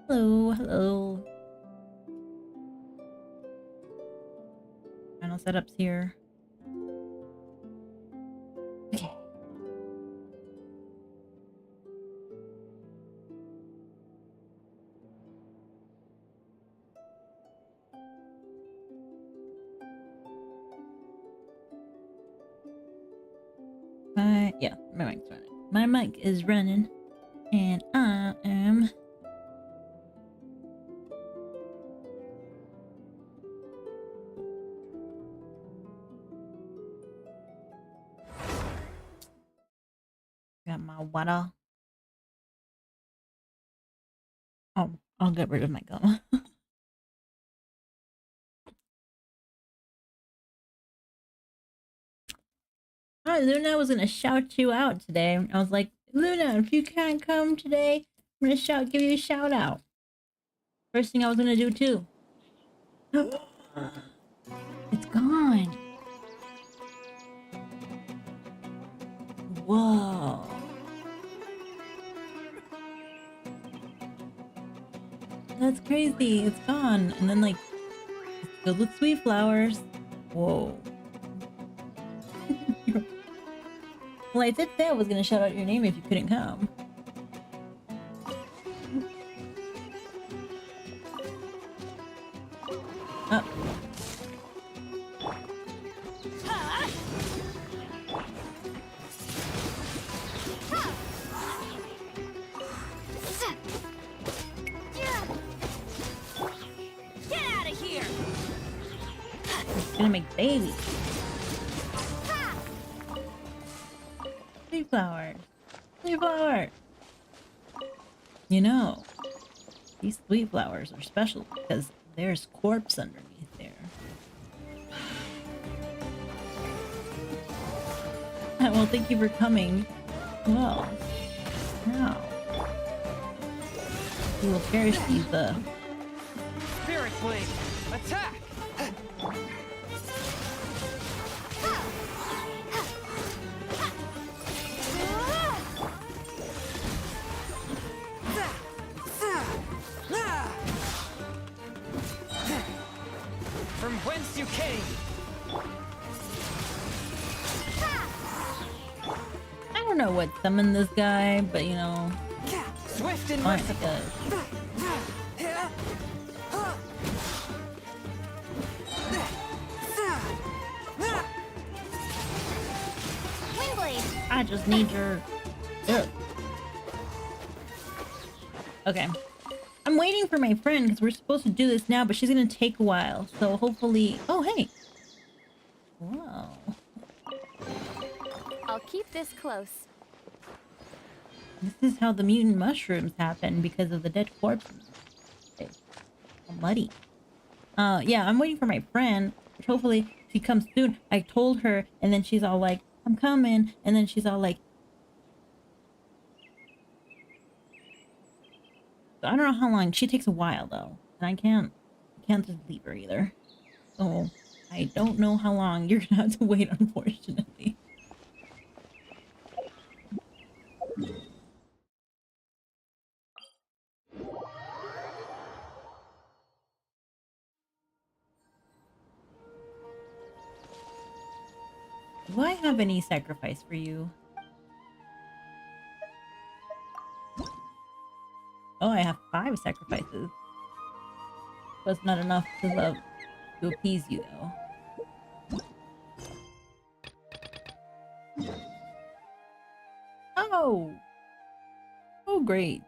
Hello, hello. Final setups here. Okay. Yeah, my mic's running. My mic is running, and I am. Got my water. Oh, I'll get rid of my gum. Alright, Luna was gonna shout you out today. I was like, Luna, if you can't come today, I'm gonna give you a shout out. First thing I was gonna do too. It's gone. Whoa. That's crazy. It's gone. And then, like, it's filled with sweet flowers. Whoa. Well, I did say I was gonna shout out your name if you couldn't come. Oh. Get out of here! It's gonna make babies. Sweet flowers. Sweet flowers. You know, these sweet flowers are special because there's corpse underneath there. Well, thank you for coming. Well, now we will cherish these. Spirit Blade, attack! From whence you came! I don't know what summoned this guy, but you know, Swift and fine, merciful! Windblade! I just need your. Ugh. Okay. I'm waiting for my friend because we're supposed to do this now, but she's gonna take a while. So hopefully. Oh, hey. Wow. I'll keep this close. This is how the mutant mushrooms happen because of the dead corpses. It's all muddy. Yeah, I'm waiting for my friend, which hopefully she comes soon. I told her, and then she's all like, I'm coming. And then she's all like, I don't know how long. She takes a while though, and I can't just leave her either. So I don't know how long you're gonna have to wait, unfortunately. Do I have any sacrifice for you? Oh, I have 5 sacrifices. That's not enough to appease you, though. Oh! Oh, great.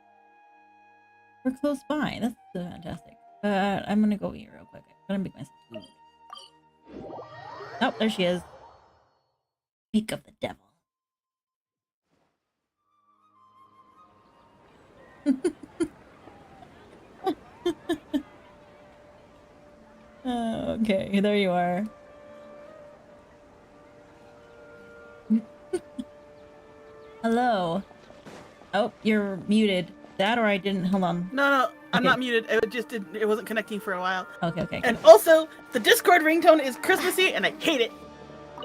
We're close by. That's fantastic. I'm gonna go eat real quick. I'm gonna make myself food. Oh, there she is. Speak of the devil. Oh, okay, there you are. Hello. Oh, you're muted. That or I didn't. Hold on. No, I'm Okay. not muted. It just didn't. It wasn't connecting for a while. Okay. And also, the Discord ringtone is Christmassy, and I hate it.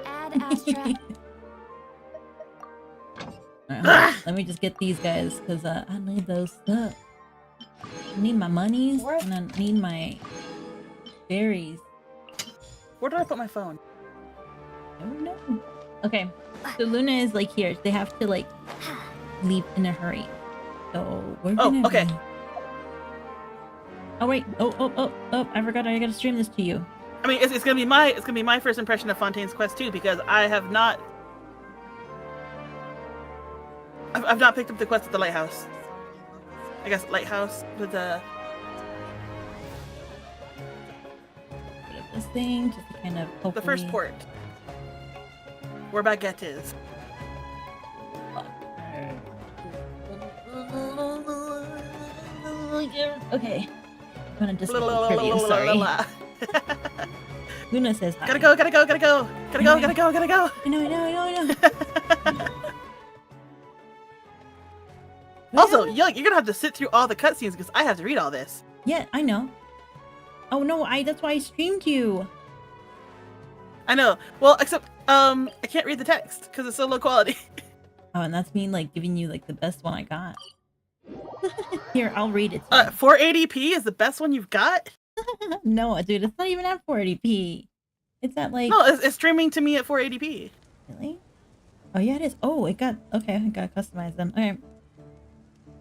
Add Astra. Alright, let me just get these guys because I need those stuff. I need my monies What? and I need my berries. Where did I put my phone? I don't know. Okay, so Luna is like here. They have to like leave in a hurry. So we're Oh, gonna. okay. Oh wait. Oh! I forgot. I gotta stream this to you. I mean, it's gonna be my first impression of Fontaine's Quest too, because I've not picked up the quest at the lighthouse. I guess lighthouse with the Bit of this thing, just to kind of hopefully. the first port where Baguette is. Okay. I'm gonna disable the preview, sorry. Luna says hi. Gotta go. I know. Also, you're gonna have to sit through all the cutscenes because I have to read all this. Yeah, I know. Oh no, that's why I streamed you. I know. Well, except I can't read the text because it's so low quality. Oh, and that's me like giving you like the best one I got. Here, I'll read it. To 480p is the best one you've got? you. No, dude, it's not even at 480p. It's at like. No, it's streaming to me at 480p. Really? Oh yeah, it is. Oh, it got okay. I got customized them. Okay.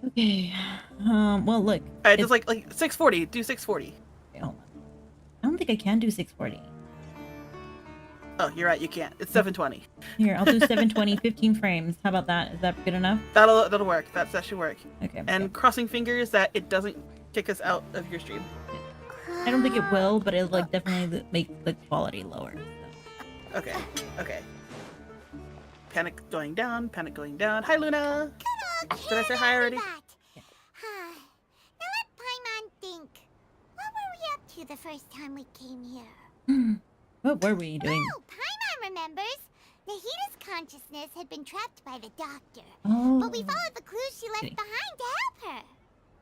Okay. Well, look. Alright, it's- just like 640. Do 640. Okay, hold on. I don't think I can do 640. Oh, you're right. You can't. It's 720. Here, I'll do 720, 15 frames. How about that? Is that good enough? That'll work. That should work. Okay. And crossing fingers that it doesn't kick us out of your stream. I don't think it will, but it'll like definitely make the quality lower. So. Okay. Panic going down. Hi, Luna. Did I say hi already? Now let Paimon think. What were we up to the first time we came here? What were we doing? Oh, Paimon remembers. Nahita's consciousness had been trapped by the doctor. Oh. But we followed the clues she left Okay. behind to help her.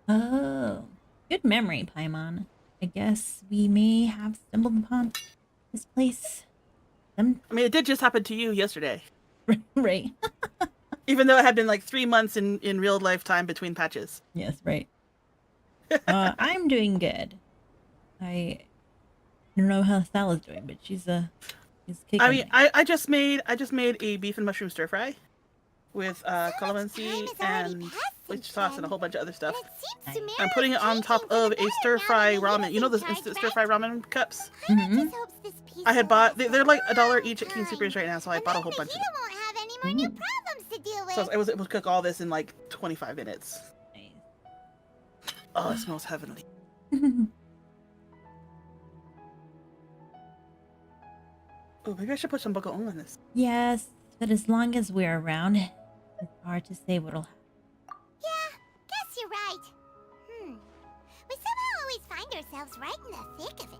Oh. Good memory, Paimon. I guess we may have stumbled upon this place. I mean, it did just happen to you yesterday. Right. Even though it had been like 3 months in real life time between patches. Yes, right. I'm doing good. I don't know how Sal's doing, but she's kicking. I mean, I just made a beef and mushroom stir fry with much calamansi time has already and passed witch since sauce and a then. whole bunch of other stuff. And it seems I'm I'm putting it on top of a stir fry ramen. You know the instant stir fry ramen cups? Mhm. I had bought. They're like $1 each at King Supers right now, so I bought a whole bunch of them. Won't have any more new problems to deal with. So I was able to cook all this in like 25 minutes. Nice. Oh, it smells heavenly. Oh, maybe I should put some bagoong on this. Yes, but as long as we're around, it's hard to say what'll happen. Yeah, guess you're right. We somehow always find ourselves right in the thick of it.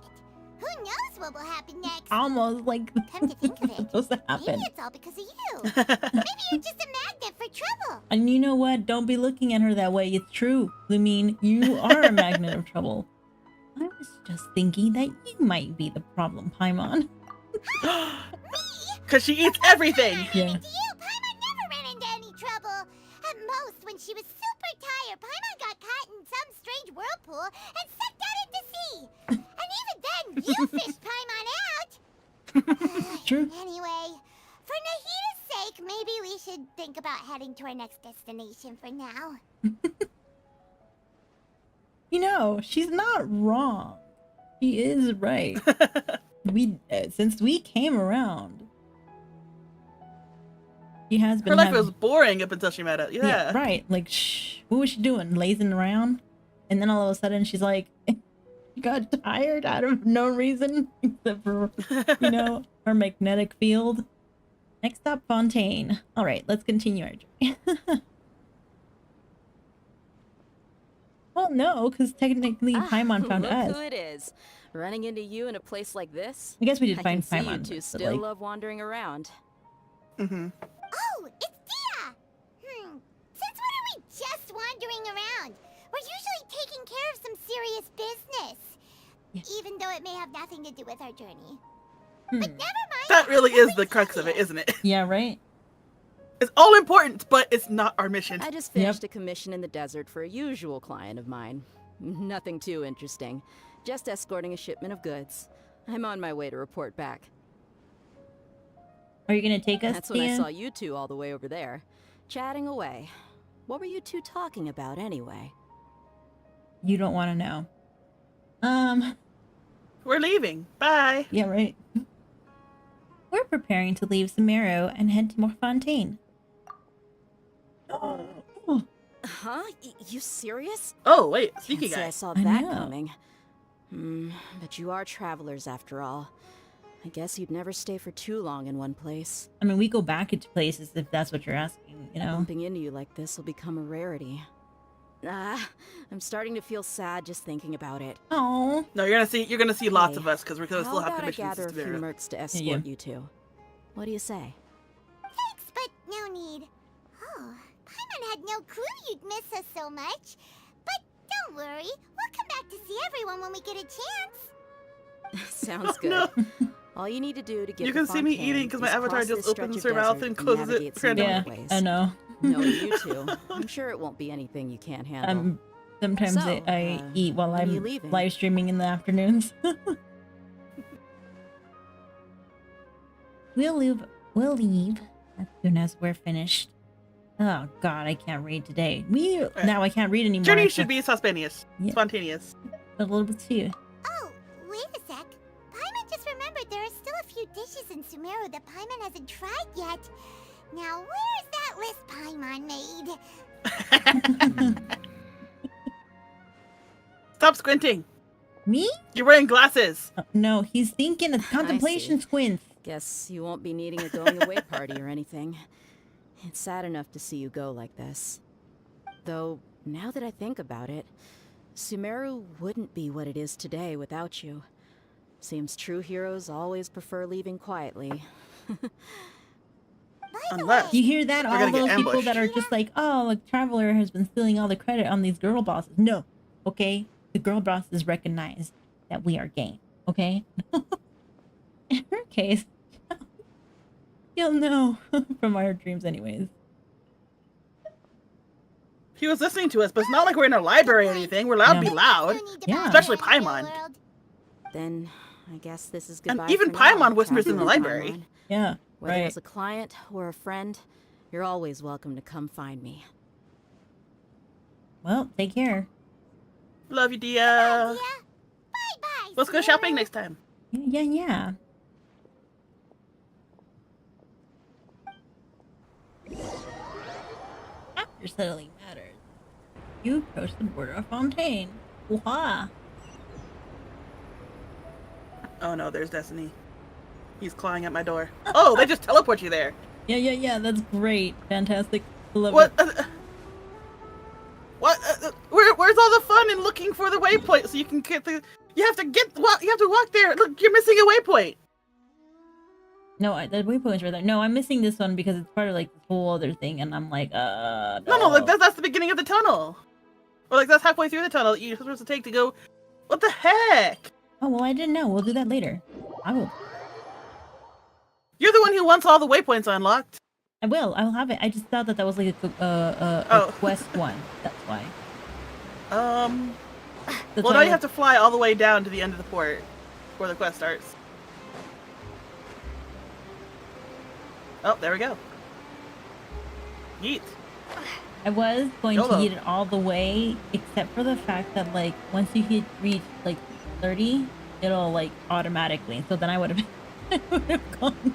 Who knows what will happen next? Almost like Come to think of it, supposed to happen. maybe it's all because of you. Maybe you're just a magnet for trouble. And you know what? Don't be looking at her that way. It's true. Lumine, you are a magnet of trouble. I was just thinking that you might be the problem, Paimon. Because she eats everything! Yeah. To you, Paimon never ran into any trouble. At most, when she was super tired, Paimon got caught in some strange whirlpool and sucked out into sea. And even then, you fished Paimon out. True. Anyway, for Nahita's sake, maybe we should think about heading to our next destination for now. You know, she's not wrong. She is right. Since we came around, she has been Her life having- was boring up until she met us. Yeah. right. Like, what was she doing? Lazing around, and then all of a sudden she's like, she got tired out of no reason except for her magnetic field. Next up, Fontaine. All right, let's continue our journey. Well, no, because technically Paimon found Look us. who it is. Running into you in a place like this? I guess we did I find can see Paimon. you two but, still like, love wandering around. Mm-hmm. Oh, it's Dia! Since when are we just wandering around? We're usually taking care of some serious business. Yeah. Even though it may have nothing to do with our journey. hmm. But never mind. That really is the Nothing's crux of it, serious. isn't it? Yeah, right? It's all important, but it's not our mission. I just finished a commission in the desert for a usual client of mine. Nothing too interesting. Just escorting a shipment of goods. I'm on my way to report back. Are you gonna take us? That's when I Tia? saw you two all the way over there, chatting away. What were you two talking about anyway? You don't want to know. We're leaving. Bye. Yeah, right. We're preparing to leave Samaro and head to Morfontaine. Oh. Huh? You serious? Oh, wait. Can't Sneaky say I guy. saw I that know. coming. But you are travelers after all. I guess you'd never stay for too long in one place. I mean, we go back into places if that's what you're asking, you know? Bumping into you like this will become a rarity. I'm starting to feel sad just thinking about it. Oh. No, you're gonna see lots Hey, of us because we're gonna How still have about I commissions gather a to few do. mercs to escort yeah. you two? What do you say? Thanks, but no need. Oh, Paimon had no clue you'd miss us so much. But don't worry, we'll come back to see everyone when we get a chance. Sounds good. No. All you need to do to get You to can see me Fontaine eating 'cause my is avatar cross just this stretch opens of her mouth desert and closes it navigate some randomly. Yeah, different I ways. know. Knowing you two, I'm sure it won't be anything you can't handle. Sometimes So, I eat while when are you I'm leaving? live streaming in the afternoons. We'll leave as soon as we're finished. Oh God, I can't read today. Now I can't read anymore. Journey should be spontaneous. Yeah. Spontaneous. a little bit too. Oh, wait a sec. Paimon just remembered there are still a few dishes in Sumeru that Paimon hasn't tried yet. Now, where's that list Paimon made? Stop squinting. Me? You're wearing glasses. No, he's thinking of contemplation see. squints. Guess you won't be needing a going away party or anything. It's sad enough to see you go like this. Though, now that I think about it, Sumeru wouldn't be what it is today without you. Seems true heroes always prefer leaving quietly. Unless. You hear that? We're All gonna get those people ambushed. that are just like, oh, the traveler has been stealing all the credit on these girl bosses. No, okay? The girl bosses recognize that we are game, okay? In her case, you'll know from our dreams anyways. He was listening to us, but it's not like we're in a library or anything. We're allowed to be Yeah. loud. Yeah. Especially Paimon. Then, I guess this is And goodbye even for now, Paimon whispers in the Traveler library. Paimon. Yeah, Whether right. as a client or a friend, you're always welcome to come find me. Well, take care. Love you, Dia. Bye-bye, Let's go Sumeru. shopping next time. Yeah. After settling matters, you approach the border of Fontaine. Wah! Oh no, there's Destiny. He's clawing at my door. Oh, they just teleport you there. Yeah, that's great. Fantastic. Love What? it. What? Where's all the fun in looking for the waypoint so you can get the? You have to walk there. Look, you're missing a waypoint. No, the waypoint's right there. No, I'm missing this one because it's part of like this whole other thing, and I'm like, No, like that's the beginning of the tunnel. Or like that's halfway through the tunnel that you're supposed to take to go. What the heck? Oh, well, I didn't know. We'll do that later. I will. You're the one who wants all the waypoints unlocked. I will. I'll have it. I just thought that was like a Oh. quest one. That's why. That's Well, why now you have to fly all the way down to the end of the port where the quest starts. Oh, there we go. Yeet. I was going to YOLO. hit it all the way, except for the fact that like once you reach like 30, it'll like automatically. So then I would have gone.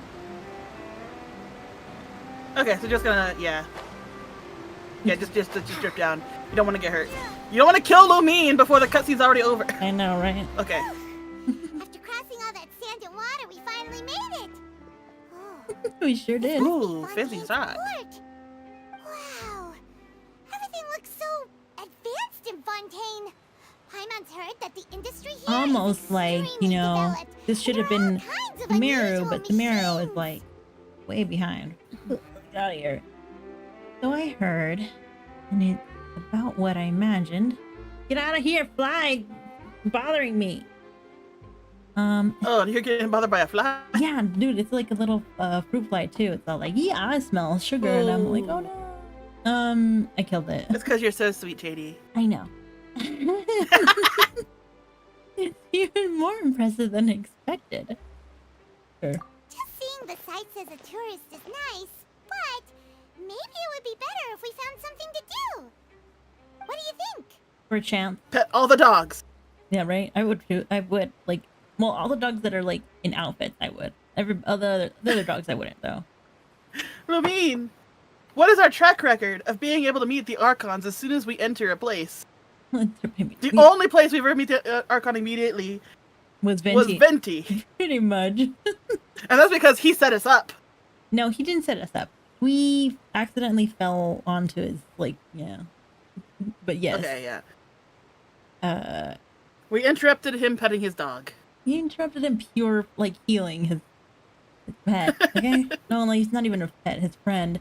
Okay, so just gonna just drip down. You don't want to get hurt. You don't want to kill Lumine before the cutscene's already over. I know, right? Okay. After crossing all that sand and water, we finally made it. Oh, We sure did. Ooh, must be fancy Fontaine's shot. port. Wow. Everything looks so advanced in Fontaine. Paimon's heard that the industry here is Almost like, extremely developed, this should and have there are been all kinds of Sumeru, unusual but Sumeru is machines. like way behind. Get out of here. So I heard, and it's about what I imagined. Get out of here, fly! Bothering me. Oh, and you're getting bothered by a fly. Yeah, dude, it's like a little fruit fly too. It's all like, yeah, I smell sugar, and I'm like, oh no. I killed it. It's because you're so sweet, JD. I know. It's even more impressive than expected. Sure. Just seeing the sights as a tourist is nice, but maybe it would be better if we found something to do. What do you think? For a chance. Pet all the dogs. Yeah, right? I would too. I would, like, well, all the dogs that are, like, in outfits, I would. The other dogs, I wouldn't, though. Lumine, what is our track record of being able to meet the Archons as soon as we enter a place? The only place we've ever met the Archon immediately was Venti. was Venti. Pretty much. And that's because he set us up. No, he didn't set us up. We accidentally fell onto his, like, yeah. But yes. Okay, yeah. We interrupted him petting his dog. You interrupted him pure, like, healing his pet, okay? No, like, he's not even a pet, his friend.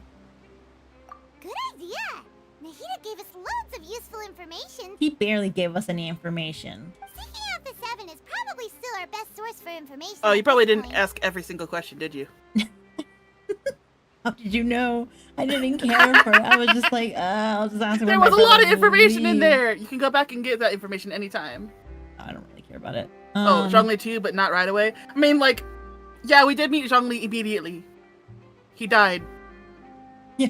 Good idea. Nahida gave us loads of useful information. He barely gave us any information. Seeking out the Seven is probably still our best source for information. Oh, you at probably this didn't point. ask every single question, did you? How did you know? I didn't care for it. I was just like, I'll just ask him. There when was my a lot of brother information in leaves. there. You can go back and get that information anytime. I don't really care about it. Oh, Zhongli too, but not right away. I mean, like, yeah, we did meet Zhongli immediately. He died. Yeah,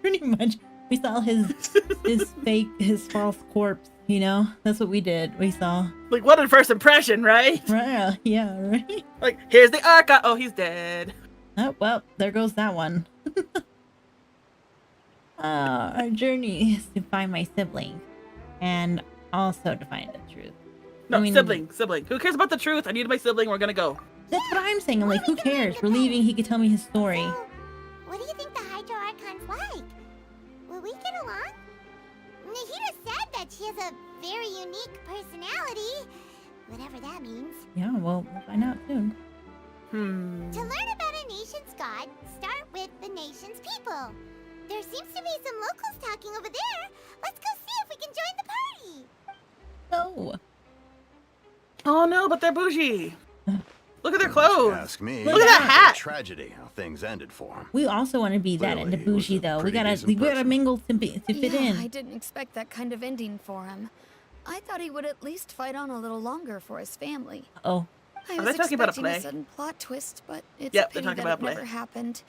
pretty much. We saw his false corpse, you know? That's what we did. We saw. Like, what a first impression, right? Right, yeah, right? Like, here's the Archon. Oh, he's dead. Oh, well, there goes that one. Our journey is to find my sibling. And also to find the truth. No, I mean- sibling. Who cares about the truth? I need my sibling. We're gonna go. That's what I'm saying. I'm like, who cares? We're leaving. He could tell me his story. So, what do you think the Hydro Archon's like? Will we get along? Nahida said that she has a very unique personality. Whatever that means. Yeah, well, we'll find out soon. To learn about a nation's god, start with the nation's people. There seems to be some locals talking over there. Let's go see if we can join the party. No. Oh no, but they're bougie. Look at their If you clothes. Ask me. Look at that it's a hat. Tragedy how things ended for him. We also want to be that Clearly, into he was bougie, a though. We pretty gotta decent person. mingle to fit yeah, in. I didn't expect that kind of ending for him. I thought he would at least fight on a little longer for his family. Oh, I Are was they talking about a expecting play? a sudden plot twist, but it's Yep, a they're pity talking that about a it play. never happened.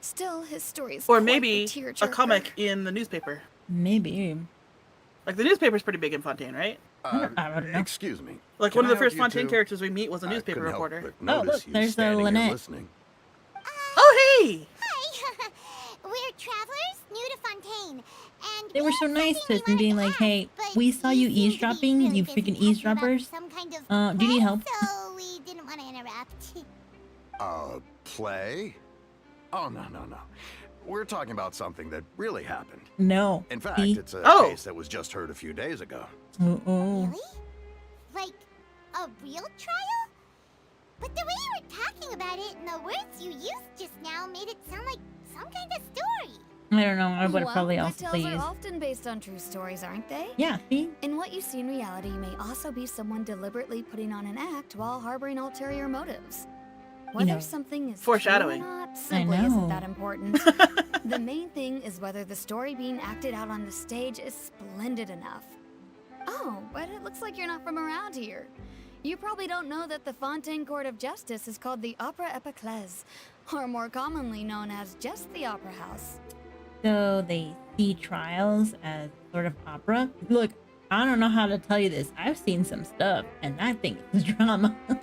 Still, his story is Or quite maybe the a tearjerker. comic in the newspaper. maybe. Like, the newspaper's pretty big in Fontaine, right? I don't know. Excuse me. Like, Can one of I the help first you Fontaine two? characters we meet was a I newspaper couldn't help reporter. but notice look, you there's, standing here Lynette. listening. Oh, hey! Hi. We're travelers new to Fontaine. And They we were had so nice to something us we and being wanted like, to hey, ask, but we saw you seemed to be eavesdropping, really you busy freaking talking about eavesdroppers. some kind of Do you need play, help? So we didn't want to interrupt. Play? Oh, no. We're talking about something that really happened. No. In fact, See? it's a Oh. case that was just heard a few days ago. Oh. Really? Like a real trial? But the way you were talking about it and the words you used just now made it sound like some kind of story. I don't know. I would have Well, probably good also tales used. are often based on true stories, aren't they? Yeah, see? And what you see in reality may also be someone deliberately putting on an act while harboring ulterior motives. Whether know. something is Foreshadowing. true or not simply know. isn't that important. The main thing is whether the story being acted out on the stage is splendid enough. Oh, but it looks like you're not from around here. You probably don't know that the Fontaine Court of Justice is called the Opera Epiclese, or more commonly known as just the Opera House. So they see trials as sort of opera. Look, I don't know how to tell you this. I've seen some stuff, and I think it's drama. But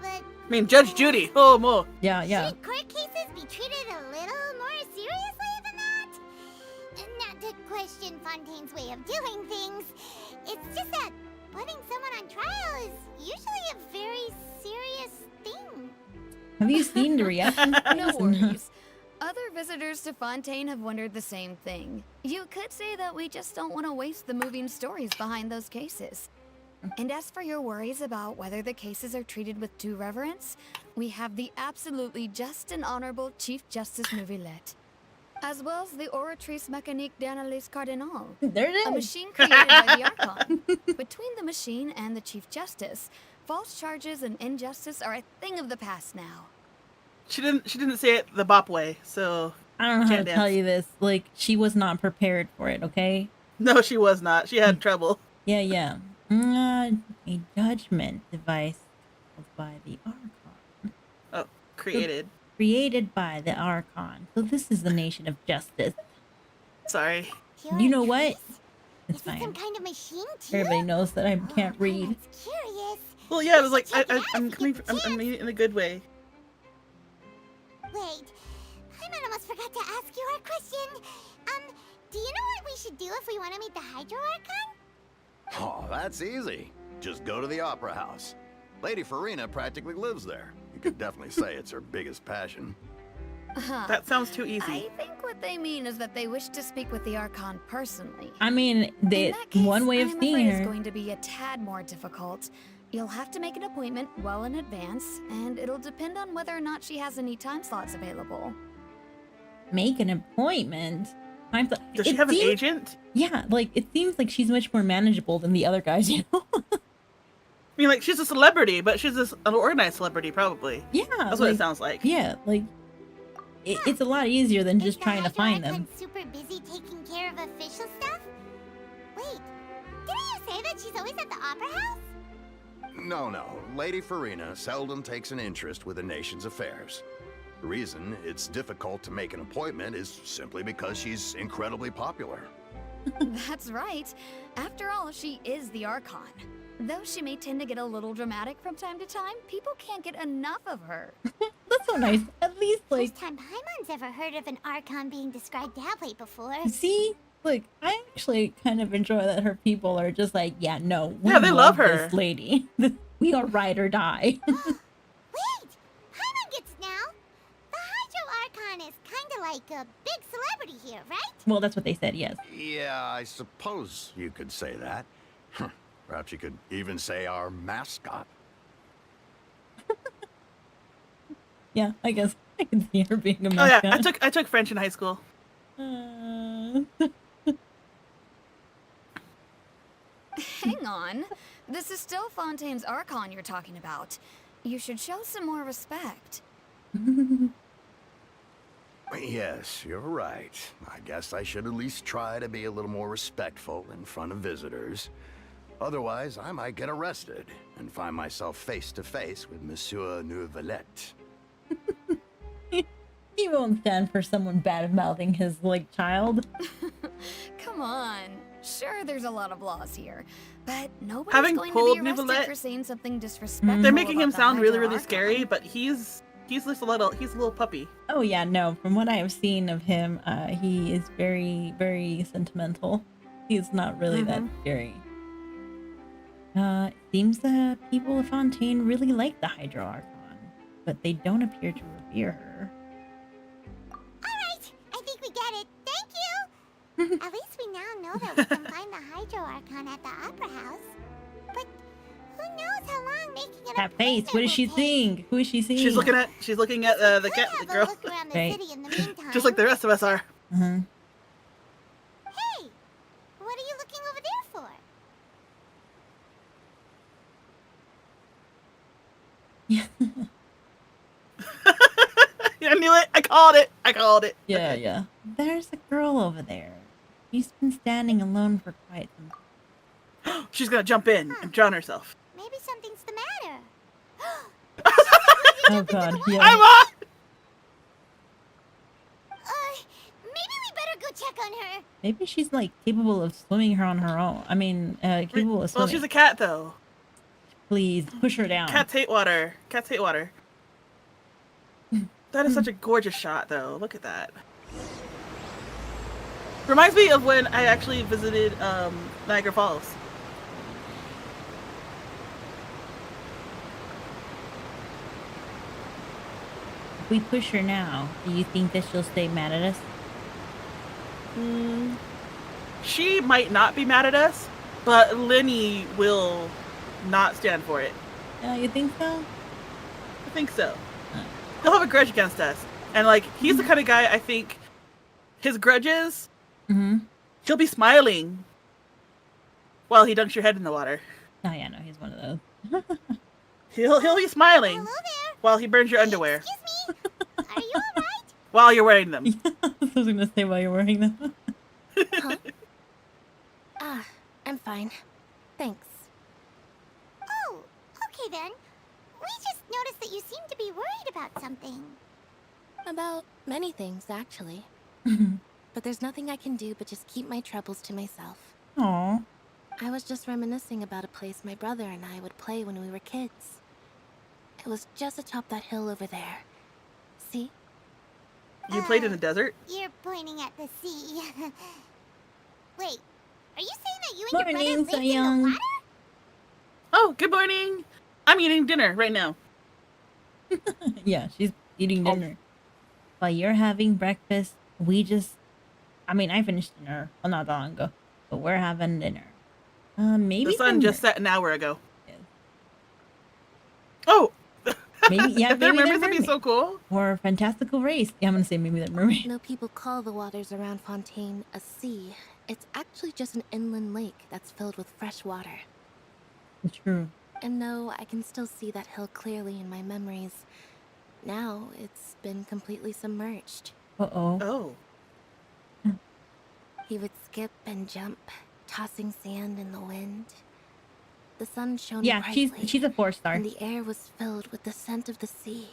I mean, Judge Judy. Oh, more. yeah. should court cases be treated a little more seriously than that? Not to question Fontaine's way of doing things. It's just that putting someone on trial is usually a very serious thing. Have you seen the reaction? No worries. Other visitors to Fontaine have wondered the same thing. You could say that we just don't want to waste the moving stories behind those cases. And as for your worries about whether the cases are treated with due reverence, we have the absolutely just and honorable Chief Justice Neuvillette, as well as the Oratrice Mécanique d'Analyse Cardinal, There it a is. machine created by the Archon. Between the machine and the Chief Justice. False charges and injustice are a thing of the past now. She didn't say it the bop way, so I don't know how to Can't tell dance. you this. Like, she was not prepared for it, okay? no, she was not. She had trouble. Yeah, yeah. A judgment device by the Archon. Oh, created. Created by the Archon. So this is the nation of justice. Sorry. Pure You know what? truth? It's Is this some fine. kind of machine too? Everybody knows that I can't Oh, read. Paimon's curious. Well, yeah, it was like Check it out I'm if you coming. get I'm the meaning it in a good way. Wait, Paimon almost forgot to ask you our question. Do you know what we should do if we want to meet the Hydro Archon? Oh, that's easy. Just go to the Opera House. Lady Farina practically lives there. You could definitely say it's her biggest passion. Huh. That sounds too easy. I think what they mean is that they wish to speak with the Archon personally. I mean, In they that case, one way of I'm seeing afraid it's her. going to be a tad more difficult. You'll have to make an appointment well in advance, and it'll depend on whether or not she has any time slots available. Make an appointment. Does she have an agent? Yeah, like it seems like she's much more manageable than the other guys, you know? I mean, like she's a celebrity, but she's an organized celebrity, probably. Yeah, That's what it like, sounds like. yeah, like it's a lot easier than Is just the trying to Hydro find Archon them. super busy taking care of official stuff? Wait, didn't you say that she's always at the Opera House? No. Lady Farina seldom takes an interest with the nation's affairs. The reason it's difficult to make an appointment is simply because she's incredibly popular. That's right. After all, she is the Archon. Though she may tend to get a little dramatic from time to time, people can't get enough of her. That's so nice. At least like First time Paimon's ever heard of an Archon being described that way before. see, like I actually kind of enjoy that her people are just like, yeah, no, we Yeah, they love her. this lady. We are ride or die. Wait, Paimon gets now. The Hydro Archon is kind of like a big celebrity here, right? Well, that's what they said. Yes. Yeah, I suppose you could say that. Perhaps you could even say our mascot. Yeah, I guess I can see her being a Oh yeah, mascot. I took French in high school. Hang on. This is still Fontaine's Archon you're talking about. You should show some more respect. Yes, you're right. I guess I should at least try to be a little more respectful in front of visitors. Otherwise, I might get arrested and find myself face to face with Monsieur Neuvillette. He won't stand for someone bad mouthing his like child. Come on. Sure, there's a lot of laws here, but nobody's Having going to pulled be arrested Nicolette- for saying something disrespectful. They're making him about the sound really, Hydro really Archon. scary, but he's just a little puppy. Oh yeah, no. From what I have seen of him, he is very, very sentimental. He's not really that scary. It seems that people of Fontaine really like the Hydro Archon, but they don't appear to revere her. Alright, I think we get it. Thank you! At least we now know that we can find the Hydro Archon at the Opera House. But who knows how long making it That face. What is she seeing? Who is she seeing? She's looking at the cat Have a girl, look around the Right. city in the meantime. just like the rest of us are. Uh-huh. Hey, what are you looking over there for? Yeah. I knew it. I called it. Yeah, yeah. There's a girl over there. She's been standing alone for quite some time. She's gonna jump in and drown herself. Maybe something's the matter. Oh god, I'm yeah. on. Maybe we better go check on her. Maybe she's like capable of swimming her on her own. I mean, capable of Well, swimming. she's a cat though. Please push her down. Cats hate water. Cats hate water. That is such a gorgeous shot, though. Look at that. Reminds me of when I actually visited Niagara Falls. If we push her now, do you think that she'll stay mad at us? She might not be mad at us, but Lenny will not stand for it. You think so? I think so. He'll have a grudge against us. And, like, he's the kind of guy, I think, his grudges, Mm-hmm. he'll be smiling while he dunks your head in the water. Oh yeah, no, he's one of those. He'll be smiling Hello there. while he burns your underwear Excuse me. Are you alright? while you're wearing them. I was gonna say while you're wearing them. Huh? Ah, I'm fine. Thanks. Oh, okay then. We just noticed that you seem to be worried about something. About many things, actually. But there's nothing I can do but just keep my troubles to myself. Aw. I was just reminiscing about a place my brother and I would play when we were kids. It was just atop that hill over there. See? You played in the desert? You're pointing at the sea. Wait, are you saying that you and your brother Morning, lived in the Sayang. water? Oh, good morning. I'm eating dinner right now. Yeah, she's eating dinner. While you're having breakfast, I mean, I finished dinner. Well, not that long ago. But we're having dinner. Maybe The sun some- just set an hour ago. Yeah. Oh! Maybe, yeah, Their maybe they're memories would be mermaid. so cool. Or fantastical race. Yeah, I'm gonna say maybe that mermaid. No people call the waters around Fontaine a sea. It's actually just an inland lake that's filled with fresh water. True. And though I can still see that hill clearly in my memories, now it's been completely submerged. Uh-oh. Oh. He would skip and jump, tossing sand in the wind. The sun shone Yeah, brightly, she's a 4-star. and the air was filled with the scent of the sea.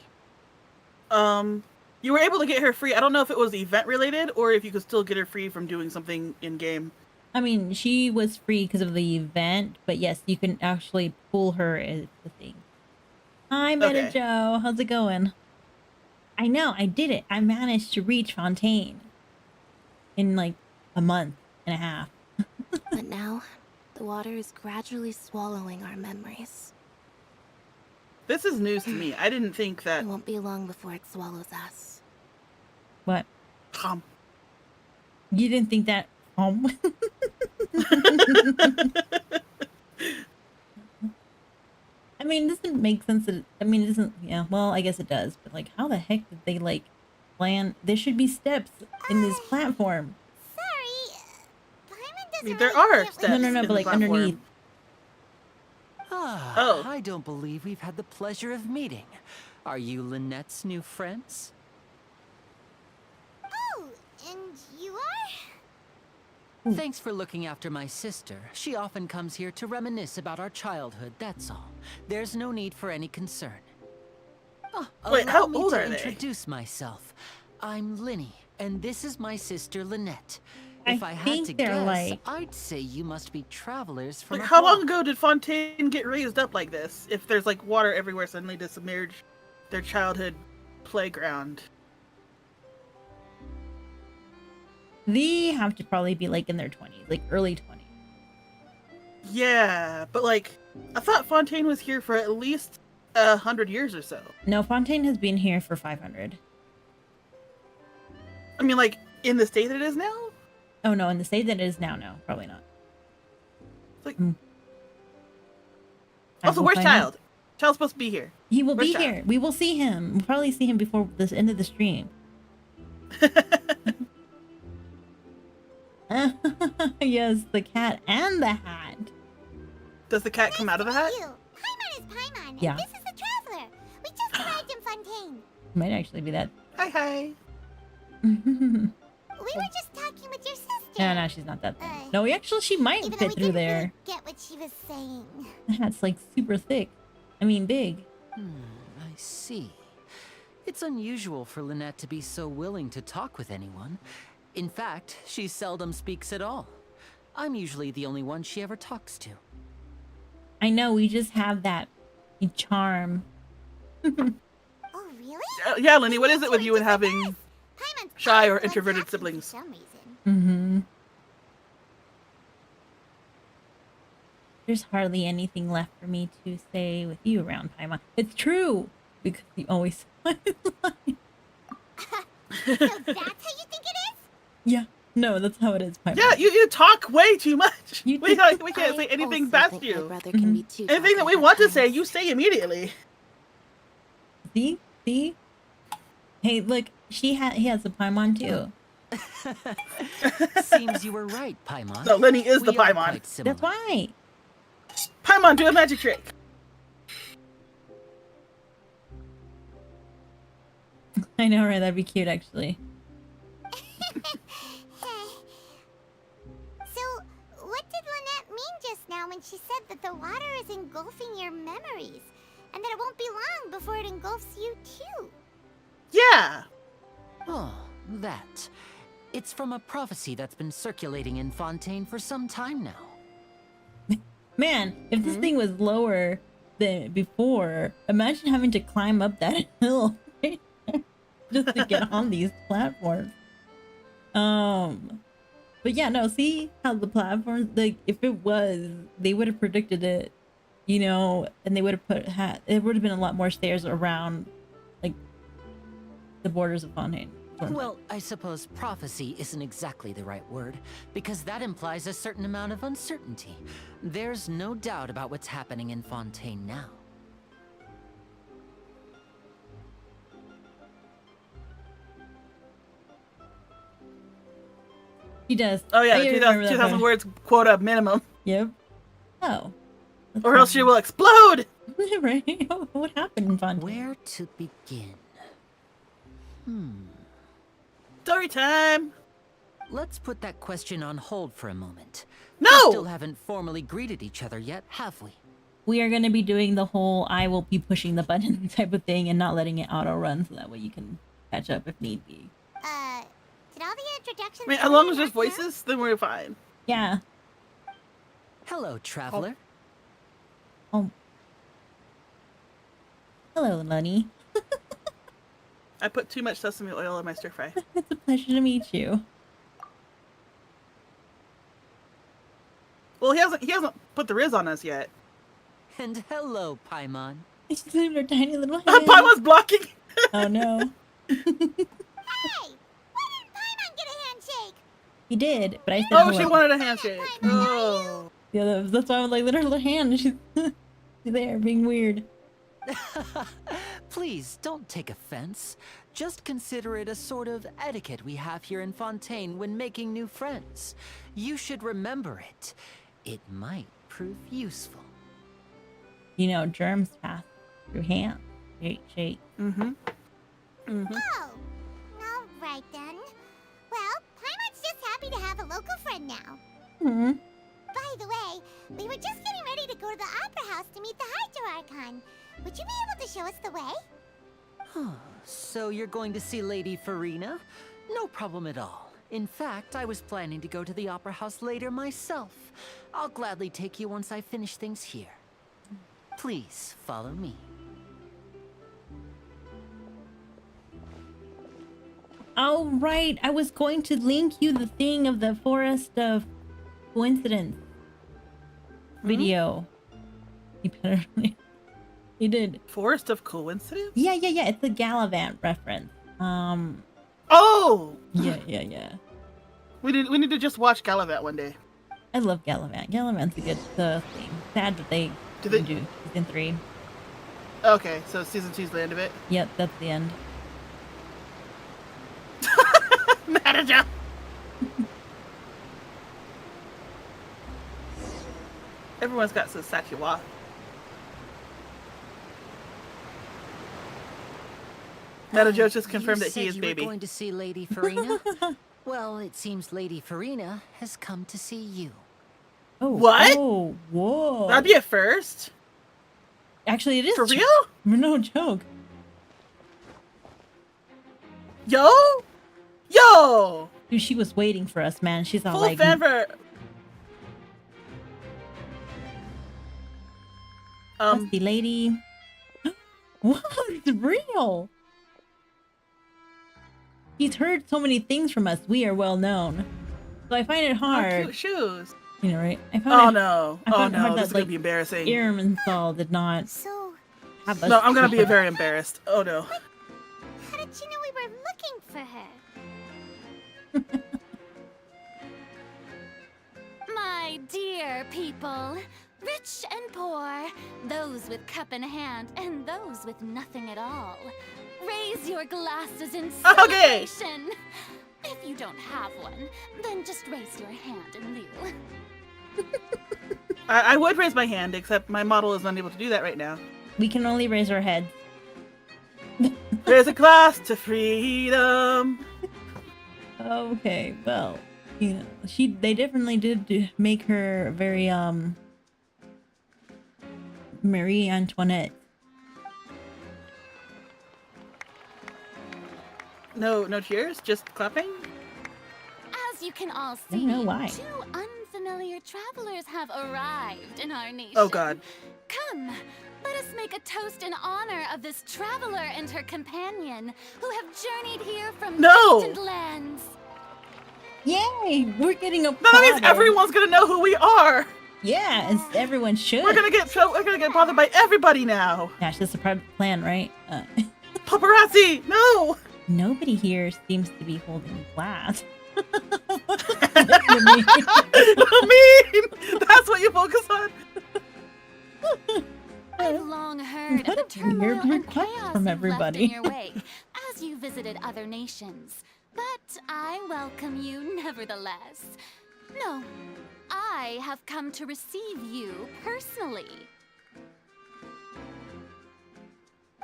You were able to get her free. I don't know if it was event related or if you could still get her free from doing something in game. I mean, she was free because of the event, but yes, you can actually pull her as the thing. Hi, Meta Okay. Joe. How's it going? I know, I did it. I managed to reach Fontaine in like a month and a half. But now, the water is gradually swallowing our memories. This is news to me. I didn't think that. It won't be long before it swallows us. What? Um, You didn't think that? I mean, it doesn't make sense that it doesn't, yeah, well, I guess it does, but like, how the heck did they like plan? There should be steps in this platform. Sorry, Paimon doesn't I mean, there really are get what steps. No, you no, no, in but the like platform. underneath. Ah, Oh. I don't believe we've had the pleasure of meeting. Are you Lynette's new friends? Oh, and you are? Thanks for looking after my sister. She often comes here to reminisce about our childhood, that's all. There's no need for any concern. Oh, Wait, allow how me old to are they? introduce myself. I'm Linny, and this is my sister Lynette. I If I had think to they're guess, like- I'd say you must be travelers from Like, how long abroad. ago did Fontaine get raised up like this? If there's like water everywhere suddenly to submerge their childhood playground. They have to probably be like in their 20s, like early 20s. Yeah, but like, I thought Fontaine was here for at least 100 years or so. No, Fontaine has been here for 500. I mean, like, in the state that it is now? Oh no, in the state that it is now, no, probably not. It's like, I also, will where's find out. Child? Child's supposed to be here. He will Where's be Child? here. We will see him. We'll probably see him before this end of the stream. Yes, the cat and the hat. Does the cat come out of the hat? You. Paimon is Paimon, and Yeah. this is the Traveler. We just arrived in Fontaine. Might actually be that. Hi, hi. We were just talking with your sister. No, she's not that thing. No, actually, she might Even though fit we through didn't there. really get what she was saying. The hat's like super thick. I mean, big. I see. It's unusual for Lynette to be so willing to talk with anyone. In fact, she seldom speaks at all. I'm usually the only one she ever talks to. I know, we just have that charm. Oh, really? Yeah, Lenny, what is it with you and Just like having us. Paimon's shy or always introverted happy siblings? For some reason. Mm-hmm. There's hardly anything left for me to say with you around Paimon. It's true! Because you always So that's how you think it is? Yeah. No, that's how it is, Paimon. Yeah, you talk way too much. You We do. can't say I anything also past think my you. brother can be too Anything that talkative we want to at say, times. you say immediately. See? See? Hey, look, he has a Paimon too. Seems you were right, Paimon. No, Lenny is the We are Paimon. quite similar. That's why. Paimon, do a magic trick. I know, right? That'd be cute, actually. So, what did Lynette mean just now when she said that the water is engulfing your memories? And that it won't be long before it engulfs you too? Yeah. Oh, that. It's from a prophecy that's been circulating in Fontaine for some time now. Man, if this thing was lower than before, imagine having to climb up that hill just to get on these platforms. But yeah, no, see how the platforms, like, if it was, they would have predicted it, you know, and they would have it would have been a lot more stairs around, like, the borders of Fontaine. Well, I suppose prophecy isn't exactly the right word, because that implies a certain amount of uncertainty. There's no doubt about what's happening in Fontaine now. He does. Oh yeah, I the remember that 2,000 part. words quota minimum. Yep. Oh. That's Or else she will explode! Right? What happened in Fontaine? Where to begin? Story time! Let's put that question on hold for a moment. No! We still haven't formally greeted each other yet, have we? We are going to be doing the whole I will be pushing the button type of thing and not letting it auto run so that way you can catch up if need be. Did all the introductions... I mean, as long as there's voices, then we're fine. Yeah. Hello, traveler. Oh. Hello, Lunny. I put too much sesame oil in my stir fry. It's a pleasure to meet you. Well, he hasn't put the Riz on us yet. And hello, Paimon. It's just her tiny little hand. Paimon's blocking! Oh no. Hey! Why didn't Paimon get a handshake? He did, but I said Oh, hello. she wanted a handshake. Oh. Yeah, that's why I was like, little hand. She's there being weird. Please, don't take offense. Just consider it a sort of etiquette we have here in Fontaine when making new friends. You should remember it. It might prove useful. You know, germs pass through hands. Shake. Oh. Alright then. Well, Paimon's just happy to have a local friend now. Hmm. By the way, we were just getting ready to go to the Opera House to meet the Hydro Archon. Would you be able to show us the way? So you're going to see Lady Farina? No problem at all. In fact, I was planning to go to the Opera House later myself. I'll gladly take you once I finish things here. Please, follow me. Oh, right. I was going to link you the thing of the Forest of Coincidence video. You better... You did. Forest of Coincidence? Yeah. It's a Gallivant reference. Oh! Yeah. We need to just watch Gallivant one day. I love Gallivant. Gallivant's a good thing. Sad that they Do season 3. Okay, so season 2's the end of it. Yep, that's the end. Manager! Everyone's got some Sachiwa. Manager just confirmed that he is you baby. were going to see Lady Farina? Well, it seems Lady Farina has come to see you. Oh, What? Oh, whoa. That'd be a first. Actually, it is For true. real? No joke. Yo! Dude, she was waiting for us, man. She's all Full like, fanfare. that's the lady. What? It's real. He's heard so many things from us. We are well known. So I find it Oh, hard. cute shoes. You know, right? I Oh found it no. I Oh found it hard no. that, This is gonna like, be embarrassing. Irminthal did not So, have us. No, I'm gonna be very embarrassed. Oh no. how did you know we were looking for her? My dear people, rich and poor, those with cup in hand and those with nothing at all, raise your glasses in Okay. celebration. If you don't have one, then just raise your hand in lieu. I would raise my hand, except my model is unable to do that right now. We can only raise our heads. There's a class to freedom. Okay, well, you know, they definitely did make her very Marie Antoinette. No cheers, just clapping. As you can all don't see, know why. 2 unfamiliar travelers have arrived in our nation. Oh God. Come, let us make a toast in honor of this traveler and her companion who have journeyed here from No! distant lands. Yay! We're getting a No, that means father. everyone's gonna know who we are. Yeah, everyone should. We're gonna get bothered by everybody now. Gosh, that's a part of the plan, right? Paparazzi, no. Nobody here seems to be holding glass. I mean, that's what you focus on. I've long heard of What the a weird turmoil and request chaos from you've everybody. left in your wake as you visited other nations. But I welcome you nevertheless. No, I have come to receive you personally.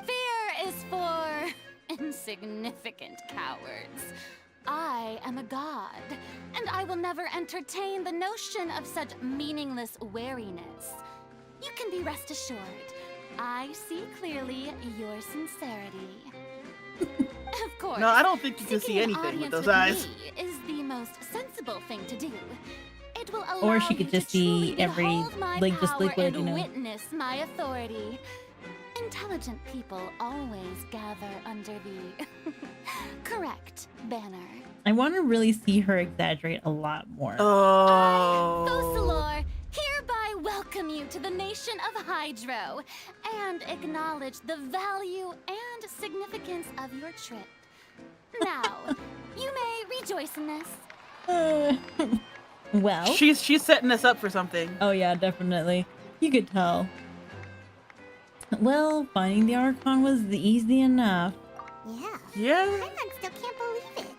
Fear is for insignificant cowards. I am a god, and I will never entertain the notion of such meaningless wariness. You can be rest assured, I see clearly your sincerity. Of course. No, I don't think you can seeking see an anything with audience those eyes. me is the most sensible thing to do. It will allow Or she could you just to truly see every behold my just power liquid, and you know. witness my authority. Intelligent people always gather under the correct banner. I want to really see her exaggerate a lot more. Oh. Focalor hereby welcome you to the nation of Hydro and acknowledge the value and significance of your trip. Now, you may rejoice in this. Well. She's setting us up for something. Oh yeah, definitely. You could tell. Well, finding the Archon was easy enough. Yeah. Yeah. Paimon still can't believe it.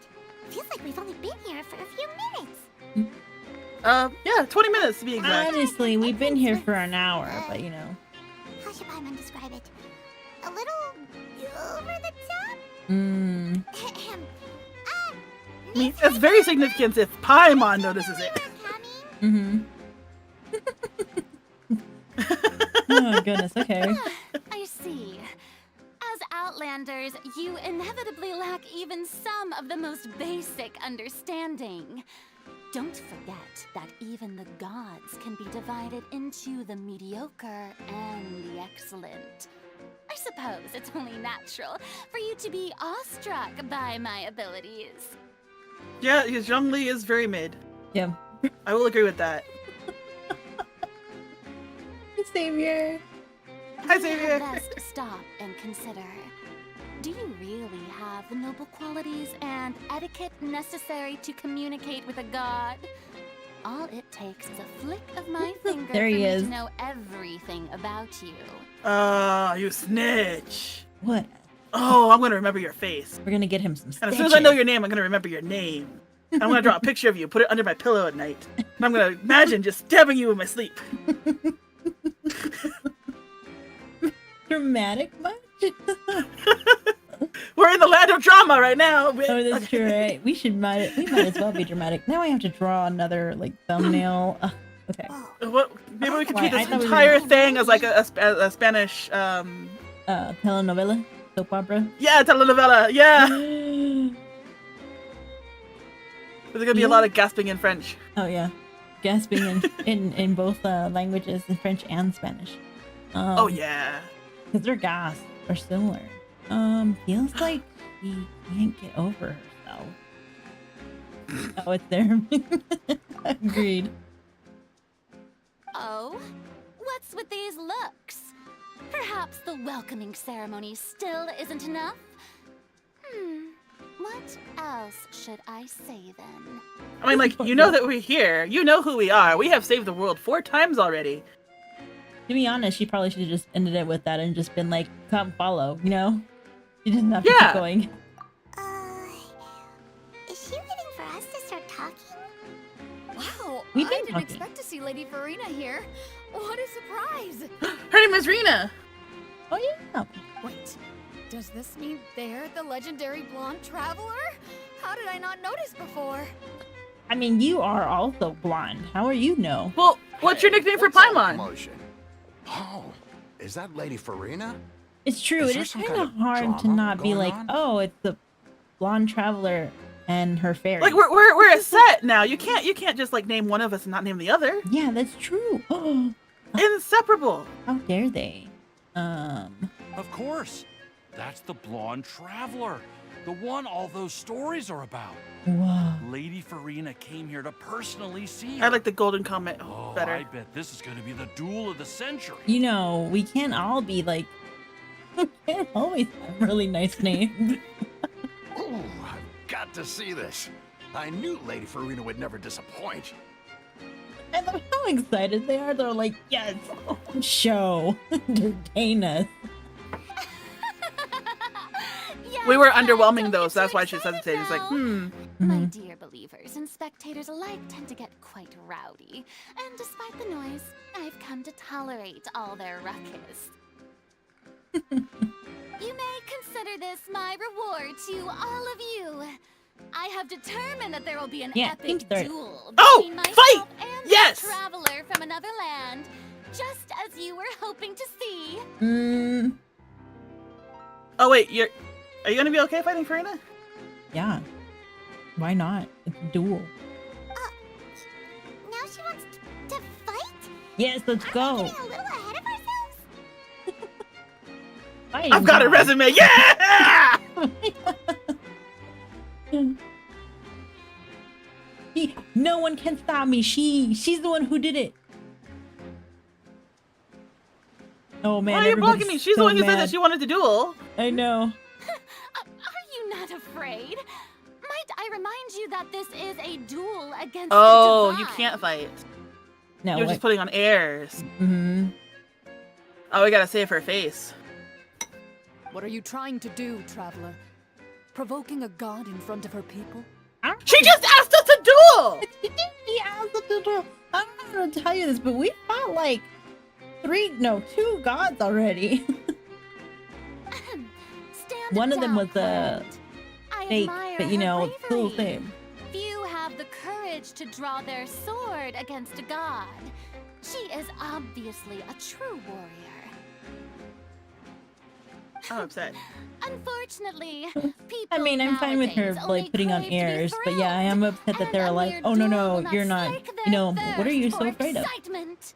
Feels like we've only been here for a few minutes. Yeah, 20 minutes to be exact. Honestly, we've been here for an hour, but you know. How should Paimon describe it? A little over the top? Mmm. I mean, it's very significant if Paimon notices it. Mm-hmm. Oh goodness, okay. I see. As Outlanders, you inevitably lack even some of the most basic understanding. Don't forget that even the gods can be divided into the mediocre and the excellent. I suppose it's only natural for you to be awestruck by my abilities. Yeah, because Zhongli is very mid. Yeah. I will agree with that. Savior. Hi, You Xavier. had best stop and consider. Do you really have the noble qualities and etiquette necessary to communicate with a god? All it takes is a flick of my finger There he for me is. to know everything about you. You snitch. What? Oh, I'm gonna remember your face. We're gonna get him some And stitches. as soon as I know your name, I'm gonna remember your name. And I'm gonna draw a picture of you, put it under my pillow at night. And I'm gonna imagine just stabbing you in my sleep. Dramatic much? We're in the land of drama right now. Oh, that's true, right? We might as well be dramatic. Now I have to draw another like thumbnail. Okay. What? Maybe we could treat Why, I this thought we entire were- thing as like a Spanish, Telenovela, soap opera. yeah, telenovela. Yeah. There's gonna be a lot of gasping in French. Oh yeah, gasping in both languages, in French and Spanish. Oh yeah. Because their gasps are similar. Feels like she can't get over herself. Oh, it's there. Agreed. Oh? What's with these looks? Perhaps the welcoming ceremony still isn't enough? What else should I say then? I mean, like, you know that we're here. You know who we are. We have saved the world 4 times already. To be honest, she probably should have just ended it with that and just been like, come follow, you know? She doesn't have to Yeah. keep going. Is she waiting for us to start talking? Wow, We've I been didn't talking. expect to see Lady Farina here. What a surprise! Her name is Rena. Oh yeah. Wait, does this mean they're the legendary blonde traveler? How did I not notice before? I mean, you are also blonde. How are you know? Well, what's your nickname for What's all the Paimon? commotion? Oh, is that Lady Farina? It's true. Is It there is some kind kind of of hard to drama not be going like, on? oh, it's the blonde traveler and her fairy. Like we're a set now. You can't just like name one of us and not name the other. Yeah, that's true. Oh, Inseparable. how dare they? Of course. That's the blonde traveler. The one all those stories are about. Whoa. Lady Farina came here to personally see her. I like the golden comment Oh, better. I bet this is going to be the duel of the century. You know, we can't all be like. We can't always have really nice names. Ooh, I've got to see this. I knew Lady Farina would never disappoint. I love how excited they are. They're like, yes, show, entertain us. Yes, We were I underwhelming don't though, get so that's too why she's excited hesitating. It's like, now. My Mhm. dear believers and spectators alike tend to get quite rowdy, and despite the noise, I've come to tolerate all their ruckus. You may consider this my reward to all of you. I have determined that there will be an Yeah, epic team start. duel Oh, between myself fight! and Yes! the traveler from another land, just as you were hoping to see. oh wait, are you gonna be okay fighting Farina? Yeah. Why not? It's a duel. Now she wants to fight? Yes, let's Are we go. getting a little ahead of ourselves? Fighting I've got a time. resume. Yeah! No one can stop me. She's the one who did it. Oh man, Why are you blocking everybody's me? She's so the one who said mad. that she wanted to duel. I know. Are you not afraid? Might I remind you that this is a duel against Oh, the you divine? can't fight. No, You're just putting on airs. Mm-hmm. Oh, we gotta save her face. What are you trying to do, traveler? Provoking a god in front of her people? She just asked us to duel! I'm not gonna tell you this, but we fought like 2 gods already. Stand One of them down, was a friend. I fake, admire but you her know, still the bravery. same. Few have the courage to draw their sword against a god. She is obviously a true warrior. I'm upset. Unfortunately, people I mean, I'm fine with her nowadays only like putting on crave to be airs, but yeah, I am upset that and they're a like, mere oh no, duel no, will you're not. slake You know, their what are you thirst so for afraid of? excitement.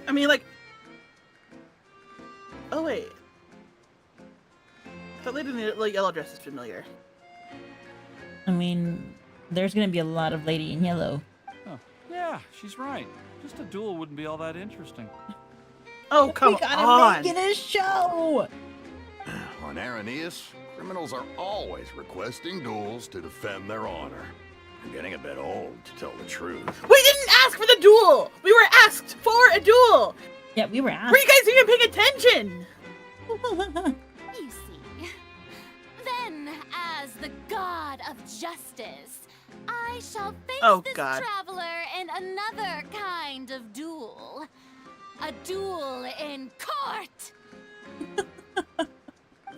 I mean, like. Oh wait. That lady in the yellow dress is familiar. I mean, there's gonna be a lot of lady in yellow. Oh, yeah, she's right. Just a duel wouldn't be all that interesting. Oh come we gotta on! make it a show. On Aranias, criminals are always requesting duels to defend their honor. I'm getting a bit old, to tell the truth. We didn't ask for the duel. We were asked for a duel. Yeah, we were Were asked. you guys even paying attention? You see, then as the god of justice, I shall face Oh, this God. traveler in another kind of duel. A duel in court.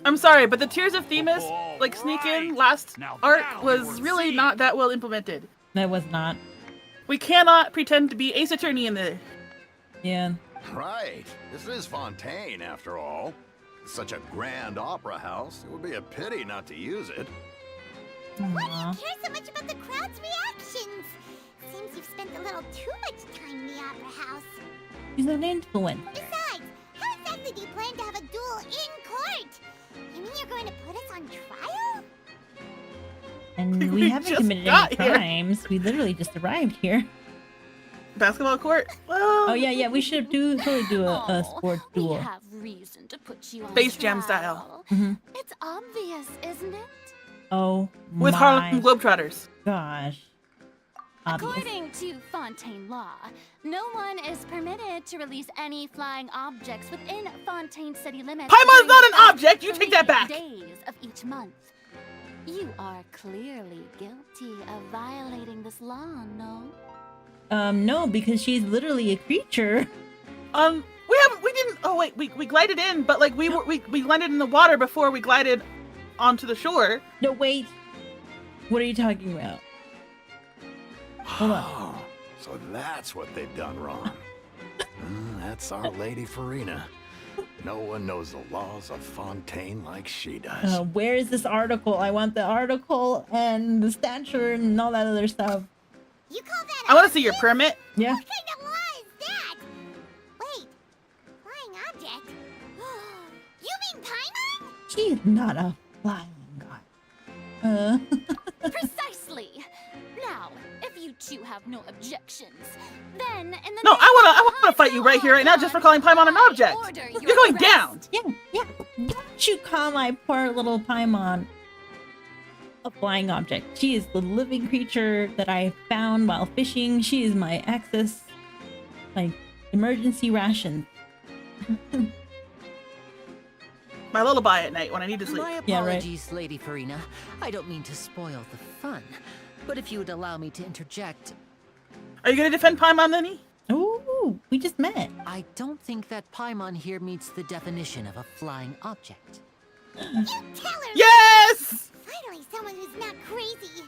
I'm sorry, but the Tears of Themis, like All sneak in right. last Now arc that'll be was worth really seeing. not that well implemented. That was not. We cannot pretend to be Ace Attorney in there. Yeah. Right. This is Fontaine, after all. Such a grand opera house. It would be a pity not to use it. Why Aw. do you care so much about the crowd's reactions? Seems you've spent a little too much time in the opera house. She's an influencer. Besides, how exactly do you plan to have a duel in court? You mean you're going to put us on trial? And We we haven't just committed got any here. crimes. We literally just arrived here. Basketball court? Well, Oh yeah, we should totally do a Oh, sports we duel. have reason to put you on Space Jam trial. style. Mhm. It's obvious, isn't it? Oh with my Harlem Globetrotters. gosh. Obvious. According to Fontaine law, no one is permitted to release any flying objects within Fontaine city limits. Paimon's during not an the first object! You take that 3 back! Days of each month. You are clearly guilty of violating this law, no? No, because she's literally a creature. We didn't. Oh wait, we glided in, but like we landed in the water before we glided onto the shore. No, wait. What are you talking about? Hold on. Oh, so that's what they've done wrong. That's Our Lady Farina. No one knows the laws of Fontaine like she does. Where is this article? I want the article and the stature and all that other stuff. You call that I want to see your permit. Yeah. What kind of law is that? Wait, flying object? You mean Paimon? She is not a flying god. Precisely. Now, if you two have no objections, then in the No, name I of wanna fight you right here, right now, just for calling Paimon an I object. order You're your going arrest. down. Yeah. Don't you call my poor little Paimon a flying object. She is the living creature that I found while fishing. She is my access, my emergency ration. My lullaby at night when I need to sleep. My Yeah, right. apologies, Lady Farina. I don't mean to spoil the fun. But if you would allow me to interject, Are you gonna defend Paimon, Lenny? Ooh, we just met. I don't think that Paimon here meets the definition of a flying object. You tell her. Yes! Finally, someone who's not crazy.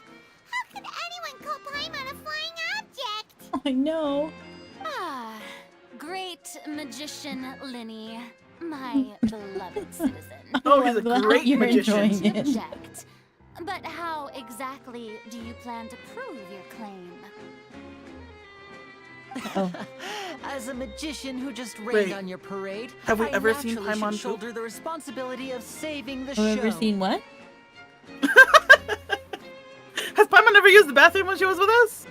How could anyone call Paimon a flying object? I know. Ah, great magician Linny, my beloved citizen. Oh, he's a I'm glad great you're magician. enjoying it. Object. But how exactly do you plan to prove your claim? Oh. As a magician who just rained Wait, on your parade, have we I ever seen naturally Paimon should poop? shoulder the responsibility of saving the Have you show. ever seen what? Has Paimon ever used the bathroom when she was with us?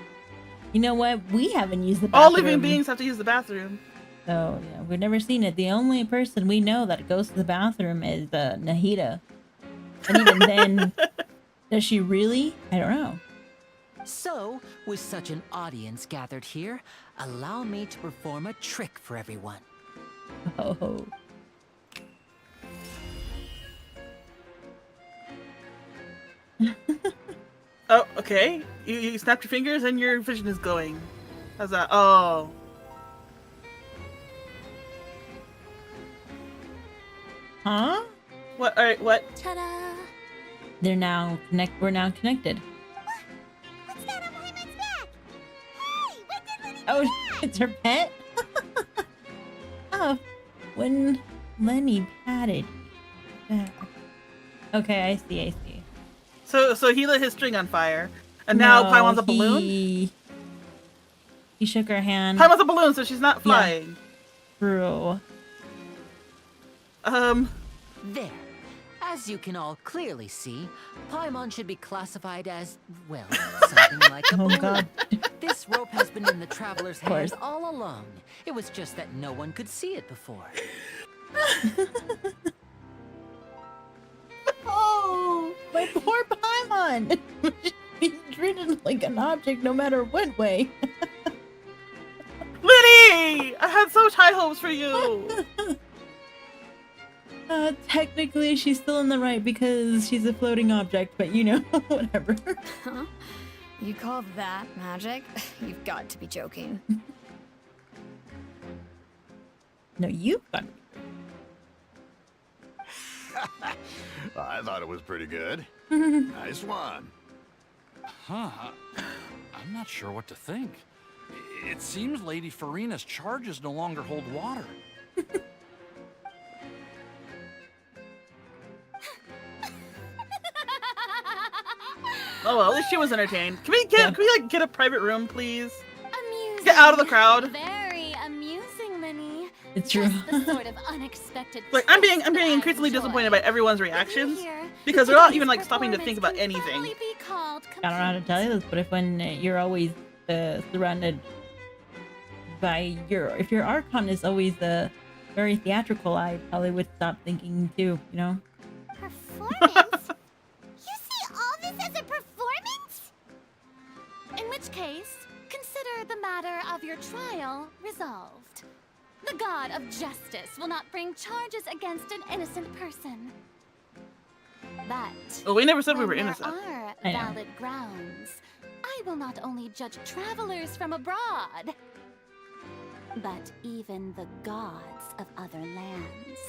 You know what? We haven't used the bathroom. All living beings have to use the bathroom. So yeah, we've never seen it. The only person we know that goes to the bathroom is Nahida. And even then, does she really? I don't know. So, with such an audience gathered here, allow me to perform a trick for everyone. Oh. Oh, okay. You snapped your fingers and your vision is going. How's that? Oh. Huh? What? All right. What? Ta-da! We're now connected. What's that on Paimon's back? Hey, when did Lenny Oh, do that? it's her pet? Oh, when Lenny patted back. Okay, I see. So he lit his string on fire, and now No, Paimon's a balloon. He shook her hand. Paimon's a balloon, so she's not flying. True. There. As you can all clearly see, Paimon should be classified as, well, something like a Oh balloon. god. This rope has been in the traveler's Of course. hands all along. It was just that no one could see it before. Oh, my poor Paimon. Being treated like an object no matter what way. Liddy! I had such high hopes for you. Technically, she's still in the right because she's a floating object, but you know, whatever. Huh? You call that magic? You've got to be joking. No, you've got. I thought it was pretty good. Nice one. Huh. I'm not sure what to think. It seems Lady Farina's charges no longer hold water. Oh well, at least she was entertained. Can we like get a private room, please? Amusing. Get out of the crowd. Very amusing, Linny. It's true. Just the sort of unexpected. Like I'm being twist that I increasingly enjoy. disappointed by everyone's With you reactions here, because they're not even today's like stopping to think about performance can anything. fairly be called I don't know how to tell you this, but if when you're always surrounded by if your Archon is always very theatrical, I probably would stop thinking too, you know? Performance? You see all this as a performance? In which case, consider the matter of your trial resolved. The god of justice will not bring charges against an innocent person. But Well, we never said we were when innocent. there are I know. valid grounds, I will not only judge travelers from abroad, but even the gods of other lands.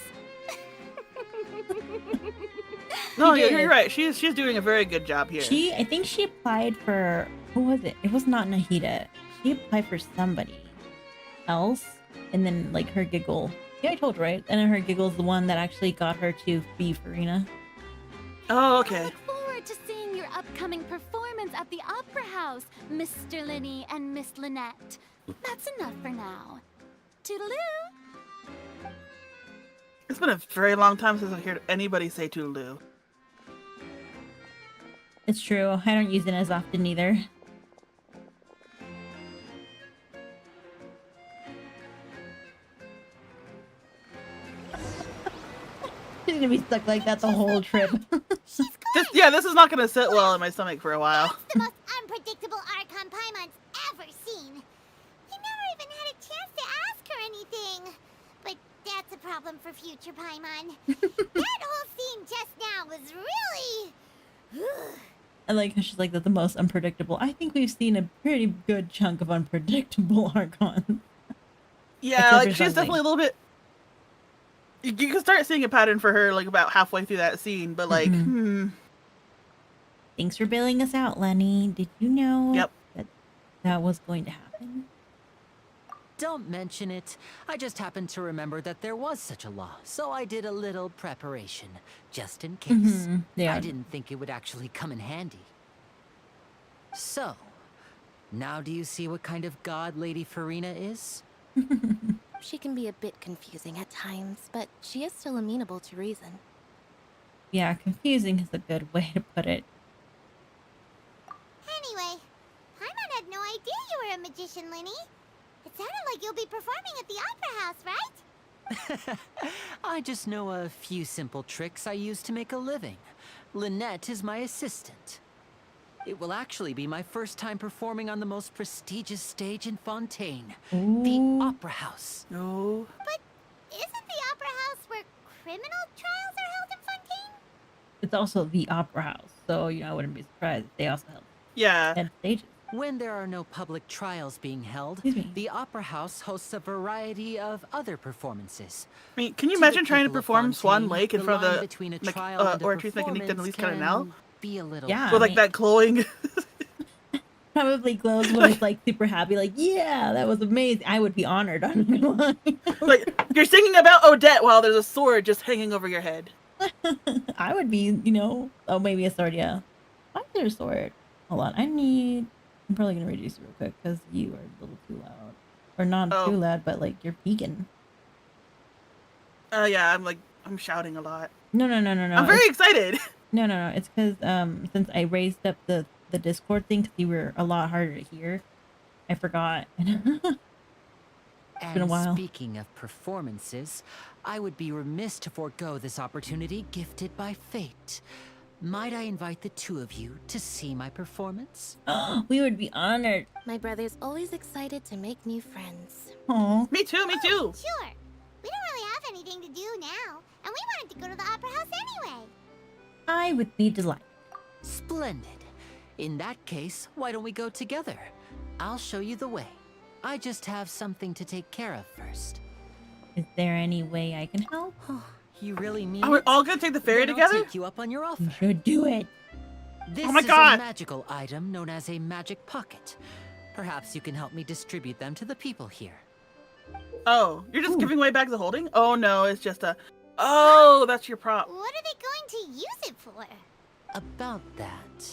No, She you're did. right. She's doing a very good job here. I think she applied for, who was it? It was not Nahida. She applied for somebody else, and then like her giggle. Yeah, I told her, right? And then her giggle's the one that actually got her to be Farina. Oh, I okay. look forward to seeing your upcoming performance at the Opera House, Mr. Linny and Miss Lynette. That's enough for now. Toodaloo! It's been a very long time since I've heard anybody say toodaloo. It's true. I don't use it as often either. She's gonna be stuck like that the whole trip. This is not gonna sit well in my stomach for a while. That's the most unpredictable Archon Paimon's ever seen. He never even had a chance to ask her anything. But that's a problem for future Paimon. That whole scene just now was really... I like how she's like, that's the most unpredictable. I think we've seen a pretty good chunk of unpredictable Archon. Yeah, Except like for she's something. definitely a little bit. You can start seeing a pattern for her like about halfway through that scene, but like, Thanks for bailing us out, Lenny. Did you know Yep. that was going to happen? Don't mention it. I just happened to remember that there was such a law, so I did a little preparation, just in case. Yeah. I didn't think it would actually come in handy. So, now do you see what kind of god Lady Farina is? She can be a bit confusing at times, but she is still amenable to reason. Yeah, confusing is a good way to put it. Anyway, Paimon had no idea you were a magician, Linny. It sounded like you'll be performing at the Opera House, right? I just know a few simple tricks I use to make a living. Lynette is my assistant. It will actually be my first time performing on the most prestigious stage in Fontaine, the Opera House. No. But isn't the Opera House where criminal trials are held in Fontaine? It's also the Opera House, so I wouldn't be surprised if they also held Yeah. head stages. When there are no public trials being held, Excuse me. the Opera House hosts a variety of other performances. I mean, can you To the imagine trying to people of perform Swan Fontaine, Lake in the front line of between a the trial and a Oratrice Mécanique performance d'Annelise can Cardinal? be a little Yeah. With like that glowing. Probably glows when it's like super happy, like, yeah, that was amazing. I would be honored. I'm not gonna lie. Like you're singing about Odette while there's a sword just hanging over your head. I would be, oh, maybe a sword, yeah. Why is there a sword? Hold on, I'm probably gonna reduce it real quick because you are a little too loud. Or not Oh. too loud, but like you're peeking. Yeah, I'm shouting a lot. No. I'm very excited. No. It's because since I raised up the Discord thing because you were a lot harder to hear, I forgot. It's been a while. Speaking of performances, I would be remiss to forego this opportunity gifted by fate. Might I invite the two of you to see my performance? We would be honored. My brother's always excited to make new friends. Aw. Me too. Sure. We don't really have anything to do now, and we wanted to go to the Opera House anyway. I would be delighted. Splendid. In that case, why don't we go together? I'll show you the way. I just have something to take care of first. Is there any way I can help? You really mean Are we it? all gonna take the ferry Then I'll together? take you up on your offer. You should do it. This Oh my is God. a magical item known as a magic pocket. Perhaps you can help me distribute them to the people here. Oh, you're just Ooh. giving away bags of holding? Oh no, it's just a. Oh, that's your prop. What are they going to use it for? About that.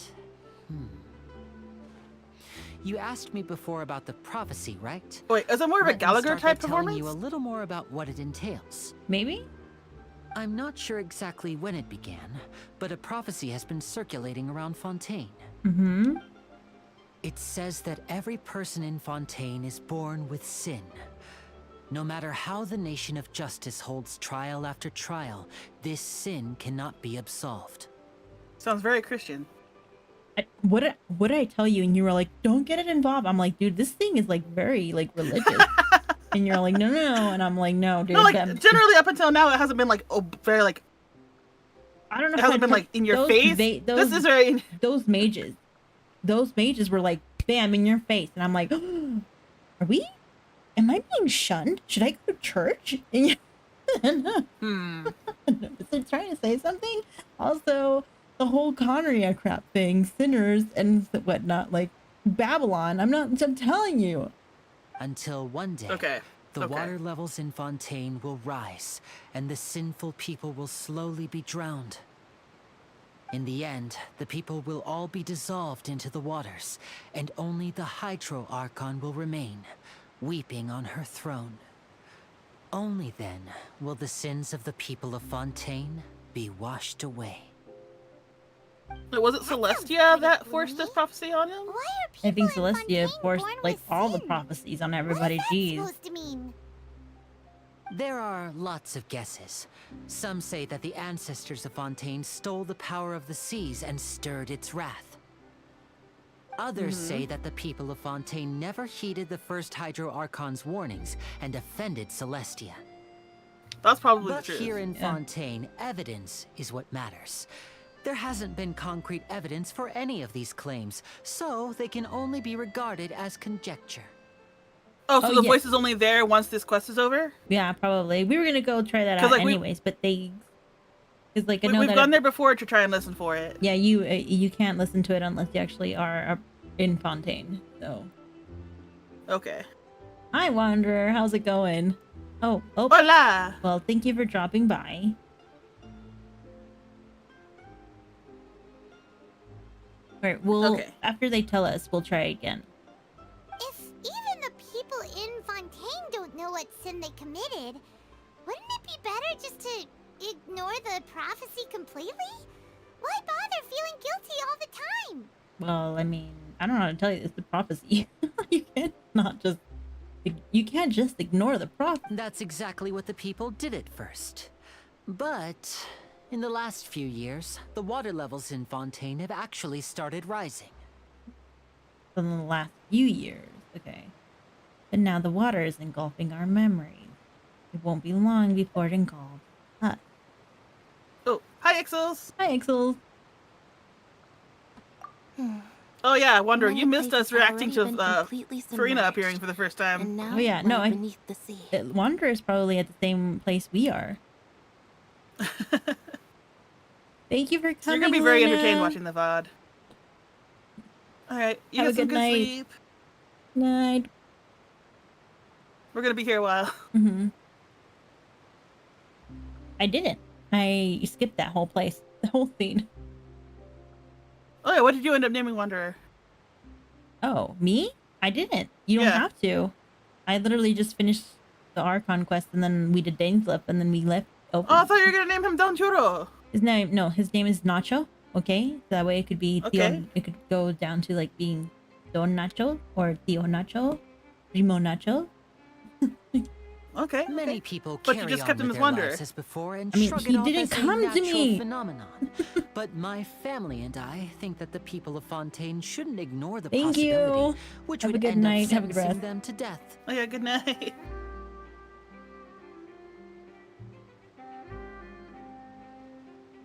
You asked me before about the prophecy, right? Wait, is it more of a Let me Gallagher start by type telling performance? you a little more about what it entails. Maybe? I'm not sure exactly when it began, but a prophecy has been circulating around Fontaine. Mm-hmm. It says that every person in Fontaine is born with sin. No matter how the nation of justice holds trial after trial, this sin cannot be absolved. Sounds very Christian. What did I tell you? And you were like, don't get it involved. I'm like, dude, this thing is like very like religious. And you're like, no. And I'm like, no, dude. No, like that- generally up until now, it hasn't been like very like. I don't know. It if hasn't I'd been put like in your those face. those This is very. those mages. those mages were like, bam, in your face. And I'm like, am I being shunned? Should I go to church? And is it trying to say something? Also, the whole Conria crap thing, sinners and whatnot, like Babylon. I'm telling you. Until one day, the water levels in Fontaine will rise, and the sinful people will slowly be drowned. In the end, the people will all be dissolved into the waters, and only the Hydro Archon will remain, weeping on her throne. Only then will the sins of the people of Fontaine be washed away. Was it Celestia that forced this prophecy on him? Why are people I think in Celestia Fontaine forced born like with all the sin? prophecies on everybody. What is that Jeez. supposed to mean? There are lots of guesses. Some say that the ancestors of Fontaine stole the power of the seas and stirred its wrath. Others say that the people of Fontaine never heeded the first Hydro Archon's warnings and offended Celestia. That's probably But the truth. here in Fontaine, evidence is what matters. There hasn't been concrete evidence for any of these claims, so they can only be regarded as conjecture. Oh, so the yeah. voice is only there once this quest is over? Yeah, probably. We were gonna go try that 'Cause, out like, anyways, but they, because like I know We've that gone there before to try and listen for it. yeah, you can't listen to it unless you actually are in Fontaine. So Okay. hi Wanderer, how's it going? Oh, Hola! well, thank you for dropping by. Alright, we'll after they tell us, we'll try again. If even the people in Fontaine don't know what sin they committed, wouldn't it be better just to ignore the prophecy completely? Why bother feeling guilty all the time? Well, I mean, I don't know how to tell you. It's the prophecy. You can't just ignore the prophecy. That's exactly what the people did at first. But in the last few years, the water levels in Fontaine have actually started rising. In the last few years, okay. But now the water is engulfing our memories. It won't be long before it engulfs us. Oh, hi Ixels! Hi Ixels! Oh yeah, I wonder, you Many missed us places have reacting to already been completely Farina submerged, appearing for the first time. and now Oh yeah, no, lie beneath the sea. Wanderer is probably at the same place we are. Thank you for coming. So you're gonna be very Luna. entertained watching the VOD. Alright, you Have get a some good good night. sleep. Night. We're gonna be here a while. I didn't. I skipped that whole place, the whole scene. Oh yeah, what did you end up naming Wanderer? Oh, me? I didn't. You don't have to. I literally just finished the Archon quest, and then we did Daneslip, and then we left. Oh, I thought you were gonna name him Don Churro. His name is Nacho. Okay, so that way it could be Theo. It could go down to like being Don Nacho or Theo Nacho, Primo Nacho. Okay. Many people But carry you just on kept him with as their Wanderer. lives as before and I mean, shrug he it off didn't as a come to natural me. phenomenon. But my family and I think that the people of Fontaine shouldn't ignore the Thank possibility, you. which Have a would good end night. up Have a good sentencing rest. them to death. Oh yeah, good night.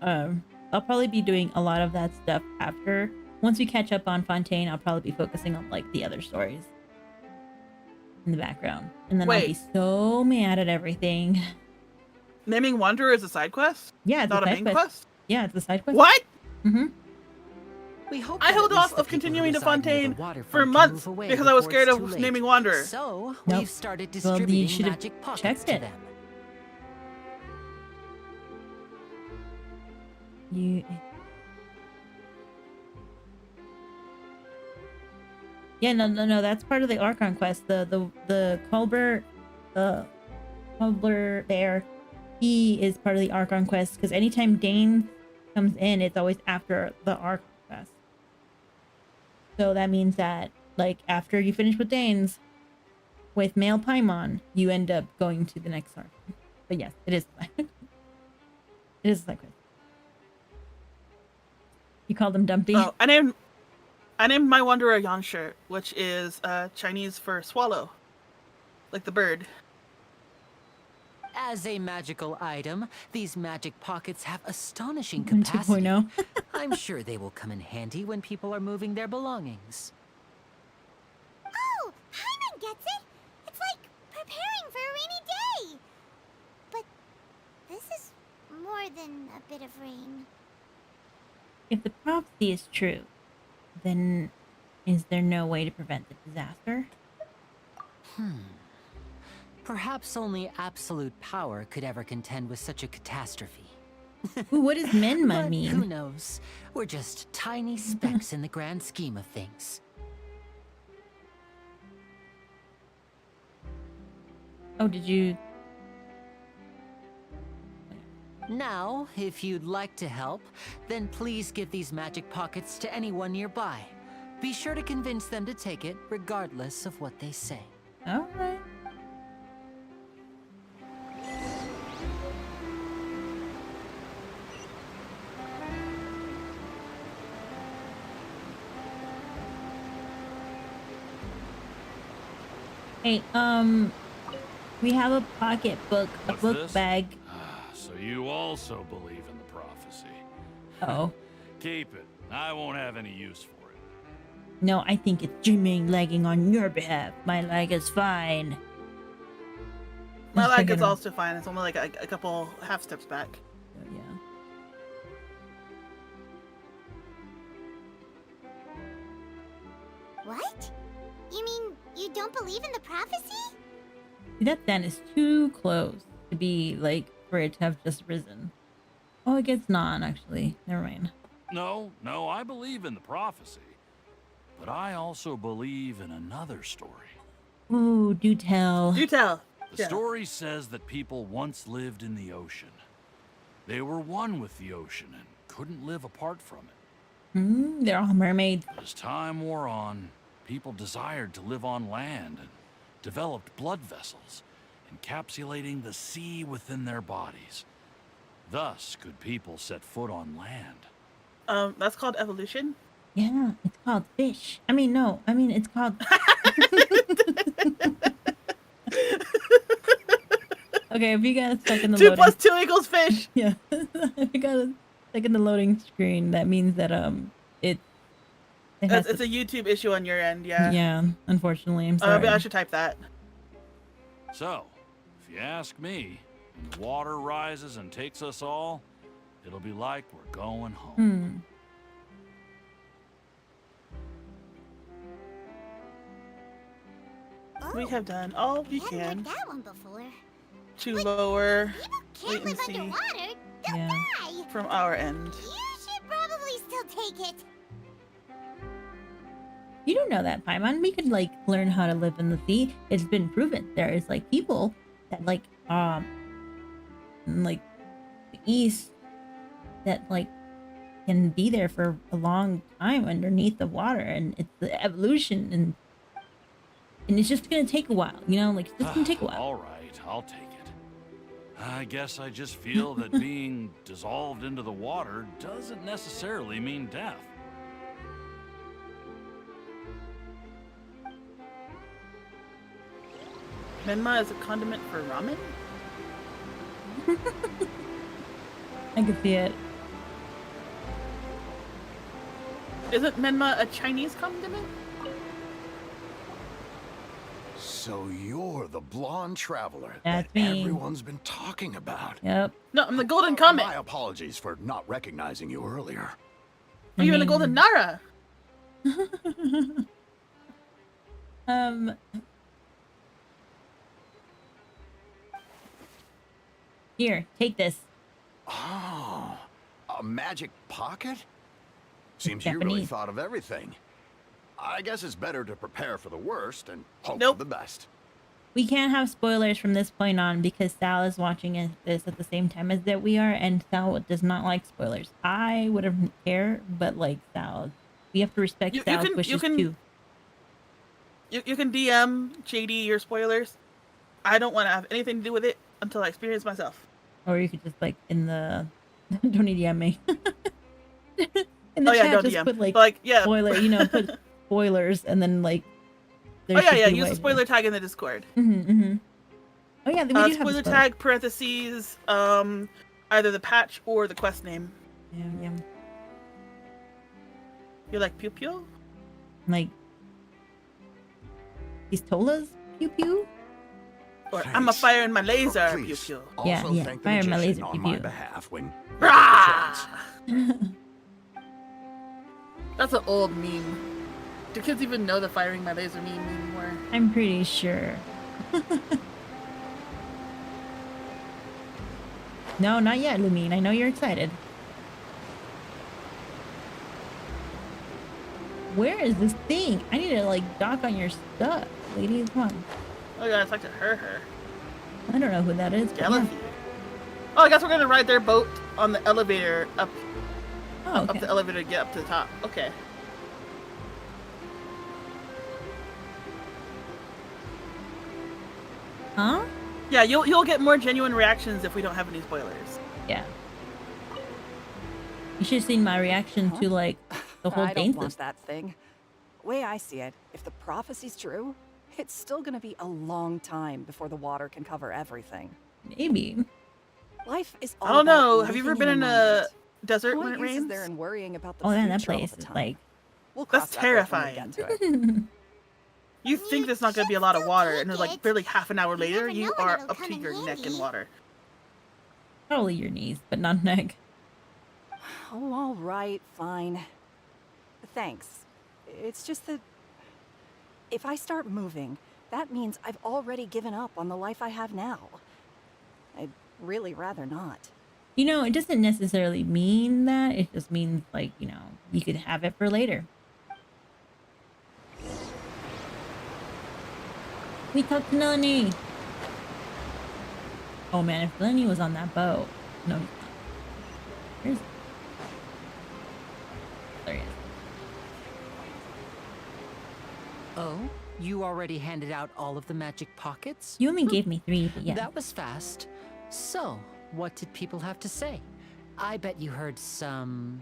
I'll probably be doing a lot of that stuff after. Once we catch up on Fontaine, I'll probably be focusing on like the other stories in the background, and then I'll be so mad at everything. Naming Wanderer is a side quest? Yeah, it's not a a side main quest. Yeah, it's a side quest. What? We hope I that held at least off the of people who continuing to reside near the Fontaine waterfront for can months move away because I was before scared it's of too late. naming Wanderer. So Nope. we've started Well, you distributing should've magic pockets checked to it. them. Yeah, no. That's part of the Archon quest. The Culber there, he is part of the Archon quest because anytime Dane comes in, it's always after the Archon quest. So that means that like after you finish with Dane's, with male Paimon, you end up going to the next Archon. But yes, it is. It is a side quest. You called him Dumpty. Oh, I named my Wanderer Yanshi, which is Chinese for swallow, like the bird. As a magical item, these magic pockets have astonishing 2.0. capacity. I'm sure they will come in handy when people are moving their belongings. Oh, Paimon gets it. It's like preparing for a rainy day. But this is more than a bit of rain. If the prophecy is true, then is there no way to prevent the disaster? Perhaps only absolute power could ever contend with such a catastrophe. Ooh, what does Menma But mean? who knows? We're just tiny specks in the grand scheme of things. Oh, did you? Now, if you'd like to help, then please give these magic pockets to anyone nearby. Be sure to convince them to take it, regardless of what they say. All right. Hey, we have a pocketbook, a What's book this? bag. So you also believe in the prophecy. Oh, Keep it. I won't have any use for it. no, I think it's Jermaine lagging on your behalf. My lag is fine. My Let's lag check is it out. also fine. It's only like a couple half steps back. Yeah. What? You mean you don't believe in the prophecy? See, that then is too close to be like for it to have just risen. Oh, it gets non actually. Never mind. No, I believe in the prophecy. But I also believe in another story. Ooh, do tell. Do tell. The Yeah. story says that people once lived in the ocean. They were one with the ocean and couldn't live apart from it. They're all mermaids. As time wore on, people desired to live on land and developed blood vessels, encapsulating the sea within their bodies. Thus could people set foot on land. That's called evolution. Yeah, it's called fish. I mean, no. I mean, it's called. Okay, if you got stuck in the 2 loading. plus 2 equals fish. Yeah, if you got stuck in the loading screen, that means that it has It's to, a YouTube issue on your end, yeah. yeah. Unfortunately, I'm sorry. But I should type that. So, if you ask me, when the water rises and takes us all, it'll be like we're going home. We have done all we Haven't can heard that one before. to lower Can't live latency underwater. They'll Yeah. die. from our end. You should probably still take it. You don't know that, Paimon. We could like learn how to live in the sea. It's been proven. There is like people that like the east that like can be there for a long time underneath the water, and it's the evolution, and it's just gonna take a while. You know, like it's just gonna take a while. All right, I'll take it. I guess I just feel that being dissolved into the water doesn't necessarily mean death. Menma is a condiment for ramen? I could see it. Isn't Menma a Chinese condiment? So you're the blonde traveler That's that me. everyone's been talking about. Yep. No, I'm the Golden Comet. My apologies for not recognizing you earlier. I You're the mean- Golden Nara. Here, take this. Oh, a magic pocket? Seems you really Japanese. thought of everything. I guess it's better to prepare for the worst and hope Nope. for the best. We can't have spoilers from this point on because Sal is watching this at the same time as that we are, and Sal does not like spoilers. I wouldn't care, but like Sal, we have to respect You Sal's can- you wishes can- too. You can DM JD your spoilers. I don't want to have anything to do with it until I experience myself. Or you could just like in the don't DM me. In the Oh, yeah, chat, don't just DM. put like Like, yeah. spoiler, put spoilers, and then like. Oh yeah, yeah. Use the spoiler tag in the Discord. Oh Oh yeah, we do have a spoiler spoiler. tag parentheses either the patch or the quest name. Yeah. You like Pew Pew? Like Pistola's pew pew? Or I'm a fire in my laser, Oh, Pew please, Pew. Yeah, also yeah, thank the fire my magician laser, on pew my pew. behalf when you get Rah! the chance. That's an old meme. Do kids even know the firing my laser meme anymore? I'm pretty sure. No, not yet, Lumine. I know you're excited. Where is this thing? I need to like dock on your stuff, lady. Come on. Oh, I gotta talk to her. I don't know who that is. but yeah. Galaxy. Oh, I guess we're gonna ride their boat on the elevator up Oh, okay. up the elevator to get up to the top. Okay. Huh? Yeah, you'll get more genuine reactions if we don't have any spoilers. Yeah. You should have seen my reaction to like the whole I don't Danes want that thing. Way I see it, if the prophecy's true, it's still gonna be a long time before the water can cover everything. Maybe. Life is all I don't about know. Have you ever living been in the a moment. desert What when it use is rains? there in worrying about the Oh yeah, future that place all the is time? like. We'll cross That's that bridge when we terrifying. get to it. You think there's not gonna be a lot of water, and then like barely half an hour later, never you know when are it'll up come to in your neck in handy. water. Probably your knees, but not neck. Oh, all right, fine. Thanks. It's just that if I start moving, that means I've already given up on the life I have now. I'd really rather not. You know, it doesn't necessarily mean that. It just means like, you know, you could have it for later. We talked to Melanie. Oh man, if Lenny was on that boat. No, he's not. Where's... There he is. Oh, you already handed out all of the magic pockets? You only gave me 3, but yeah. That was fast. So, what did people have to say? I bet you heard some,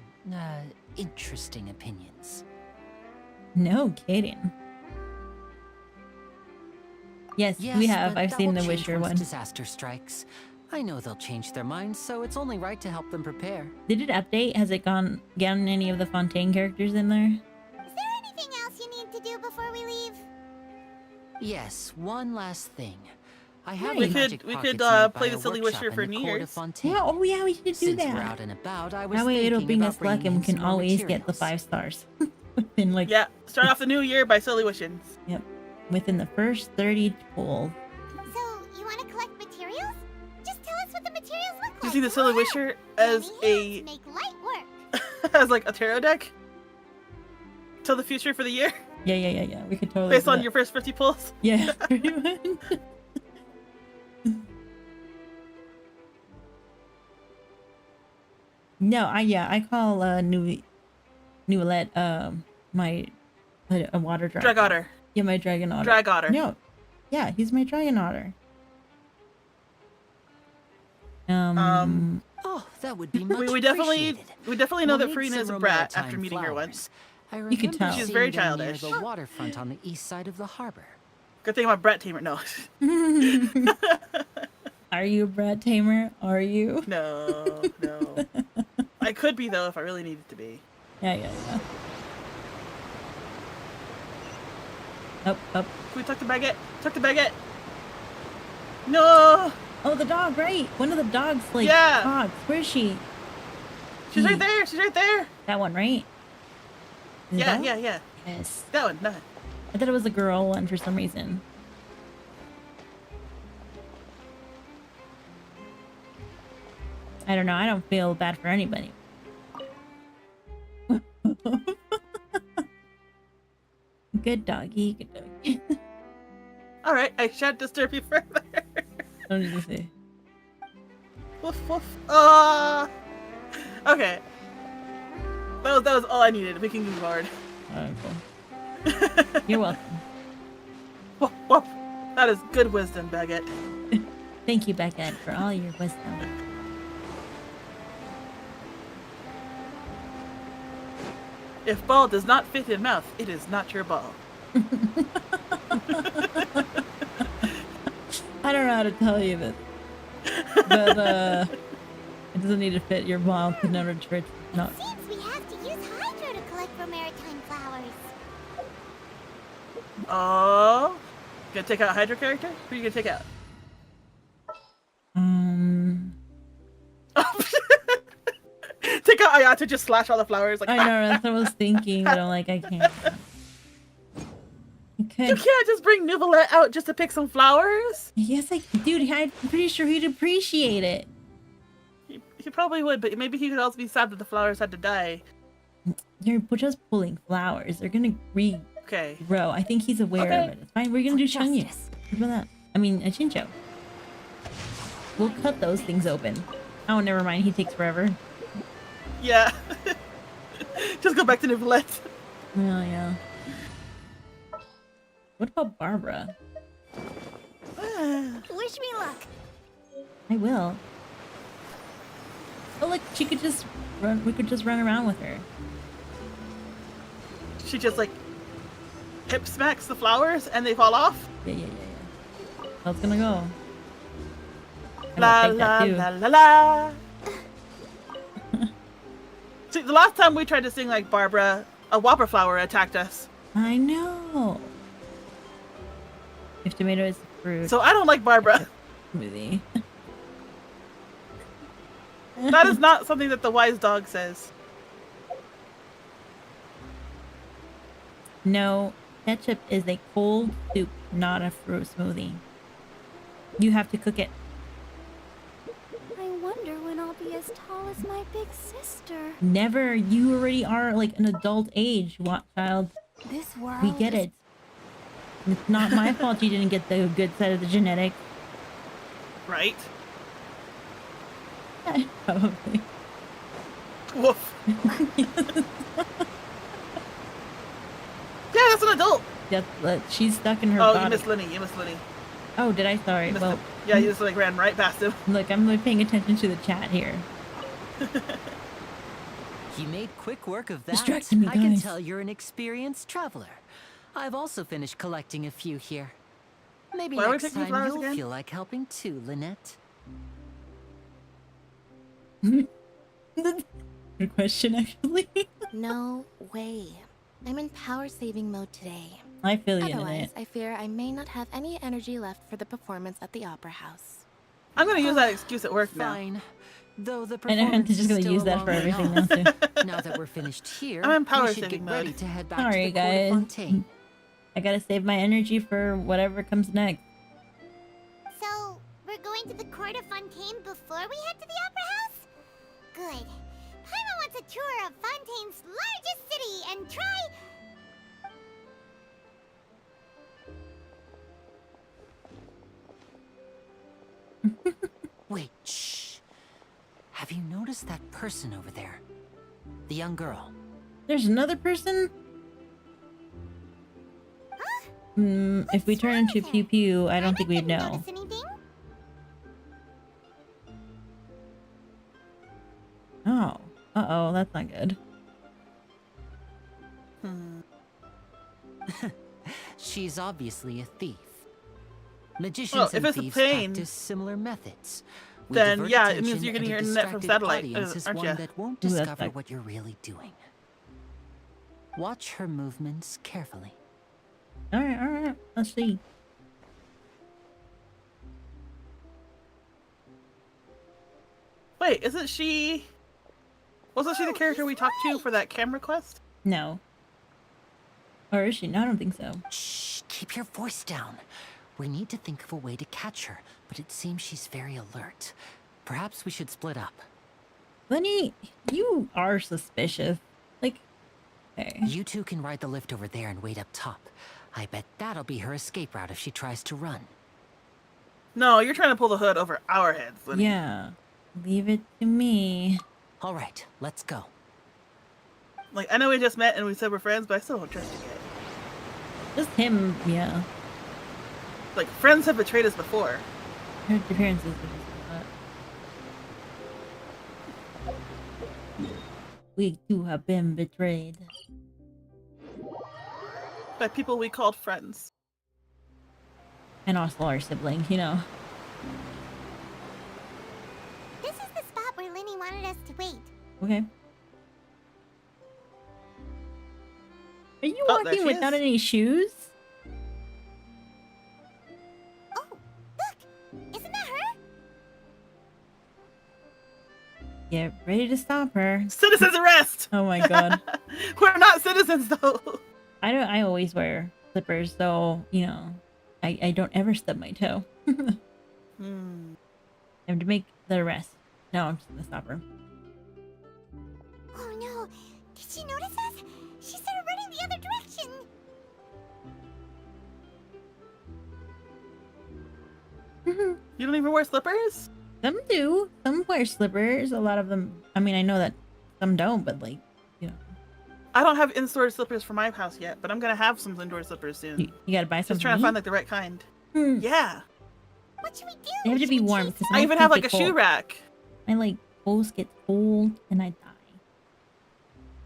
interesting opinions. No kidding. Yes, Yes, we have. but I've that seen will the change Wisher once one. disaster strikes. I know they'll change their minds, so it's only right to help them prepare. Did it update? Has it gotten any of the Fontaine characters in there? Is there anything else you need to do before we leave? Yes, one last thing. I have Right. the We magic could pockets play nearby the a Silly workshop Wisher in for the New court of Year's. Fontaine. Yeah, oh yeah, we should do Since that. we're out and about, I was That way it'll thinking bring about us luck bringing and we in can some more always get the materials. 5 stars. Within like, Yeah, start off the new year by Silly Wishing. yep. Within the first 30 pulls. So, you want to collect materials? Just tell us what the materials look like. You see the and Silly we'll help. Wisher as Tiny a hands make light work. as like a tarot deck? Tell the future for the year Yeah. We could totally based do on that. your first 50 pulls. Yeah, pretty much. No, I call Newlet my a water dragon. Drag Otter. Yeah, my dragon otter. Drag Otter. No. Yeah, he's my dragon otter. Oh, that would be much We definitely appreciated. know that We'll Farina need is a some brat maritime after meeting her flowers. once. I You could remember tell. She's seeing very them childish. near the waterfront on the east side of the harbor. Good thing about Brat Tamer. No. Are you a brat tamer? Are you? No. I could be though if I really needed to be. Yeah. Up. Can we tuck the baguette? Tuck the baguette. No. Oh, the dog, right? One of the dogs, like, Yeah. dogs. Where is she? She's right there. She's right there. That one, right? Is it Yeah, that? yeah. Yes. That one. No. I thought it was a girl one for some reason. I don't know. I don't feel bad for anybody. Good doggy. Good doggy. All right. I shan't disturb you further. What did you say? Woof woof. Okay. That was all I needed. We can move forward. Alright, cool. You're welcome. Woof woof. That is good wisdom, Baguette. Thank you, Becca, for all your wisdom. If ball does not fit in mouth, it is not your ball. I don't know how to tell you this, but it doesn't need to fit your mouth in order for it to not. Seems we have to use Hydro to collect for maritime flowers. Oh, you gonna take out Hydra character? Who are you gonna take out? Take out Ayata, just slash all the flowers. Like I know, that's what I was thinking, but I'm like, I can't. You can't just bring Neuvillette out just to pick some flowers? Yes, dude, I'm pretty sure he'd appreciate it. He probably would, but maybe he could also be sad that the flowers had to die. You're just pulling flowers. They're gonna regrow. Okay. I think he's aware of it. It's fine. We're gonna do Changyu. How about that? I mean, a Chincho. We'll cut those things open. Oh, never mind. He takes forever. Yeah. Just go back to Neuvillette. Oh, yeah. What about Barbara? Wish me luck. I will. Oh, look, she could just run. We could just run around with her. She just like hip smacks the flowers and they fall off. Yeah. How it's gonna go? La la la la la. See, the last time we tried to sing like Barbara, a whopper flower attacked us. I know. If tomato is fruit. So I don't like Barbara. Smoothie. That is not something that the wise dog says. No, ketchup is a cold soup, not a fruit smoothie. You have to cook it. I wonder when I'll be as tall as my big sister. Never. You already are like an adult age, child. This world. We get it. It's not my fault you didn't get the good side of the genetics. Right? Probably. Woof. Yeah, that's an adult. Yeah, she's stuck in her Oh, body. you missed Lenny. You missed Lenny. Oh, did I? Sorry. Missed Well, him. Yeah, you just like ran right past him. look, I'm like paying attention to the chat here. You made quick work of that. Distracting me, I can guys. tell you're an experienced traveler. I've also finished collecting a few here. Maybe Why are we next picking time flowers you'll again? feel like helping too, Lynette. Good question, actually. No way. I'm in power saving mode today. I feel you in Otherwise, it. I fear I may not have any energy left for the performance at the Opera House. I'm gonna use that excuse at work now. Fine. Though the I know performance Hunter's just is gonna still use a that long for way everything off. now, too. Now that we're finished here, I'm in power we should saving get ready mode. to head back Sorry, to the Court of guys. Fontaine. I gotta save my energy for whatever comes next. So, we're going to the Court of Fontaine before we head to the Opera House? Good. Paimon wants a tour of Fontaine's largest city and try... Wait, shh. Have you noticed that person over there? The young girl. There's another person? If we turn into Pew Pew, I don't think we'd know. Notice anything? Oh. Uh-oh, that's not good. She's obviously a thief. Magicians Well, if and it's a thieves plane, practice similar methods. We then divert yeah, it means attention, you're getting and a your internet from distracted satellite, audience is aren't one ya? that won't Ooh, that's discover like- what you're really doing. Watch her movements carefully. Alright. Let's see. Wait, isn't she... Wasn't she the character we talked to for that camera quest? No. Or is she? No, I don't think so. Shh, keep your voice down. We need to think of a way to catch her, but it seems she's very alert. Perhaps we should split up. Lenny, you are suspicious. Like, okay. You two can ride the lift over there and wait up top. I bet that'll be her escape route if she tries to run. No, you're trying to pull the hood over our heads, Lenny. Yeah. Leave it to me. All right, let's go. Like, I know we just met and we said we're friends, but I still don't trust you yet. Just him, yeah. Like, friends have betrayed us before. Her appearances are just not. We too have been betrayed. By people we called friends. And also our sibling, you know. This is the spot where Linny wanted us to wait. Okay. Are you Oh, there walking she without is. any shoes? Oh, look! Isn't that her? Get ready to stop her. Citizens arrest! Oh my god. We're not citizens though. I always wear slippers, so you know, I don't ever stub my toe. Hmm. I have to make the arrest. No, I'm just gonna stop her. Oh no! Did she notice us? She started running the other direction. You don't even wear slippers? Some do. Some wear slippers. A lot of them. I mean, I know that some don't, but like, you know, I don't have in-store slippers for my house yet, but I'm gonna have some indoor slippers soon. you gotta buy some. Just trying to find like the right kind. Yeah. What should we do? They have to be warm because I even have like a shoe rack. My like toes get cold and I die.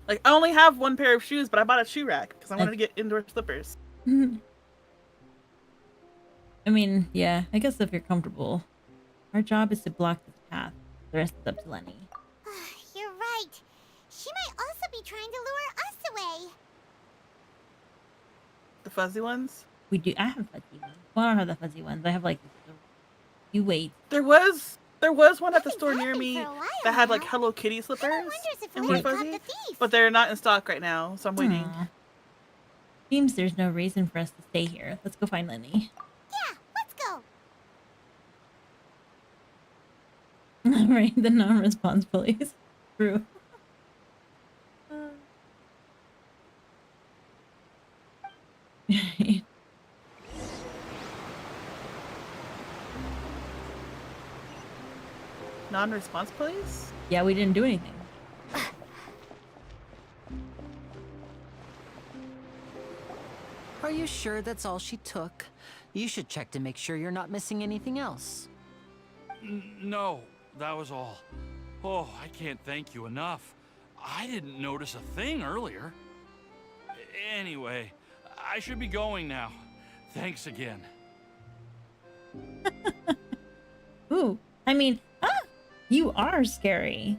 Like I only have one pair of shoes, but I bought a shoe rack because I wanted to get indoor slippers. I mean, yeah. I guess if you're comfortable, our job is to block this path. The rest is up to Lenny. You're right. She might also be trying to lure us away. The fuzzy ones. We do. I have fuzzy ones. Well, I don't have the fuzzy ones. I have like. You wait. There was one at the store near me that had like Hello Kitty slippers and were fuzzy, but they're not in stock right now, so I'm waiting. Aw. Seems there's no reason for us to stay here. Let's go find Lenny. Yeah, let's go. Right, the non-response police. True. Non-response, please. Yeah, we didn't do anything. Are you sure that's all she took? You should check to make sure you're not missing anything else. No, that was all. Oh, I can't thank you enough. I didn't notice a thing earlier. Anyway, I should be going now. Thanks again. Ooh, I mean, you are scary.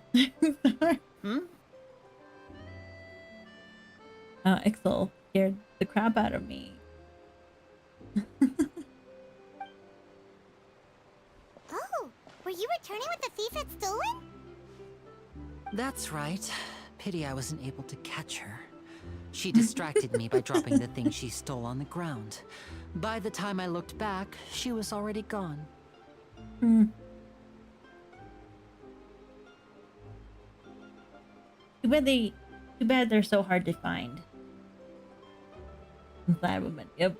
Ixel scared the crap out of me. Oh, were you returning what the thief had stolen? That's right. Pity I wasn't able to catch her. She distracted me by dropping the thing she stole on the ground. By the time I looked back, she was already gone. Too bad they're so hard to find. I'm glad we went. Yep.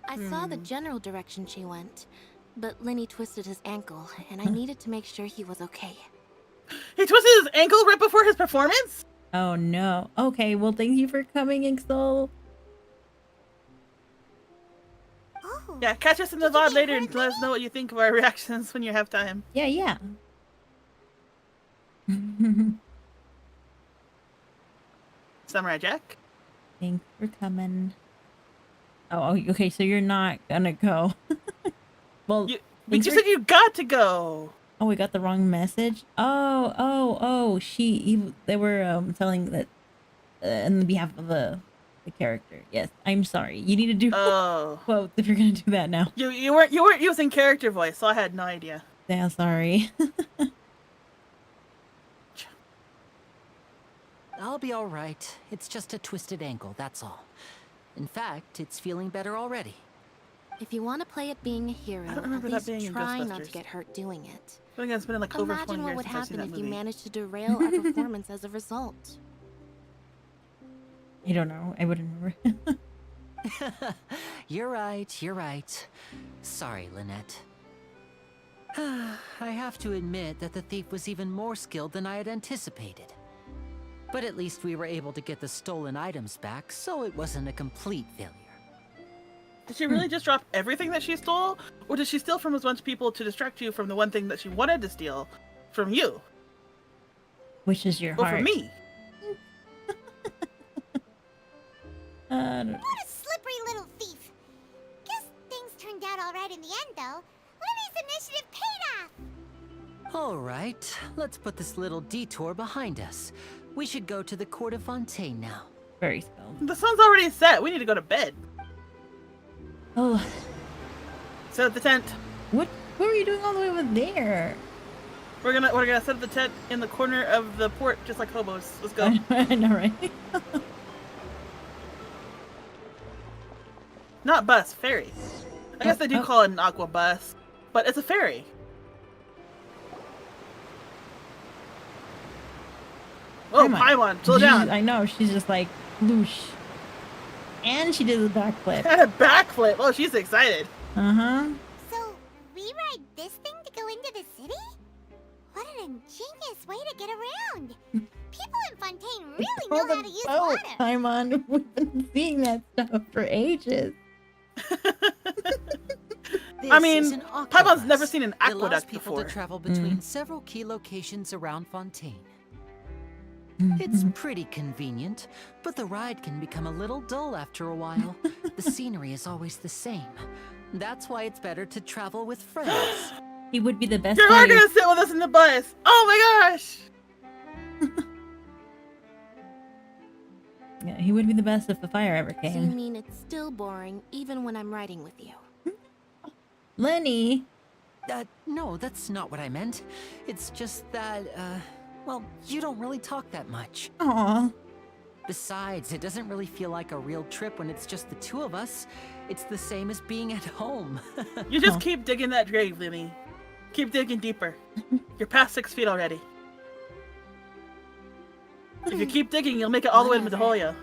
I saw the general direction she went, but Lenny twisted his ankle, and I needed to make sure he was okay. He twisted his ankle right before his performance? Oh no. Okay, well thank you for coming, Ixel. Yeah, catch us in the VOD later and let us know what you think of our reactions when you have time. Yeah, yeah. Samurai Jack? Thanks for coming. Oh, okay, so you're not gonna go. Well, But you said you got to go. Oh, we got the wrong message. Oh, they were telling that on behalf of the character. Yes, I'm sorry. You need to do quotes if you're gonna do that now. You weren't using character voice, so I had no idea. Yeah, sorry. I'll be all right. It's just a twisted ankle, that's all. In fact, it's feeling better already. If you want to play at being a hero, I don't remember at that least being in try not to Ghostbusters. get hurt doing it. I think it's been like over 20 Imagine what years would since I've seen happen that if you movie. managed to derail our performance as a result. I don't know. I wouldn't remember. You're right. Sorry, Lynette. I have to admit that the thief was even more skilled than I had anticipated. But at least we were able to get the stolen items back, so it wasn't a complete failure. Did she really just drop everything that she stole? Or did she steal from a bunch of people to distract you from the one thing that she wanted to steal from you? Which is your Or heart. from me? What a slippery little thief. Guess things turned out all right in the end, though. Lenny's initiative paid off! All right, let's put this little detour behind us. We should go to the Court of Fontaine now. Very spelled. The sun's already set. We need to go to bed. Oh, Set up the tent. what were you doing all the way over there? We're gonna set up the tent in the corner of the port, just like hobos. Let's go. I know, right? Not bus, ferry. I guess they do call it an aqua bus, but it's a ferry. Oh, Paimon, slow down. I know, she's just like, loosh. And she did the backflip. And a backflip. Oh, she's excited. Uh-huh. So, we ride this thing to go into the city? What an ingenious way to get around! People in Fontaine really know how to use water! Paimon, we've been seeing that stuff for ages. This I mean, is an Paimon's aquabus. never seen an It allows aqueduct people before. to travel between several key locations around Fontaine. It's pretty convenient, but the ride can become a little dull after a while. The scenery is always the same. That's why it's better to travel with friends. He would be the best. You're not gonna sit with us in the bus! Oh my gosh! Yeah, he would be the best if the fire ever So you came. mean it's still boring even when I'm riding with you? Lenny! No, that's not what I meant. It's just that, well, you don't really talk that much. Aww. Besides, it doesn't really feel like a real trip when it's just the two of us. It's the same as being at home. You just keep digging that grave, Lenny. Keep digging deeper. You're past 6 feet already. If you keep digging, you'll make it all the way to Metahoya.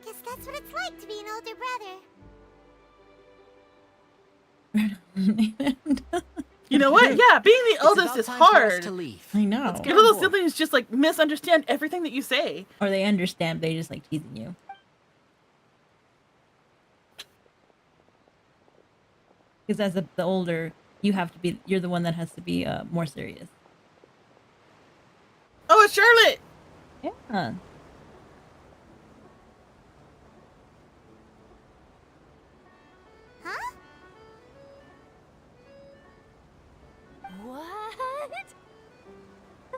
Guess that's what it's like to be an older brother. You know what? Yeah, being the eldest about is time for us hard. to leave. I know. Let's get Your on little board. siblings just like misunderstand everything that you say. Or they understand, they just like teasing you. Because as the older, you're the one that has to be more serious. Oh, it's Charlotte! Yeah. Huh? What?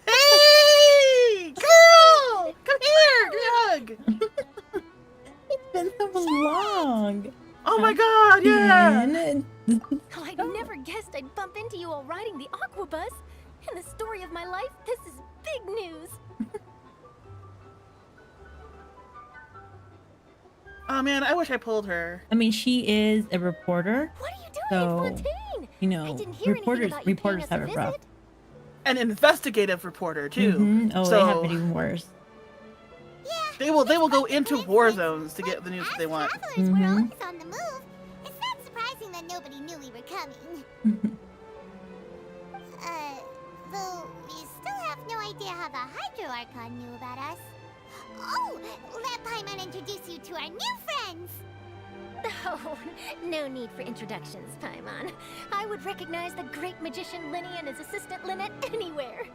Hey! Girl! Come here! Give me a hug! It's been so long. Oh my god, yeah! Man. I'd never guessed I'd bump into you while riding the aquabus. In the story of my life, this is big news. Oh man, I wish I pulled her. I mean, she is a reporter. What are you doing So, in Fontaine? you I know, didn't hear reporters anything about you paying us have a it rough. visit. An investigative reporter too. Mhm. Oh, so they have it even worse. they will go into war zones to get the news that they want. Travelers were always on the move. It's not surprising that nobody knew we were coming. Though we still have no idea how the Hydro Archon knew about us. Oh, let Paimon introduce you to our new friends. Oh, no need for introductions, Paimon. I would recognize the great magician Lenny and his assistant Lynette anywhere.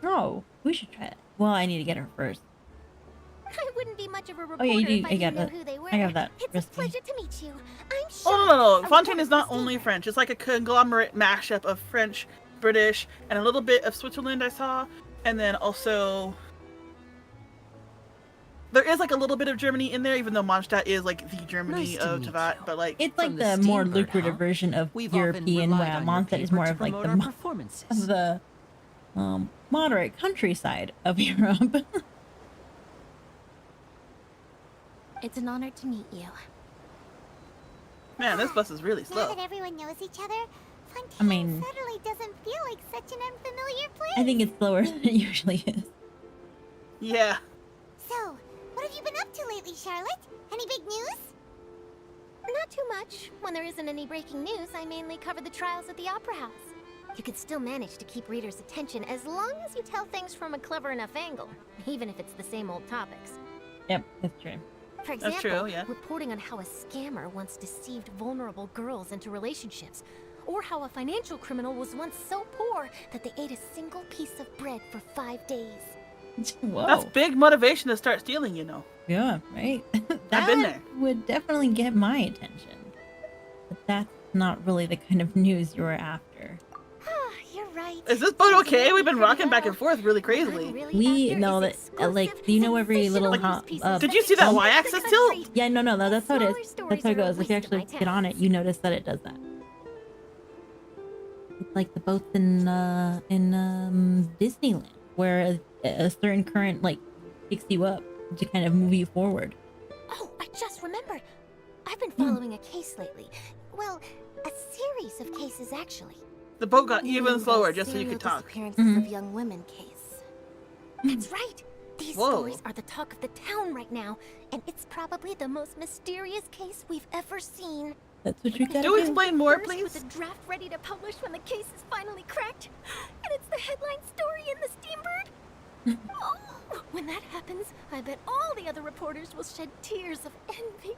Oh, we should try it. Well, I need to get her first. I wouldn't be much of a reporter Oh yeah, you do. if I didn't know that. who they were. I have that. It's Risky. a pleasure to meet you. I'm Oh Charlotte, no! a Fontaine reporter is not for only Steamer. French. It's like a conglomerate mashup of French, British, and a little bit of Switzerland I saw, and then also there is like a little bit of Germany in there, even though Mondstadt is like the Germany Nice to of meet Tavat. you. But like, It's like From the the more Steambird, lucrative huh? version of We've often European, relied while on your Mondstadt is paper more to of like promote the our of performances. the moderate countryside of Europe. It's an honor to meet you. man, this bus is really Now slow. that everyone knows each other, Fontaine I mean- suddenly doesn't feel like such an unfamiliar place. I think it's slower than it usually is. Yeah. So, what have you been up to lately, Charlotte? Any big news? Not too much. When there isn't any breaking news, I mainly cover the trials at the Opera House. You can still manage to keep readers' attention as long as you tell things from a clever enough angle, even if it's the same old topics. Yep, that's true. For That's example, true, yeah. reporting on how a scammer once deceived vulnerable girls into relationships, or how a financial criminal was once so poor that they ate a single piece of bread for 5 days. Whoa. That's big motivation to start stealing, you know. Yeah, right? I've been there. Would definitely get my attention. But that's not really the kind of news you were after. You're right. Is this boat okay? We've been rocking back and forth really crazily. We know that, like, do you know every little Did you see that y-axis tilt? Yeah, no, that's how it is. That's how it goes. If you actually get on it, you notice that it does that. It's like the boats in Disneyland, where a certain current like picks you up to kind of move you forward. Oh, I just remembered. I've been following a case lately. Well, a series of cases, actually. The boat got even The slower just so you serial could talk. disappearances of young women case. That's right. These Whoa. stories are the talk of the town right now, and it's probably the most mysterious case we've ever seen. That's what you gotta Do explain more, First, please. with the draft ready to publish when the case is finally cracked, and it's the headline story in the Steambird. Oh, when that happens, I bet all the other reporters will shed tears of envy.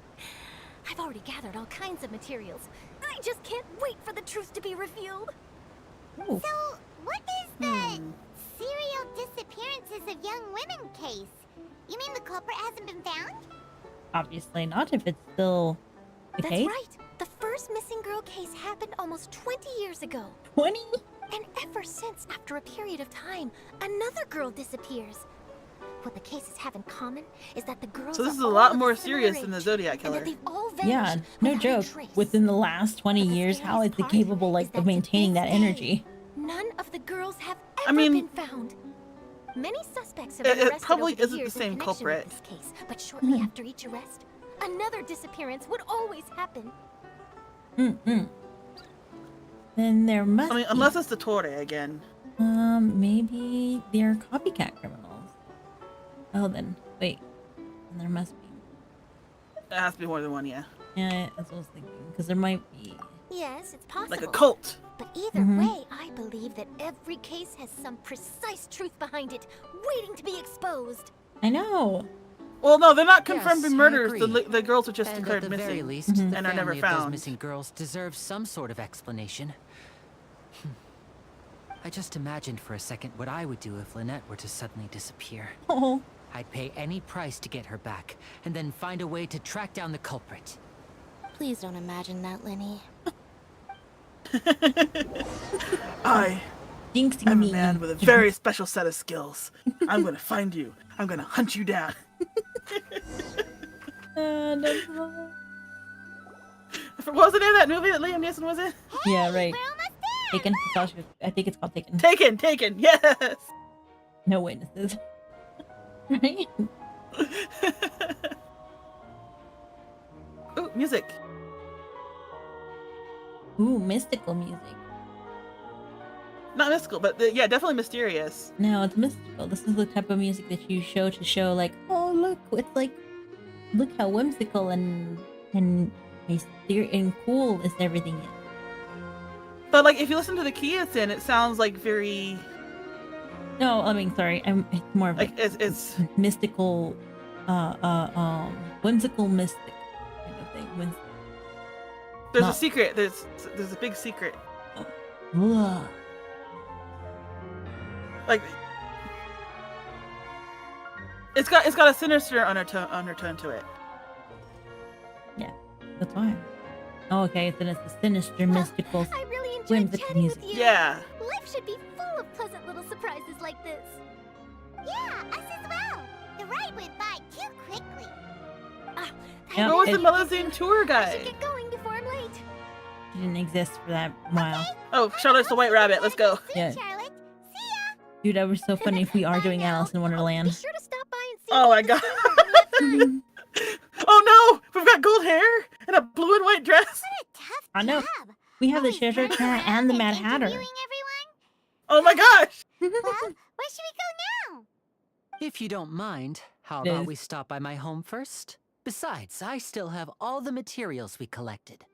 I've already gathered all kinds of materials. I just can't wait for the truth to be revealed. Ooh. So, what is the serial disappearances of young women case? You mean the culprit hasn't been found? Obviously not if it's still the That's case. right. The first missing girl case happened almost 20 years ago. 20? And ever since, after a period of time, another girl disappears. What the cases have in common is that the girls So this are is a all lot of more a similar serious than the age, Zodiac and Killer. that they've all Yeah, vanished no without a joke. trace. Within the last 20 But the years, how is scariest it part capable is like that of to maintaining this that day, energy? None of the girls have I ever mean, been found. Many suspects have it been arrested probably over the isn't the years in same connection culprit. with this case, but shortly after each arrest, another disappearance would always happen. Then there must I mean, be. unless it's the Torre again. Maybe they're copycat criminals. Oh, then wait. Then there must be. It has to be more than one, yeah. Yeah, that's what I was thinking. Because there might be. Yes, it's possible. Like a cult. But either way, I believe that every case has some precise truth behind it, waiting to be exposed. I know. Well, no, they're not Yes, confirming I murders. agree. The girls are just And at declared the missing very least, the and are never family of those found. missing girls deserve some sort of explanation. I just imagined for a second what I would do if Lynette were to suddenly disappear. Oh. I'd pay any price to get her back, and then find a way to track down the culprit. Please don't imagine that, Lenny. I Jinxing am me. a man with a very special set of skills. I'm gonna find you. I'm gonna hunt you down. What was the name of that movie that Liam Neeson was in? Yeah, right. We're almost there. Taken. Gosh, I think it's called Taken. Taken, yes! No witnesses. Right? Ooh, music. Ooh, mystical music. Not mystical, but yeah, definitely mysterious. No, it's mystical. This is the type of music that you show to show, like, oh look, it's like, look how whimsical and cool this everything is. But like, if you listen to the key it's in, it sounds like very No, I mean, sorry, it's more of like like it's mystical, whimsical mystic kind of thing. there's a Not- secret. There's a big secret. Ugh. Like it's got a sinister undertone to it. Yeah, that's why. Oh, okay, so it's the sinister, mystical, I really enjoyed whimsical chatting music. with you. Yeah. Life should be full of pleasant little surprises like this. Yeah, us as well. The ride went by too quickly. Yeah, Where was the it- Melusine tour I should guide? get going before I'm late. Didn't exist for that while. Oh, Charlotte's the White Rabbit. Let's go. Yeah. Charlotte, Dude, that was so funny if we are doing Alice in Be Wonderland. sure to stop by and see Oh me my at the god. cinema when you have time. Oh no! We've got gold hair and a blue and white dress. tough I know. job. We have the Always Cheshire running Cat around and the Mad Hatter. interviewing everyone. Oh my gosh! Well, where should we go now? If you don't mind, how It about is. we stop by my home first? Besides, I still have all the materials we collected.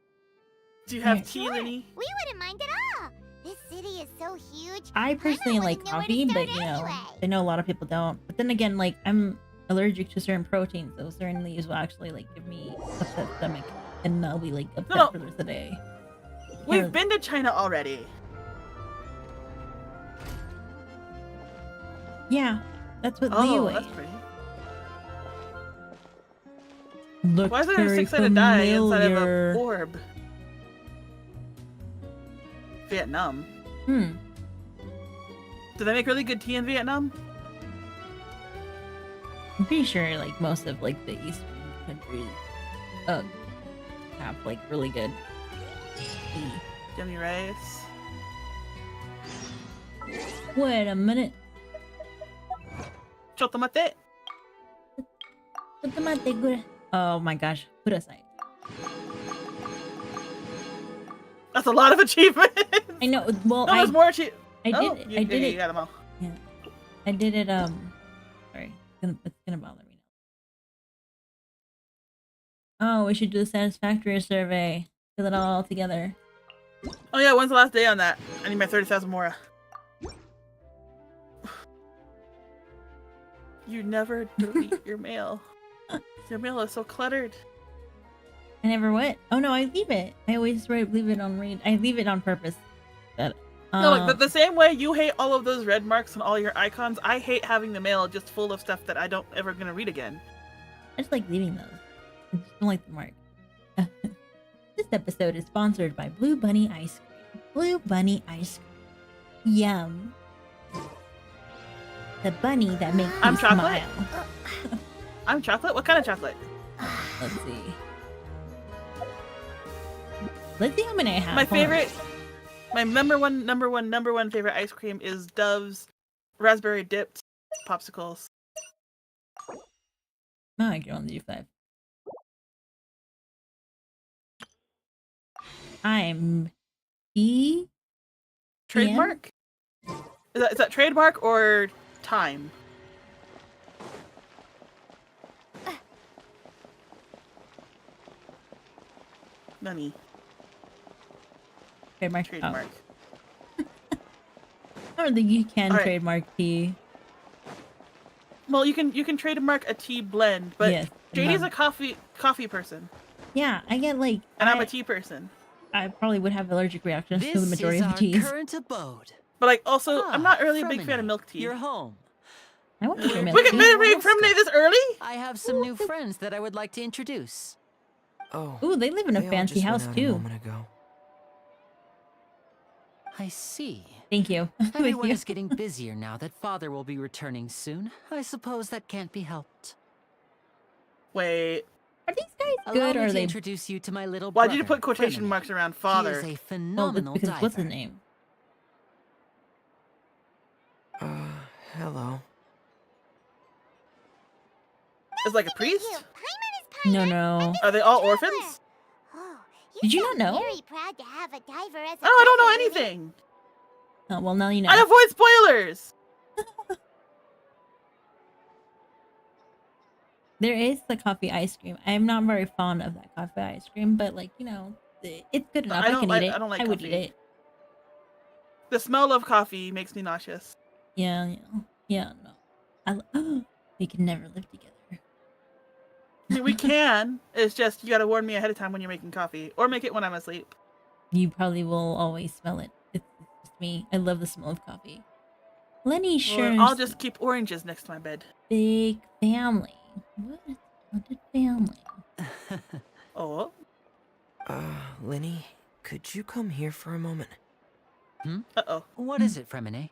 Do you have Right. tea, Lenny? We wouldn't mind at all. This city is so huge. I personally wouldn't like know where to coffee, but start you know, anyway. I know a lot of people don't. But then again, like I'm allergic to certain proteins, so certain leaves will actually like give me upset stomach, and I'll be like upset No. for the rest of the day. We've Yeah. been to China already. Yeah, That's what Oh, Liyue. that's pretty. Looks Why is there a very six-sided die inside of familiar. a orb? Vietnam. Hmm. Do they make really good tea in Vietnam? I'm pretty sure like most of like the eastern countries have like really good tea. Yummy rice. Wait a minute. Chotomate. Oh my gosh, put aside. That's a lot of achievement. I know. Well, No, there's more achievement. I did Oh, it. you, I did you it. got them all. Yeah, I did it. Sorry, it's gonna bother me now. Oh, we should do the satisfactory survey. Fill it all together. Oh yeah, when's the last day on that? I need my 30,000 Mora. You never delete your mail. Your mail is so cluttered. I never what? Oh no, I leave it. I always leave it on read. I leave it on purpose. But No, like the same way you hate all of those red marks on all your icons, I hate having the mail just full of stuff that I don't ever gonna read again. I just like leaving those. I just don't like the mark. This episode is sponsored by Blue Bunny Ice Cream. Blue Bunny Ice Cream. Yum. The bunny that makes I'm me chocolate. smile. I'm chocolate? What kind of chocolate? Let's see. Let's see how many I have. My Hold on. favorite, my number one favorite ice cream is Dove's raspberry dipped popsicles. No, I can only do 5. I'm E. Trademark? Is that trademark or time? Money. Trademark. Trademark. Oh. I don't think you can All right. trademark tea. Well, you can trademark a tea blend, but Yes, JD's no. a coffee person, Yeah, I get like. and I'm a tea person. I probably would have allergic reactions to the This majority is of our the teas. current abode. But like, also, I'm not really a big fan Fremine, of milk tea. You're home. I want to drink milk We can tea. read from this early? I have some new friends that I would like to introduce. Oh. Ooh, they live in a they all fancy just house went out too. A moment ago. I see. Thank you. Thank Everyone you. is getting busier now that Father will be returning soon. I suppose that can't be helped. Wait, Are these guys Allow good me or are to they? introduce you to my little why brother. did you put quotation Fremine. marks around He father? is a Well, that's phenomenal because diver. what's his name? Hello. Is like a priest? No, no. Are they all orphans? Oh, Did you not know? very proud to have a diver as a Oh, I don't know brother, Lily. anything. Oh, well, now you know. I avoid spoilers. There is the coffee ice cream. I'm not very fond of that coffee ice cream, but like you know, it's good enough. I, don't can like- eat it. I don't like I would coffee. eat it. The smell of coffee makes me nauseous. Yeah, yeah, no. We can never live together. I mean, we can. It's just you gotta warn me ahead of time when you're making coffee, or make it when I'm asleep. You probably will always smell it. It's just me. I love the smell of coffee. Lenny Or sure. I'll just keep oranges next to my bed. Big family. What a talented family. Oh, Lenny, could you come here for a moment? uh-oh. What is it, Fremine?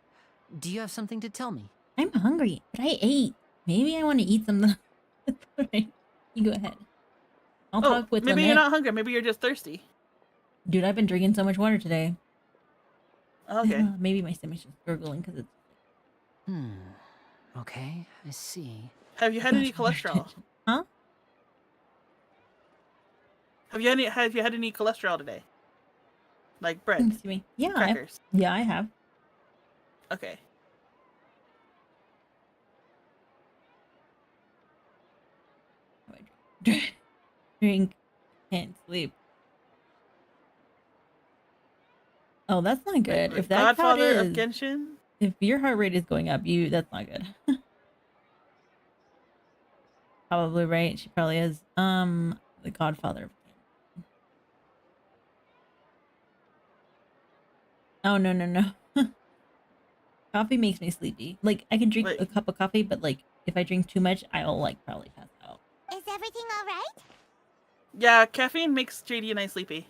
Do you have something to tell me? I'm hungry, but I ate. Maybe I want to eat something. Alright, you go ahead. I'll Oh, talk with maybe Lynette. you're not hungry. Maybe you're just thirsty. Dude, I've been drinking so much water today. Okay. Maybe my stomach's just gurgling because it's. Okay, I see. Have you had any cholesterol? Huh? Have you had any cholesterol today? Like bread, Excuse me. Yeah, crackers. yeah, I have. Okay. Drink, can't sleep. Oh, that's not good. If that count Godfather is, of Genshin. if your heart rate is going up, that's not good. Probably right. She probably is. The Godfather of Genshin. Oh no. coffee makes me sleepy. Like, I can drink Wait. a cup of coffee, but like, if I drink too much, I'll like probably pass out. Is everything alright? Yeah, caffeine makes JD and I sleepy.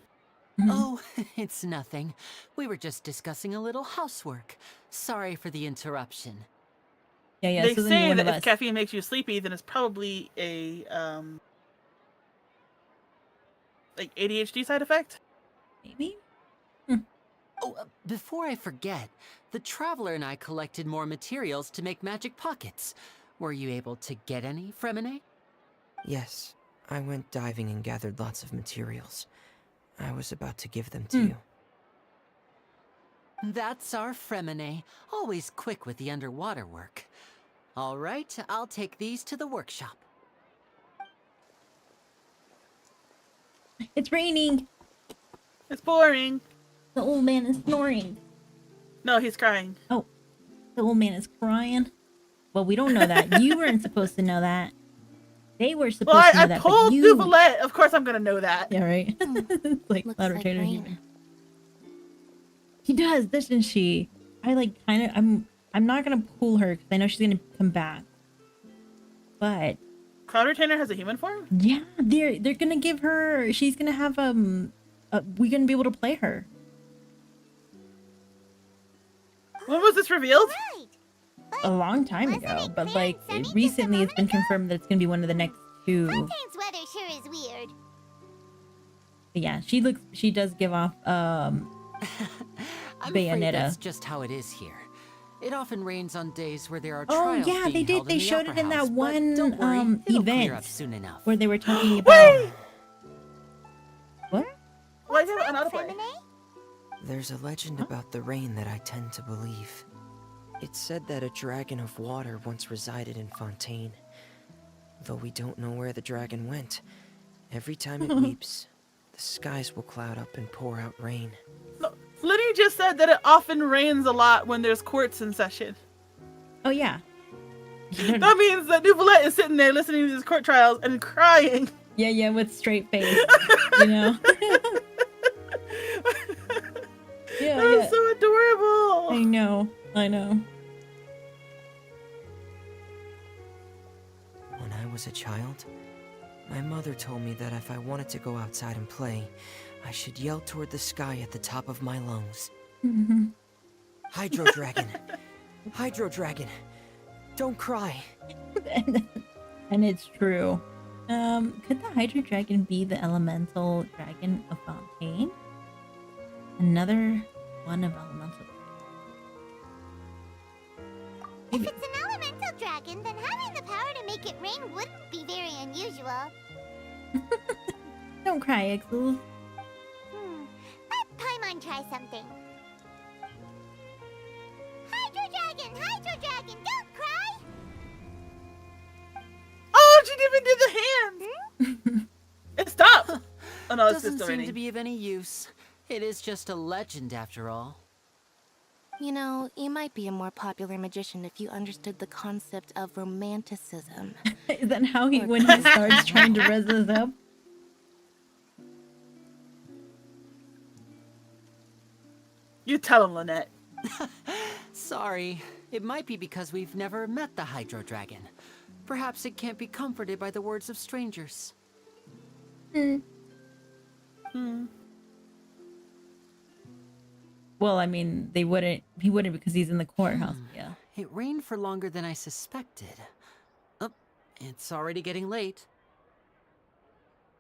Oh, it's nothing. We were just discussing a little housework. Sorry for the interruption. Yeah. They So then say you're one that of if us. caffeine makes you sleepy, then it's probably a like ADHD side effect. Maybe. Oh, before I forget, the Traveler and I collected more materials to make magic pockets. Were you able to get any, Fremine? Yes, I went diving and gathered lots of materials. I was about to give them to you. That's our Fremine, always quick with the underwater work. All right, I'll take these to the workshop. It's raining. It's boring. The old man is snoring. No, he's crying. Oh, the old man is crying. Well, we don't know that. You weren't supposed to know that. They were supposed Well, to know I that, pulled but you... Duvalette. Of course I'm gonna know that. Yeah, right? It's like Looks Cloud like Retainer rain. human. He does, doesn't she? I like kind of... I'm not gonna pull her because I know she's gonna come back. But... Cloud Retainer has a human form? yeah, they're gonna give her... She's gonna have, we're gonna be able to play her. When was this revealed? A long time ago, but like recently it's been confirmed that it's gonna be one of the next two. Fontaine's weather sure is weird. But yeah, she does give off I'm afraid Bayonetta. that's just how it is here. It often rains on days where there are Oh trials yeah, they being did. held They in the showed it Opera in House, that but one don't worry, it'll clear event up soon enough. where they were talking about what? Why do you have an autoplay? There's a legend about the rain that I tend to believe. It said that a dragon of water once resided in Fontaine. Though we don't know where the dragon went, every time it weeps, the skies will cloud up and pour out rain. No, Liddy just said that it often rains a lot when there's courts in session. Oh yeah. That means that Duvalette is sitting there listening to these court trials and crying. Yeah, with straight face, you know. Yeah, That's so adorable. I know. When I was a child, my mother told me that if I wanted to go outside and play, I should yell toward the sky at the top of my lungs. Hydro Dragon! Hydro Dragon! Don't cry! And it's true. Could the Hydro Dragon be the elemental dragon of Fontaine? Another one of elemental dragons. If it's an elemental dragon, then having the power to make it rain wouldn't be very unusual. Don't cry, Ixel. Let Paimon try something. Hydro Dragon, don't cry! Oh, she didn't even do the hand. It stopped. Oh no, it's Doesn't just seem raining. to be of any use. It is just a legend after all. You know, you might be a more popular magician if you understood the concept of romanticism. Is that how he, when he starts trying to res us up? You tell him, Lynette. Sorry. It might be because we've never met the Hydro Dragon. Perhaps it can't be comforted by the words of strangers. Well, I mean, he wouldn't because he's in the courthouse. Yeah. It rained for longer than I suspected. Oh, it's already getting late.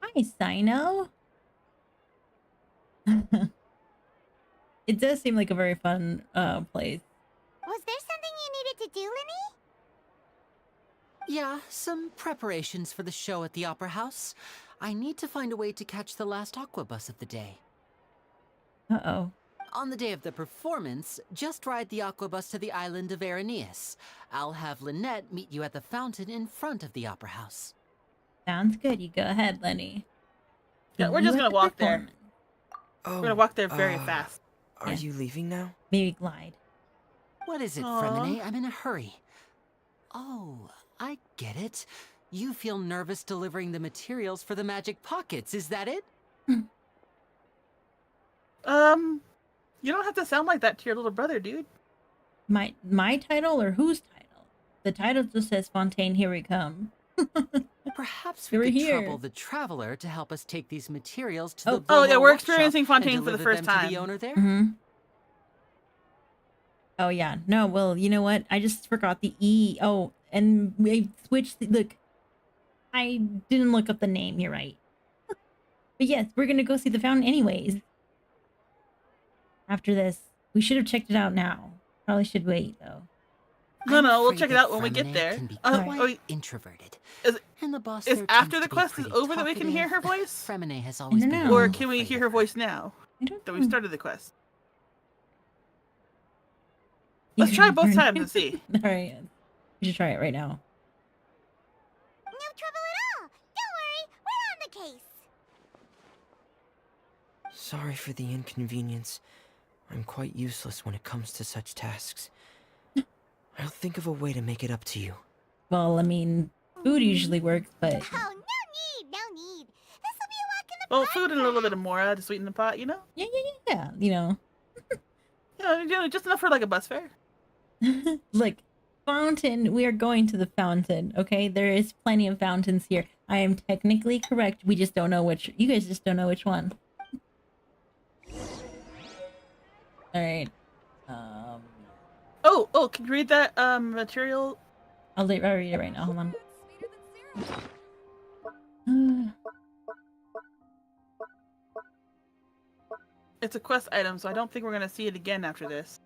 Hi, Sino. It does seem like a very fun place. Was there something you needed to do, Linny? Yeah, some preparations for the show at the Opera House. I need to find a way to catch the last Aqua Bus of the day. Uh-oh. On the day of the performance, just ride the Aqua Bus to the island of Araneus. I'll have Lynette meet you at the fountain in front of the Opera House. Sounds good. You go ahead, Lenny. Yeah, we're You just at gonna the walk there. performance. Oh, We're gonna walk there very fast. Are you leaving now? Maybe glide. What is it, Aw. Fremine? I'm in a hurry. Oh, I get it. You feel nervous delivering the materials for the magic pockets, is that it? You don't have to sound like that to your little brother, dude. My title or whose title? The title just says Fontaine, here we come. Perhaps We're we could here. trouble the traveler to help us take these materials to Oh. the Oh, yeah, Boho we're workshop experiencing and Fontaine for the deliver first them to time. the owner there. Mm-hmm. Oh yeah, no, well, you know what? I just forgot the E. Oh, and we switched look. I didn't look up the name, you're right. But yes, we're gonna go see the fountain anyways. After this. We should have checked it out now. Probably should wait though. No, I'm we'll afraid check it that out when we get Fremine there. Can be Oh, quite wait. introverted. Is- And the boss Is there after tends the to be quest is pretty over that we can hear her talkative. voice? Fremine has always don't been know. a Or little can we hear afraid her of voice now I don't that know. we started the quest? Let's You try can both learn times it. and see. Alright. We should try it right now. No trouble at all. Don't worry, we're on the case. Sorry for the inconvenience. I'm quite useless when it comes to such tasks. I'll think of a way to make it up to you. Well, I mean, food usually works, but Oh, no need, no need. This'll be a walk in the Well, park. food and a little bit of mora to sweeten the pot, you know? yeah, you know. Just enough for like a bus fare. Look, fountain, we are going to the fountain, okay? There is plenty of fountains here. I am technically correct. We just don't know which. You guys just don't know which one. Alright. Oh, can you read that material? I'll read it right now. Hold on. It's a quest item, so I don't think we're gonna see it again after this.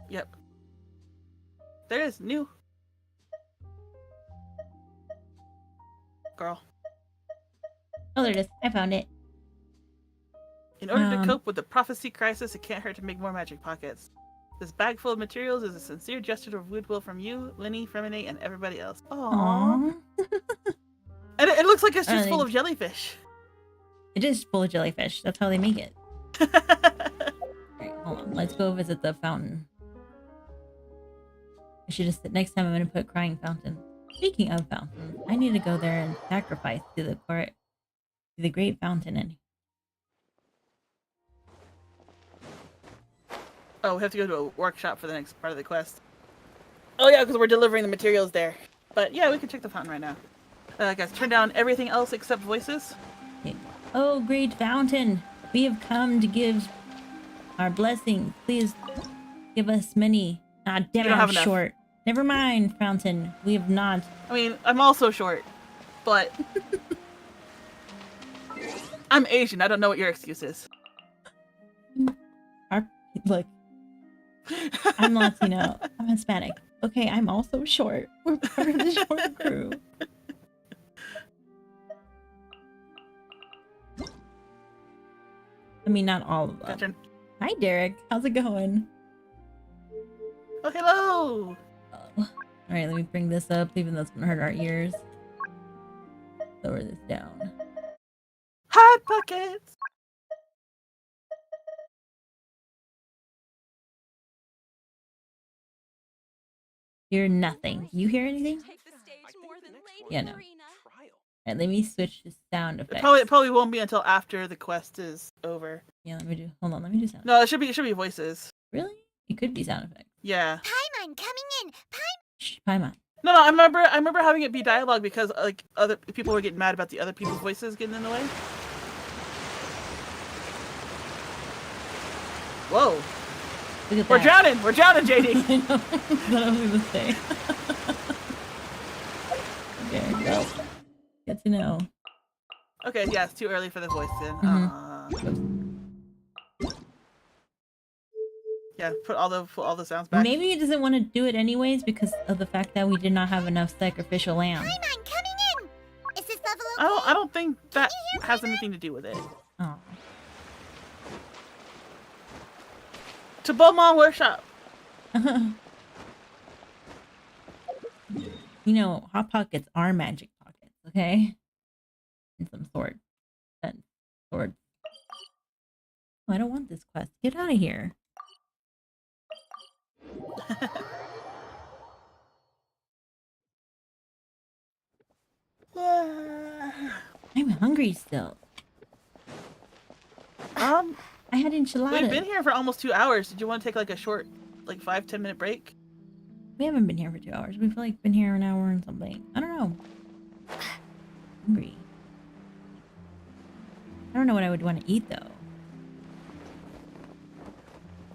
Yep. There it is, new. Girl. Oh, there it is. I found it. In order to cope with the prophecy crisis, it can't hurt to make more magic pockets. This bag full of materials is a sincere gesture of goodwill from you, Lyney, Fremine, and everybody else. Aww. And it looks like it's just full of jellyfish. It is full of jellyfish. That's how they make it. Alright, hold on. Let's go visit the fountain. I should just next time I'm gonna put crying fountain. Speaking of fountains, I need to go there and sacrifice to the court, to the great fountain. And oh, we have to go to a workshop for the next part of the quest. Oh yeah, because we're delivering the materials there. But yeah, we can check the fountain right now. Guys, turn down everything else except voices. okay. Oh, great fountain! We have come to give our blessing. Please give us many. Ah, damn it, don't have I'm enough. short. Never mind, fountain. We have not. I mean, I'm also short, but I'm Asian. I don't know what your excuse is. Look, I'm Latino. I'm Hispanic. Okay, I'm also short. We're part of the short crew. I mean, not all of them. Gotcha. Hi, Derek. How's it going? Oh, hello! Alright, let me bring this up, even though it's gonna hurt our ears. Lower this down. Hot pockets! Hear nothing. You hear anything? Yeah, no. Alright, let me switch to sound effects. It probably won't be until after the quest is over. Yeah, let me do. Hold on, let me do sound. No, it should be voices. Really? It could be sound effects. Yeah. Paimon coming in. Shh, Paimon. No, I remember having it be dialogue because like other people were getting mad about the other people's voices getting in the way. Whoa. Look at We're that. drowning! We're drowning, JD! I know. That's what I was gonna say. Okay, well. Good to know. Okay, yeah, it's too early for the voice then. Yeah, put all the sounds back. Maybe he doesn't want to do it anyways because of the fact that we did not have enough sacrificial lamb. Paimon coming in. Is this level okay? I don't think that has anything to do with it. Oh. To Beaumont Workshop. You know, hot pockets are magic pockets, okay? And some sword. And sword. Oh, I don't want this quest. Get out of here. I'm hungry still. I had enchiladas. We've been here for almost 2 hours. Did you want to take like a short, like 5-10 minute break? We haven't been here for 2 hours. We've like been here an hour and something. I don't know. Hungry. I don't know what I would want to eat though.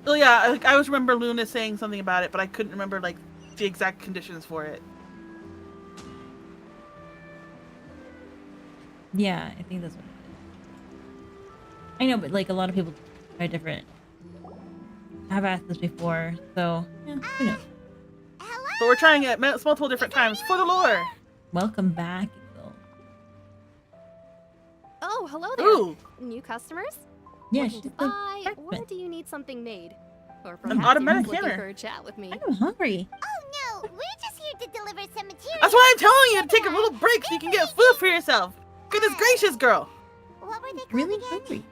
Oh yeah, I always remember Luna saying something about it, but I couldn't remember like the exact conditions for it. Yeah, I think that's what it is. I know, but like a lot of people try different. I've asked this before, so yeah, who knows? But we're trying it multiple different times for the lore. Welcome back. Oh, hello there. Ooh. New customers? Yeah, Looking she's to the buy, or breakfast. do you need something made? Or An perhaps automatic you're just looking hammer. for a chat with me. I'm hungry. Oh no, we're just here to deliver some materials. That's why I'm telling you to take a little break so you can get food for yourself. Goodness gracious, girl. What were they called Really again? hungry.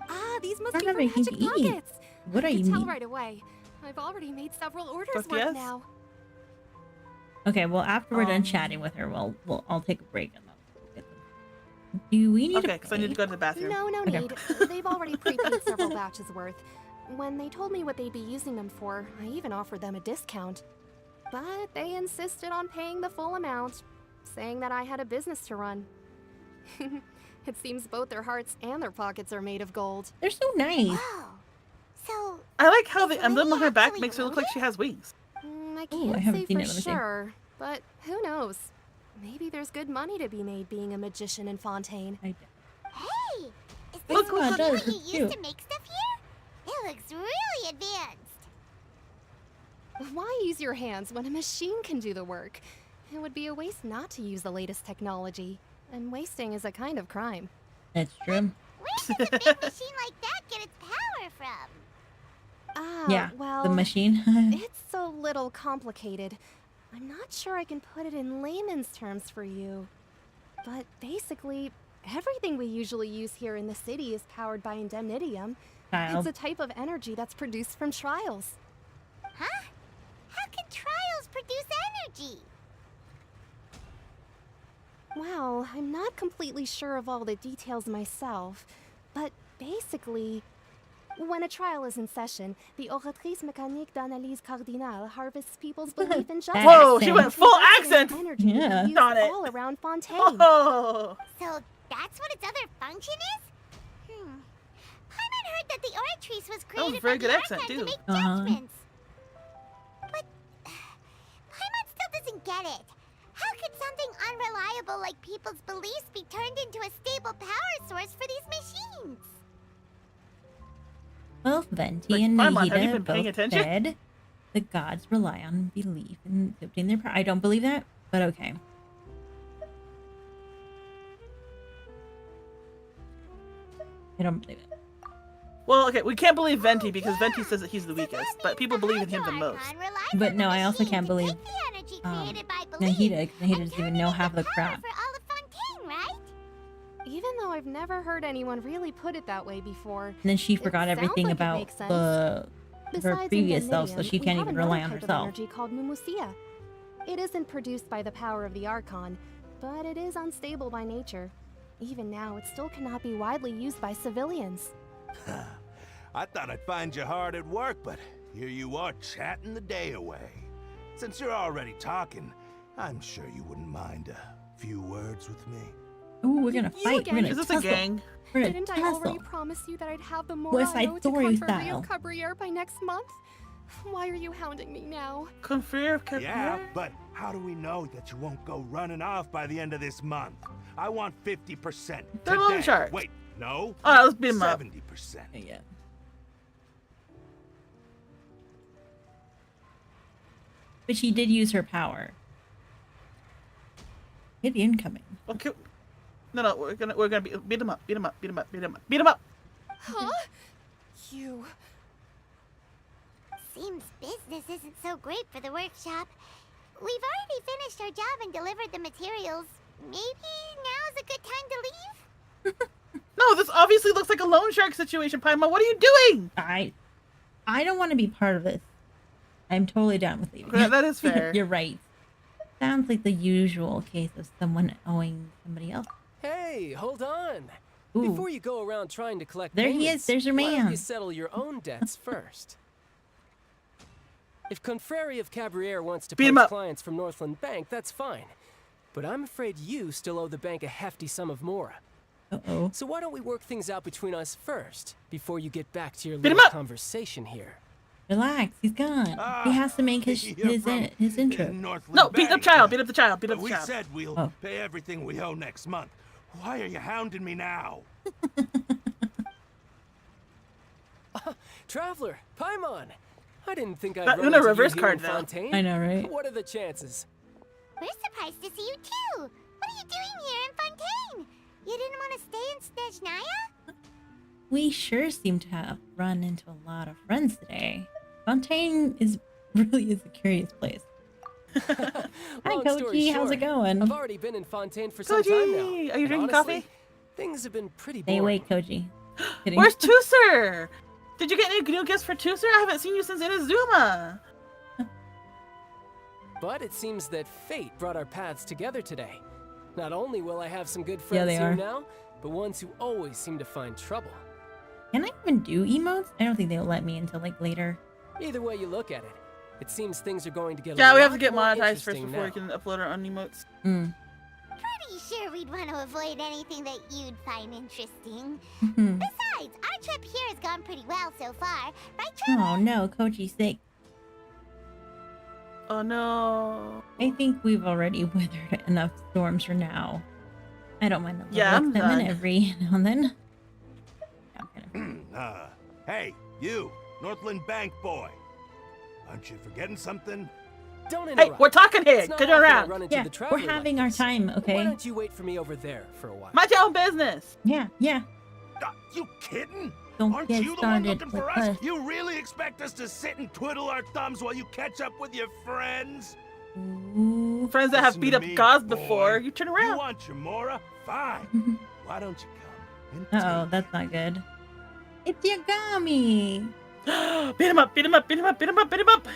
Ah, these must I be don't from have anything Magic to eat. Pockets. What do I you can tell mean? right away. I've already made several orders Fuck worth yes. now. Okay, well after we're done chatting with her, I'll take a break and I'll get them. Do we need Okay, a because I need to go to the bathroom. No Okay. need. They've already prepaid several batches worth. When they told me what they'd be using them for, I even offered them a discount. But they insisted on paying the full amount, saying that I had a business to run. It seems both their hearts and their pockets are made of gold. They're so nice. Wow. So, I like how the Is emblem on her back Lily makes her look like she has wings. I Ooh, I can't haven't say seen for it. Let me see. sure, but who knows? Maybe there's good money to be made being a magician in Fontaine. I hey, is this Look, what look, you look, it's use cute. to make stuff here? It looks really advanced. Why use your hands when a machine can do the work? It would be a waste not to use the latest technology. And wasting is a kind of crime. That's true. Where does a big machine like that get its power from? Ah, Yeah, well, the machine. it's a little complicated. I'm not sure I can put it in layman's terms for you. But basically, everything we usually use here in the city is powered by indemnitium. Child. It's a type of energy that's produced from trials. Huh? How can trials produce energy? Well, I'm not completely sure of all the details myself, but basically, when a trial is in session, the Oratrice Mécanique d'Analyse Cardinale harvests people's belief in justice. Whoa, she Accent. went full Invested in accent. Energy Yeah. used Got it. all around Fontaine. Oh. So that's what its other function is? Paimon heard that the Oratrice was was a created very by good the accent, Archon too. to make Uh-huh. judgments. But Paimon still doesn't get it. How could something unreliable like people's beliefs be turned into a stable power source for these machines? Both Venti Like, and Paimon, have you Nahida been paying both attention? said the gods rely on belief in to obtain their power. I don't believe that, but okay. I don't believe it. Well, okay, we can't believe Venti because Venti says that he's the weakest, but people believe in him the most. Archon relies But on no, the I also machine can't to believe, take the energy created by belief Nahida, because Nahida and doesn't even turn know it half the into power crap. for all of Fontaine, right? Even though I've never heard anyone really put it that way before. And then she forgot sounds everything like it about makes sense. her Besides previous self, so indemnitium, she we can't have even another rely on type of herself. energy called pneumosia. It isn't produced by the power of the Archon, but it is unstable by nature. Even now, it still cannot be widely used by civilians. I thought I'd find you hard at work, but here you are chatting the day away. Since you're already talking, I'm sure you wouldn't mind a few words with me. Ooh, we're gonna fight. again? We're gonna Is this a tussle. gang? We're gonna Didn't I already tussle. promise you that I'd have the West Side Morano to Story Confrérie style. of Cabriere by next month? Why are you hounding me now? Confrere of Yeah, Capriere? but how do we know that you won't go running off by the end of this month? I want 50%. They're loan today. sharks. Wait, no. Oh, let's beat 'em up. 70%. Yeah. But she did use her power. Hit the incoming. Okay. No, we're gonna beat him up, beat him up, beat him up, beat him up, beat him up. Huh? You... Seems business isn't so great for the workshop. We've already finished our job and delivered the materials. Maybe now's a good time to leave? No, this obviously looks like a loan shark situation, Paimon. What are you doing? I don't want to be part of this. I'm totally down with leaving. That is fair. You're right. Sounds like the usual case of someone owing somebody else. Hey, hold on. Ooh. Before you go around trying to collect There he payments, is. There's your why don't man. you settle your own debts first? If Confreri of Cabriere wants to Beat him poach up. clients from Northland Bank, that's fine. But I'm afraid you still owe the bank a hefty sum of mora. Uh-oh. So why don't we work things out between us first, before you get back to your Beat him little up. conversation here? Relax, he's gone. He has to make his You're from his intro. Northland No, beat the Bank, child. huh? Beat up the child. Beat up But the we child. said we'll Oh. pay everything we owe next month. Why are you hounding me now? Traveler, Paimon! I didn't think I'd That run Una into reverse you here card, in though. Fontaine. I know, right? What are the chances? We're surprised to see you too. What are you doing here in Fontaine? You didn't want to stay in Snezhnaya? We sure seem to have run into a lot of friends today. Fontaine is really a curious place. Hi, Long story Koji. How's it short, going? I've already been in Fontaine for some time now. Koji, are you and drinking honestly, coffee? Things have been pretty Stay boring. awake, Koji. Kidding. Where's Tooser? Did you get any new gifts for Tooser? I haven't seen you since Inazuma. But it seems that fate brought our paths together today. Not only will I have some good Yeah, friends they here are. now, but ones who always seem to find trouble. Can I even do emotes? I don't think they'll let me until like later. Either way you look at it, it seems things are going to get Yeah, a we have to lot get more monetized first interesting before we now. can upload our own emotes. Pretty sure we'd want to avoid anything that you'd find interesting. Mhm. Besides, our trip here has gone pretty well so far, right, Trevor? Oh no, Koji's sick. Oh no. I think we've already weathered enough storms for now. I don't mind a Yeah, little I'm excitement done. every now and then. I'm Hey, you, Northland Bank boy. Aren't you forgetting something? Don't Hey, interrupt. we're talking here. It's not Get often I around. run into Yeah, the we're traveler like having our this. time, Why okay? don't you wait for me over there for a while? Mind your own business. Yeah, yeah. You kidding? Don't Aren't get you the one started looking for with us? us. You really expect us to sit and twiddle our thumbs while you catch up with your friends? Ooh. Friends that have Listen beat to up me, gods boy. before, you turn You around. want your Mora? Fine. Why don't you come and Uh oh, that's not good. It's Yagami. Beat him up, beat him up, beat him up, beat him up, beat him up.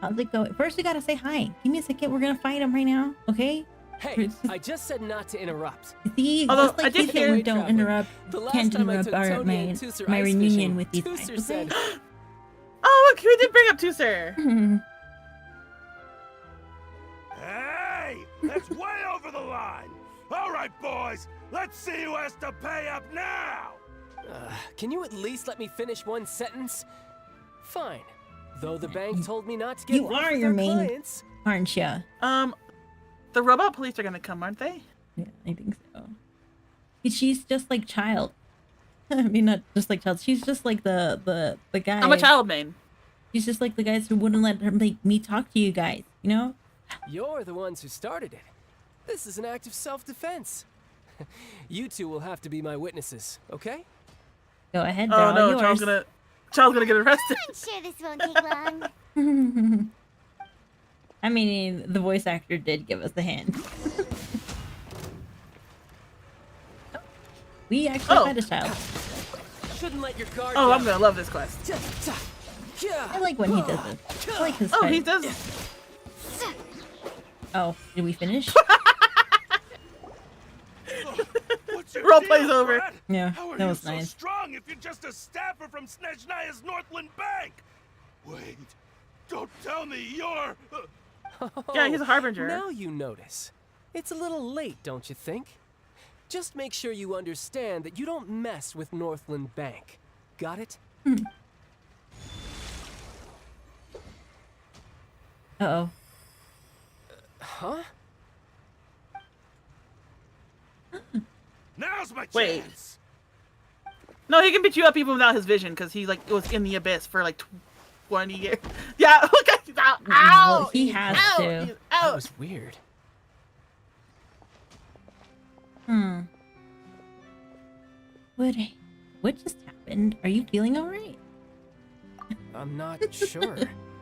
How's it going? First, we gotta say hi. Give me a second. We're gonna fight him right now, okay? Hey, I just said not to interrupt. See, Although, just I like did you said, hear- we don't interrupt. The last Can't time I interrupt took our Tony and my, Tooser my ice reunion fishing, with these Tooser guys. said, Oh, look, we did bring up Tooser. Hey, that's way over the line. All right, boys, let's see who has to pay up now. Can you at least let me finish one sentence? Fine. Though the bank told me not to get You rough are with your our main, clients. aren't ya? The robot police are gonna come, aren't they? Yeah, I think so. She's just like Child. I mean, not just like Child. She's just like the guy. I'm a child main. She's just like the guys who wouldn't let her make me talk to you guys. You know? You're the ones who started it. This is an act of self-defense. You two will have to be my witnesses, okay? Go ahead. Oh They're all no, yours. Child's gonna get arrested. I'm sure this won't take long. I mean, the voice actor did give us a hand. We actually Oh. had a child. Shouldn't let your guard Oh, down. I'm gonna love this quest. I like when he does it. I like his Oh, style. he does. Oh, did we finish? What's your Role deal, play's over. Brad? Yeah, How are that you was so nice. strong if you're just a staffer from Snezhnaya's Northland Bank? Wait, don't tell me you're... Yeah, he's a harbinger. Now you notice. It's a little late, don't you think? Just make sure you understand that you don't mess with Northland Bank. Got it? Uh-oh. Huh? Now's my Wait. chance. No, he can beat you up even without his vision because he like was in the abyss for like 20 years. Yeah, look at he's out. Ow! Well, he He's has out! to. He's That out. was weird. What just happened? Are you feeling alright? I'm not sure.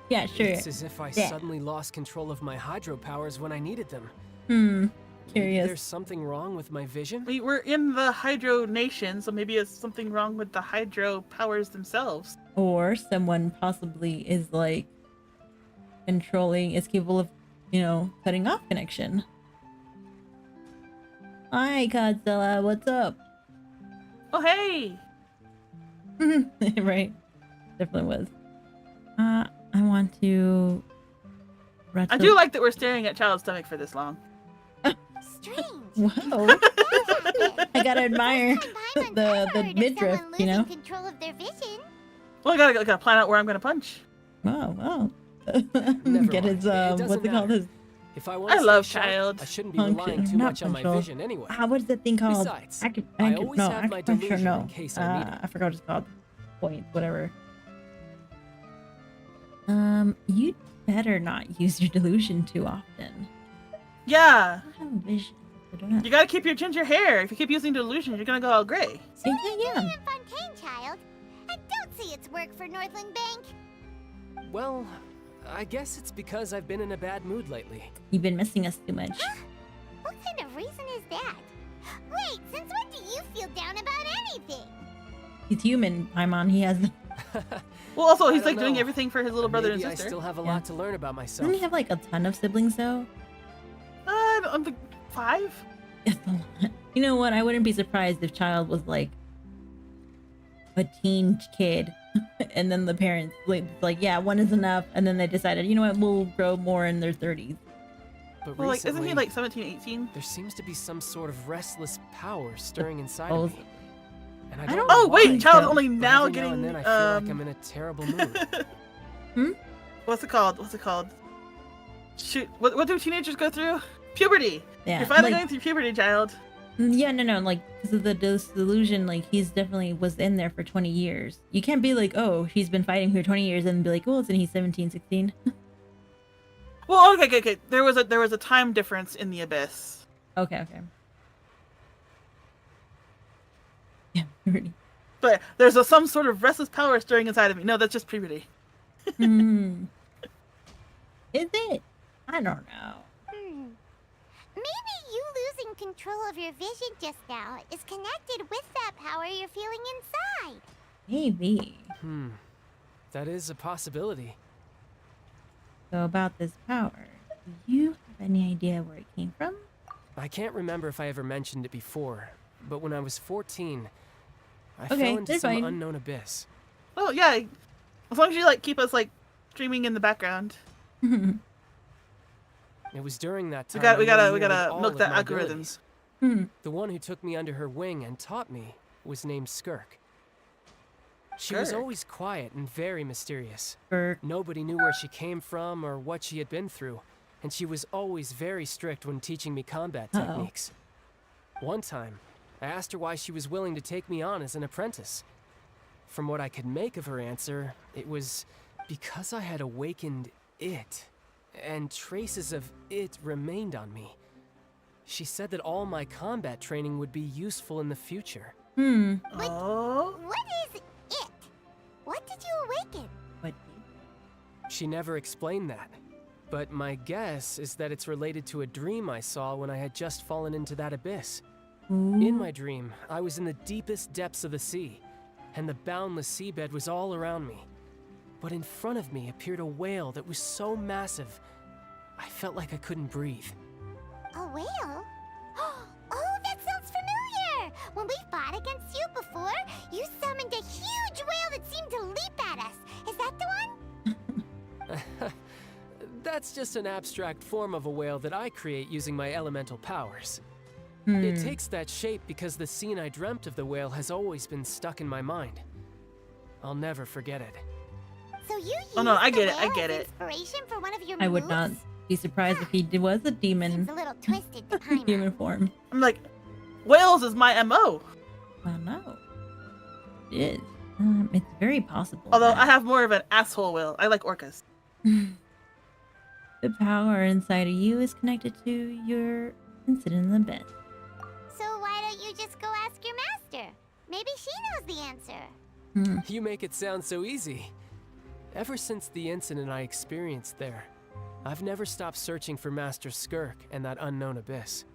Yeah, sure. It's as if I Yeah. suddenly lost control of my hydro powers when I needed them. Maybe Curious. there's something wrong with my vision? We're in the Hydro Nation, so maybe it's something wrong with the Hydro powers themselves. Or someone possibly is like controlling, is capable of, cutting off connection. Hi, Godzilla, what's up? Oh, hey! Right. Definitely was. I want to... I do like that we're staring at Child's stomach for this long. Strange. Whoa. I gotta admire the midriff, you know? Control of their vision. Well, I gotta plan out where I'm gonna punch. Wow. Never Get mind. his, It doesn't what's it called? matter. His If I want to love stay sharp, Child. I shouldn't be relying too much on my control. vision anyway. What's that thing called? Besides, I always no, have my acupuncture, delusion no. in case I need it. I forgot what it's called. Point, whatever. You'd better not use your delusion too often. Yeah. I don't have vision. I don't have... You gotta keep your ginger hair. If you keep using delusion, you're gonna go all gray. Yeah. In Fontaine, Child. I don't see its work for Northland Bank. Well, I guess it's because I've been in a bad mood lately. You've been missing us too much. What kind of reason is that? Wait, since when do you feel down about anything? He's human, Paimon. He has... Well, also, I he's don't like doing know. everything for his little brother Maybe and sister. I still have a Yeah. lot to learn about myself. Doesn't he have like a ton of siblings though? I'm the 5? It's a lot. You know what? I wouldn't be surprised if Child was like a teen kid, and then the parents like, yeah, one is enough, and then they decided, you know what, we'll grow more in their 30s. But Well, like, isn't he recently, like 17, 18? there seems to be some sort of restless power stirring inside Oh. of me. And I I don't don't- know Oh, wait, why, Child's so. only but now every getting, and then I feel like I'm in a terrible mood. What's it called? Shoot, what do teenagers go through? Puberty. Yeah, You're finally like- going through puberty, Child. Yeah, no, like, because of the delusion, like, he's definitely was in there for 20 years. You can't be like, oh, he's been fighting for 20 years, and be like, well, it's he's 17, 16. Well, okay. There was a time difference in the abyss. Okay. Yeah, pretty. But there's some sort of restless power stirring inside of me. No, that's just puberty. Hmm. Is it? I don't know. Maybe you losing control of your vision just now is connected with that power you're feeling inside. Maybe. That is a possibility. So about this power, do you have any idea where it came from? I can't remember if I ever mentioned it before, but when I was 14, I Okay, fell into that's some fine. unknown abyss. Oh yeah, as long as you like keep us like streaming in the background. It was during that We time gotta I nearly milk all that of my algorithm. abilities. The one who took me under her wing and taught me was named Skirk. She was Skirk? always quiet and very mysterious. Skirk. Nobody knew where she came from or what she had been through, and she was always very strict when teaching me combat Uh-oh. techniques. One time, I asked her why she was willing to take me on as an apprentice. From what I could make of her answer, it was because I had awakened it, and traces of it remained on me. She said that all my combat training would be useful in the future. Oh. What is it? What did you awaken? What? She never explained that. But my guess is that it's related to a dream I saw when I had just fallen into that abyss. In my dream, I was in the deepest depths of the sea, and the boundless seabed was all around me. But in front of me appeared a whale that was so massive, I felt like I couldn't breathe. A whale? Oh, that sounds familiar! When we fought against you before, you summoned a huge whale that seemed to leap at us. Is that the one? That's just an abstract form of a whale that I create using my elemental powers. It takes that shape because the scene I dreamt of the whale has always been stuck in my mind. I'll never forget it. So you used Oh no, I the get it. whale I get as it. inspiration for one of your I would moves? not be surprised if he was a demon. Seems a little twisted to Paimon. Human form. I'm like, whales is my MO. I know. It is. It's very possible. Although that I have more of an asshole whale. I like orcas. the power inside of you is connected to your incident in the bed. So why don't you just go ask your master? Maybe she knows the answer. You make it sound so easy. Ever since the incident I experienced there, I've never stopped searching for Master Skirk and that unknown abyss.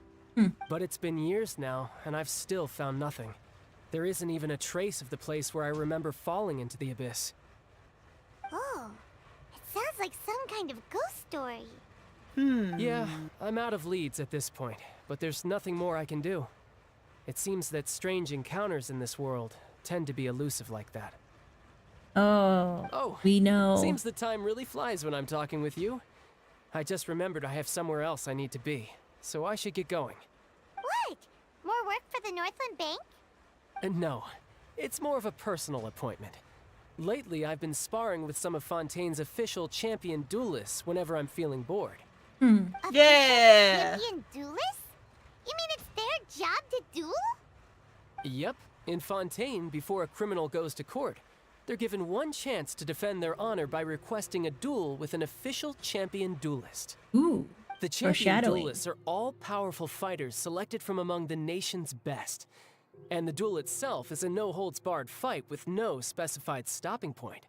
But it's been years now, and I've still found nothing. There isn't even a trace of the place where I remember falling into the abyss. Oh, it sounds like some kind of ghost story. Yeah, I'm out of leads at this point, but there's nothing more I can do. It seems that strange encounters in this world tend to be elusive like that. Oh, we know. Seems the time really flies when I'm talking with you. I just remembered I have somewhere else I need to be, so I should get going. What? More work for the Northland Bank? No, it's more of a personal appointment. Lately, I've been sparring with some of Fontaine's official champion duelists whenever I'm feeling bored. Yeah! Champion duelists? You mean it's their job to duel? Yep, in Fontaine, before a criminal goes to court, they're given one chance to defend their honor by requesting a duel with an official champion duelist. Ooh, the champion foreshadowing. duelists are all-powerful fighters selected from among the nation's best. And the duel itself is a no-holds-barred fight with no specified stopping point.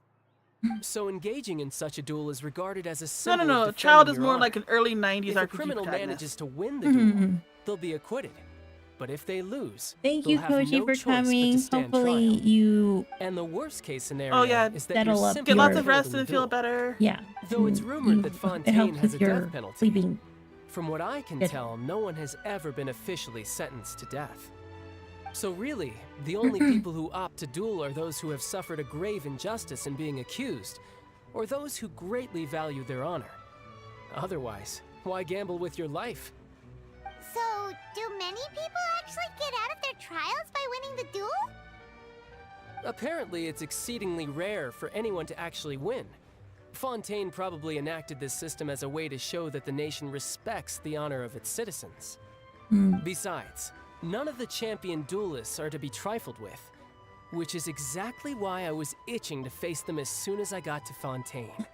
So engaging in such a duel is regarded as a symbol of No. defending Child is your more honor. like an early 90s If a RPG criminal protagonist. manages to win the duel, they'll be acquitted. But if they lose, Thank they'll you, have Koji, no for choice but to coming. stand Hopefully trial. you And the worst case scenario Oh, yeah. is that settle you're up simply Get lots your- of killed rest in the and feel duel. better. Yeah. Though it's rumored that it Fontaine helps has with a your death penalty. sleeping. From what I can Good. tell, no one has ever been officially sentenced to death. So really, the only people who opt to duel are those who have suffered a grave injustice in being accused, or those who greatly value their honor. Otherwise, why gamble with your life? So, do many people actually get out of their trials by winning the duel? Apparently, it's exceedingly rare for anyone to actually win. Fontaine probably enacted this system as a way to show that the nation respects the honor of its citizens. Besides, none of the champion duelists are to be trifled with, which is exactly why I was itching to face them as soon as I got to Fontaine.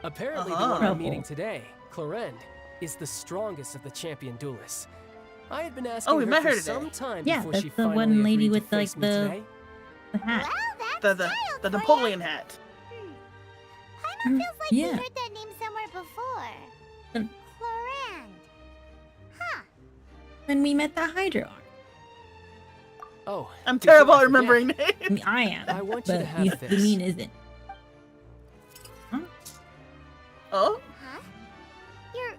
Apparently, the one I'm meeting today, Clorinde, is the strongest of the champion duelists. I had been asking we her met for her today. some time Yeah, before that's she the finally one lady agreed with to like face me today. the hat. The Napoleon hat. Paimon feels like Yeah. we heard that name somewhere before. Mm. Clorinde. Huh. When we met the Hydra. Oh, I'm before terrible I at forget, remembering I names. mean, I am. I want you but to have the this. mean isn't. Oh? Huh? Your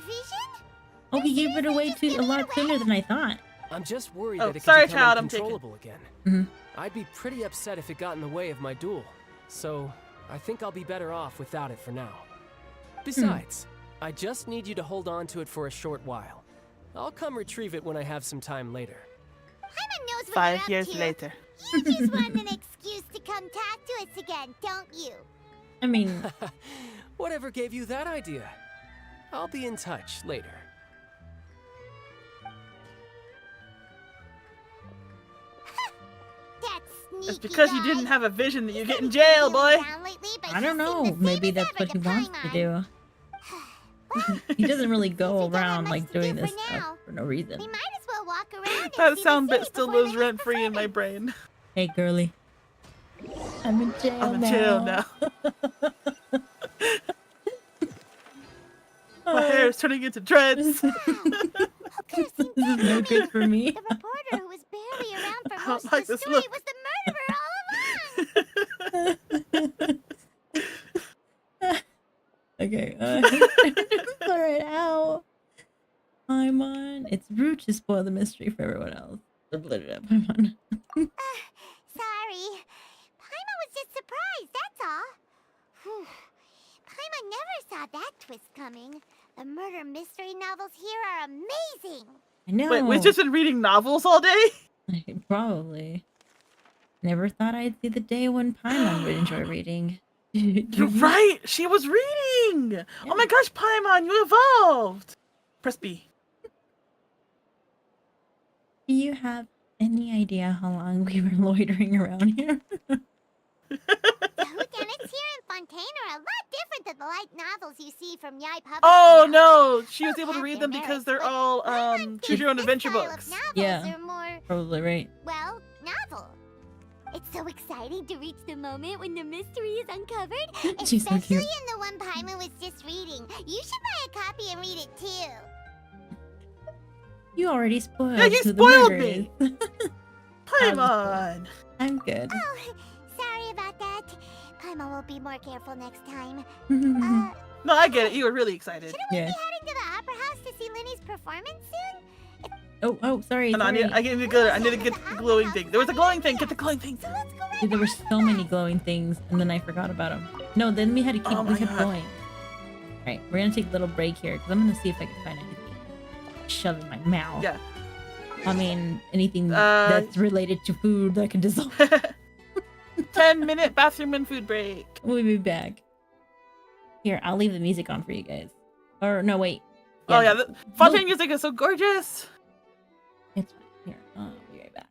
vision? Oh, he gave it away a lot sooner than I thought. I'm just worried Oh, that it sorry, could become child, I'm taking- uncontrollable again. Mhm. I'd be pretty upset if it got in the way of my duel. So, I think I'll be better off without it for now. Besides, I just need you to hold on to it for a short while. I'll come retrieve it when I have some time later. Paimon knows what 5 you're up years to. later. You just want an excuse to come talk to us again, don't you? I mean, Whatever gave you that idea? I'll be in touch later. That sneaky It's because you guy. didn't have a vision that you get in He's jail, been boy. feeling down lately, but I don't he seemed know. the same Maybe as that's ever what he to wants to Paimon. do. Well, He doesn't really Since go we don't have around much like to do doing for this stuff now, for no reason. we might as well walk around and That see sound the bit city still before lives the rent next free in my performance. brain. Hey, girly. I'm in jail I'm in now. jail now. My hair is turning into dreads. Who could have seen This is that no good for me. The reporter who was barely around for I most don't like of the this story look. was the murderer all along. Okay. Sort it out. Paimon. It's rude to spoil the mystery for everyone else. Paimon. Sorry. Paimon was just surprised, that's all. Whew. Paimon never saw that twist coming. The murder mystery novels here are amazing. I know. Wait, we've just been reading novels all day? Probably. Never thought I'd see the day when Paimon would enjoy reading. You're right! She was reading! Oh my gosh, Paimon, you evolved! Press B. Do you have any idea how long we were loitering around here? The whodunits here in Fontaine are a lot different than the light novels you see from Yai Publishing. Oh no! She was Both able to have read their them because merits, they're but all Paimon choose your own thinks adventure this style of books. novels Yeah. are more, Probably right. well, novel. It's so exciting to reach the moment when the mystery is uncovered, She's so especially cute. in the one Paimon was just reading. You should buy a copy and read it too. You already spoiled. Yeah, you who the spoiled murderer me. is. Paimon! I'm good. Oh, sorry about that. Paimon will be more careful next time. No, I get it. You were really excited. Yeah. Heading to the opera house to see Linny's performance soon? Oh, sorry. No, I sorry. need to go. I need to get the glowing thing. There was a glowing thing. Get the glowing thing. Dude, there were so many glowing things, and then I forgot about them. No, then we had to keep. Oh we my kept God. going. All right, we're gonna take a little break here because I'm gonna see if I can find anything. Shove in my mouth. Yeah. I mean, anything that's related to food that I can dissolve. 10-minute bathroom and food break. We'll be back. Here, I'll leave the music on for you guys. Or no, wait. Oh yeah, the Fontaine music is so gorgeous. It's fine. Here, I'll be right back.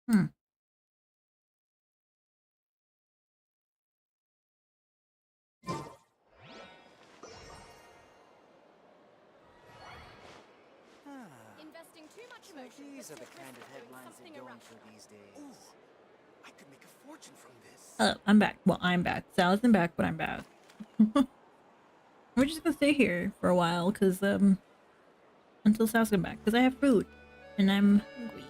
Hmm. Investing too much emotion. These are the kind of headlines they're going for these days. Ooh, I could make a fortune from this. I'm back. Well, I'm back. Sal isn't back, but I'm back. We're just gonna stay here for a while, cause until Sal's come back, cause I have food, and I'm hungry.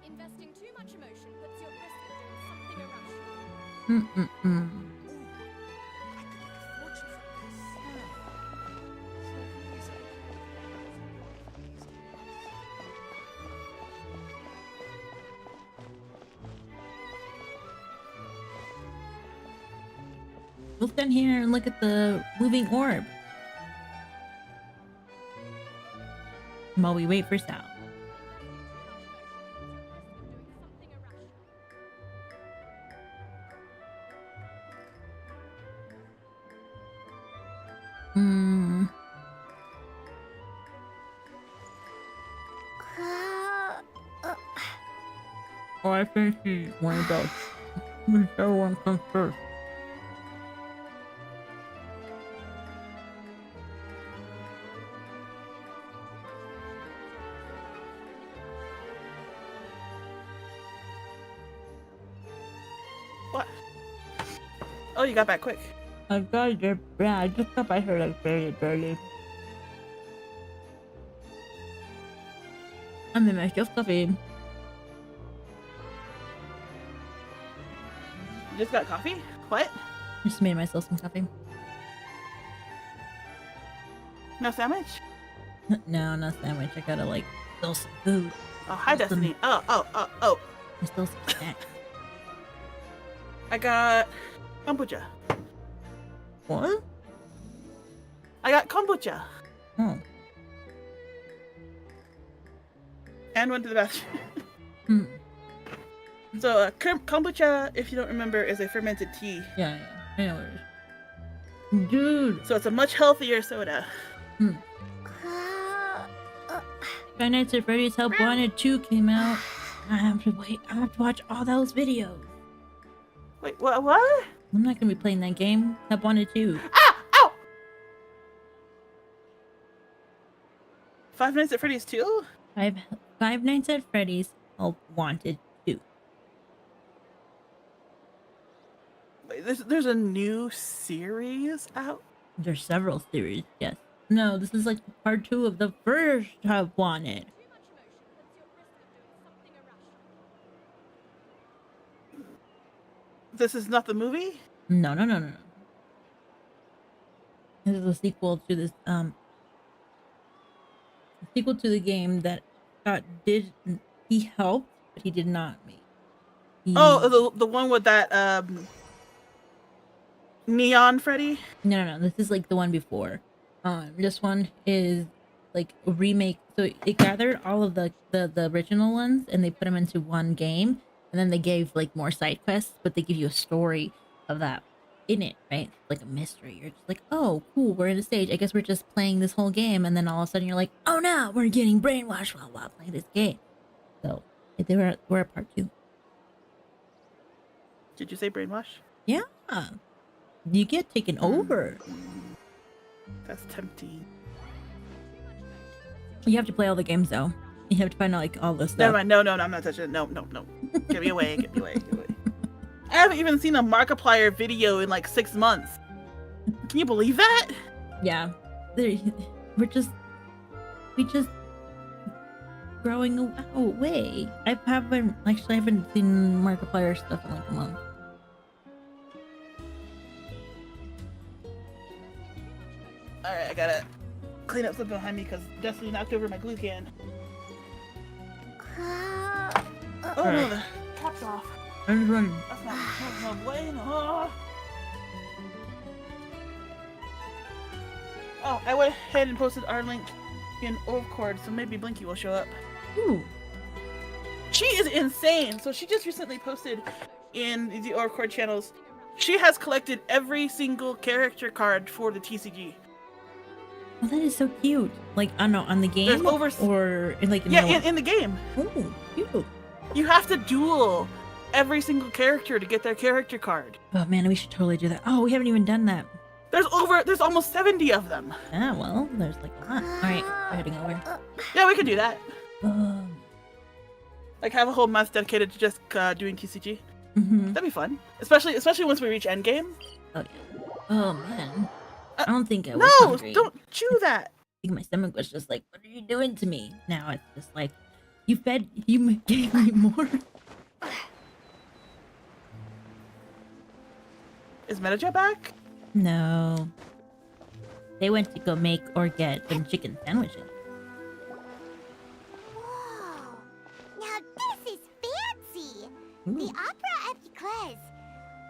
Investing too much emotion puts you at risk of doing something irrational. We'll stand here and look at the moving orb while we wait for Sal. Oh, I think he's one of those. Whichever one comes first. What? Oh, you got back quick. I got it. Yeah, I just thought I heard like barely. I'm in my just coffee. You just got coffee? What? Just made myself some coffee. No sandwich? No, not sandwich. I gotta like still some food. Oh, hi, Still some- Destiny. Oh. There's still some snacks. I got kombucha. What? I got kombucha. Oh. And went to the bathroom. Hmm. So, kombucha, if you don't remember, is a fermented tea. Yeah. I know what it is. Dude. So it's a much healthier soda. Five Nights at Freddy's Help Wanted 2 came out. I have to wait. I have to watch all those videos. Wait, what? I'm not gonna be playing that game. Help Wanted 2. Ah! Ow! Five Nights at Freddy's 2? Five Nights at Freddy's Help Wanted 2. Wait, there's a new series out? There's several series, yes. No, this is like part 2 of the first Help Wanted. This is not the movie? No. This is a sequel to this sequel to the game that Scott he helped, but he did not make. Oh, the one with that Neon Freddy? No. This is like the one before. This one is like a remake. So it gathered all of the original ones and they put them into one game, and then they gave like more side quests, but they give you a story of that in it, right? Like a mystery. You're just like, oh, cool, we're in a stage. I guess we're just playing this whole game, and then all of a sudden you're like, oh no, we're getting brainwashed while playing this game. So we're at part 2. Did you say brainwash? Yeah, you get taken over. That's tempting. You have to play all the games though. You have to find out like all this stuff. Never mind. No, I'm not touching it. No. Get me away. I haven't even seen a Markiplier video in like 6 months. Can you believe that? Yeah. We just growing away. I haven't seen Markiplier stuff in like a month. Alright, I gotta clean up something behind me because Destiny knocked over my glue can. Oh no, the cap's off. I'm running. That's not bueno. Oh, I went ahead and posted our link in Orb-Cord, so maybe Blinky will show up. Ooh. She is insane. So she just recently posted in the Orb-Cord channels. She has collected every single character card for the TCG. Oh, that is so cute. Like, I don't know, on the game? There's over or in, like, in yeah, real life? in the game. Oh, cute. You have to duel every single character to get their character card. Oh man, we should totally do that. Oh, we haven't even done that. There's almost 70 of them. Ah, well, there's like a lot. Alright, we're heading over. Yeah, we could do that. Um, Like have a whole month dedicated to just doing TCG. mhm. That'd be fun. Especially once we reach endgame. Oh, yeah. Oh, man. I don't think I was No, hungry. don't chew that. I think my stomach was just like, what are you doing to me? Now it's just like, you gave me more. Is Metajet back? No. They went to go make or get some chicken sandwiches. Whoa! Now this is fancy! The Ooh. Opera at Eclairs.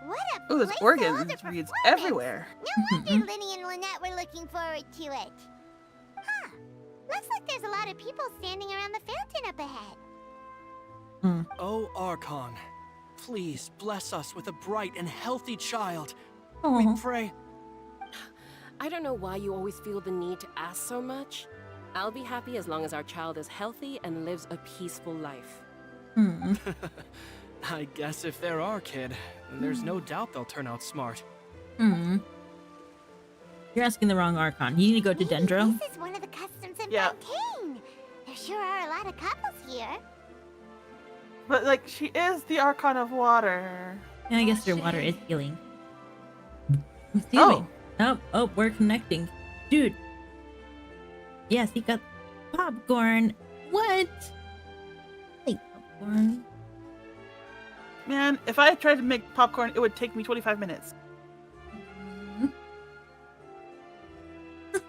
What a Ooh, there's place for organs all the reads performance. everywhere. No wonder Linny and Lynette were looking forward to it. Huh. Looks like there's a lot of people standing around the fountain up ahead. Oh, Archon, please bless us with a bright and healthy child. Aw. We pray. I don't know why you always feel the need to ask so much. I'll be happy as long as our child is healthy and lives a peaceful life. Hmm. I guess if they're our kid, then there's no doubt they'll turn out smart. Hmm. You're asking the wrong Archon. You need to go to Dendro. This is one of the customs in Yeah. Fontaine. There sure are a lot of couples here. But like she is the Archon of Water. And I guess your water is healing. Who's Oh. healing? Oh, we're connecting. Dude. Yes, he got popcorn. What? Hey, popcorn. Man, if I tried to make popcorn, it would take me 25 minutes.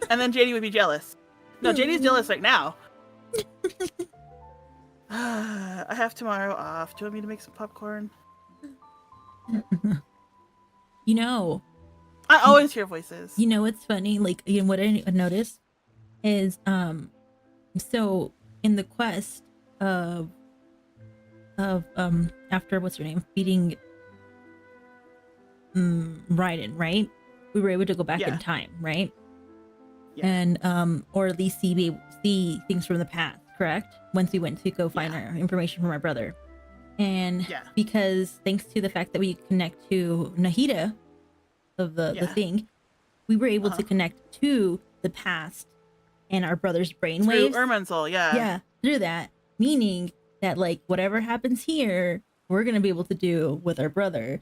And then JD would be jealous. No, JD's jealous right now. I have tomorrow off. Do you want me to make some popcorn? You know, I always hear voices. you know what's funny? Like, you know what I noticed is, so in the quest of after what's her name feeding Raiden, right? We were able to go back in Yeah. time, right? Yeah. And or at least see things from the past, correct? Once we went to go find our information from our brother. And Yeah. because thanks to the fact that we connect to Nahida of the Yeah. thing, we were able to connect to the past and our brother's Through brainwaves. Irminsul, yeah. Yeah, through that. Meaning that like whatever happens here, we're gonna be able to do with our brother.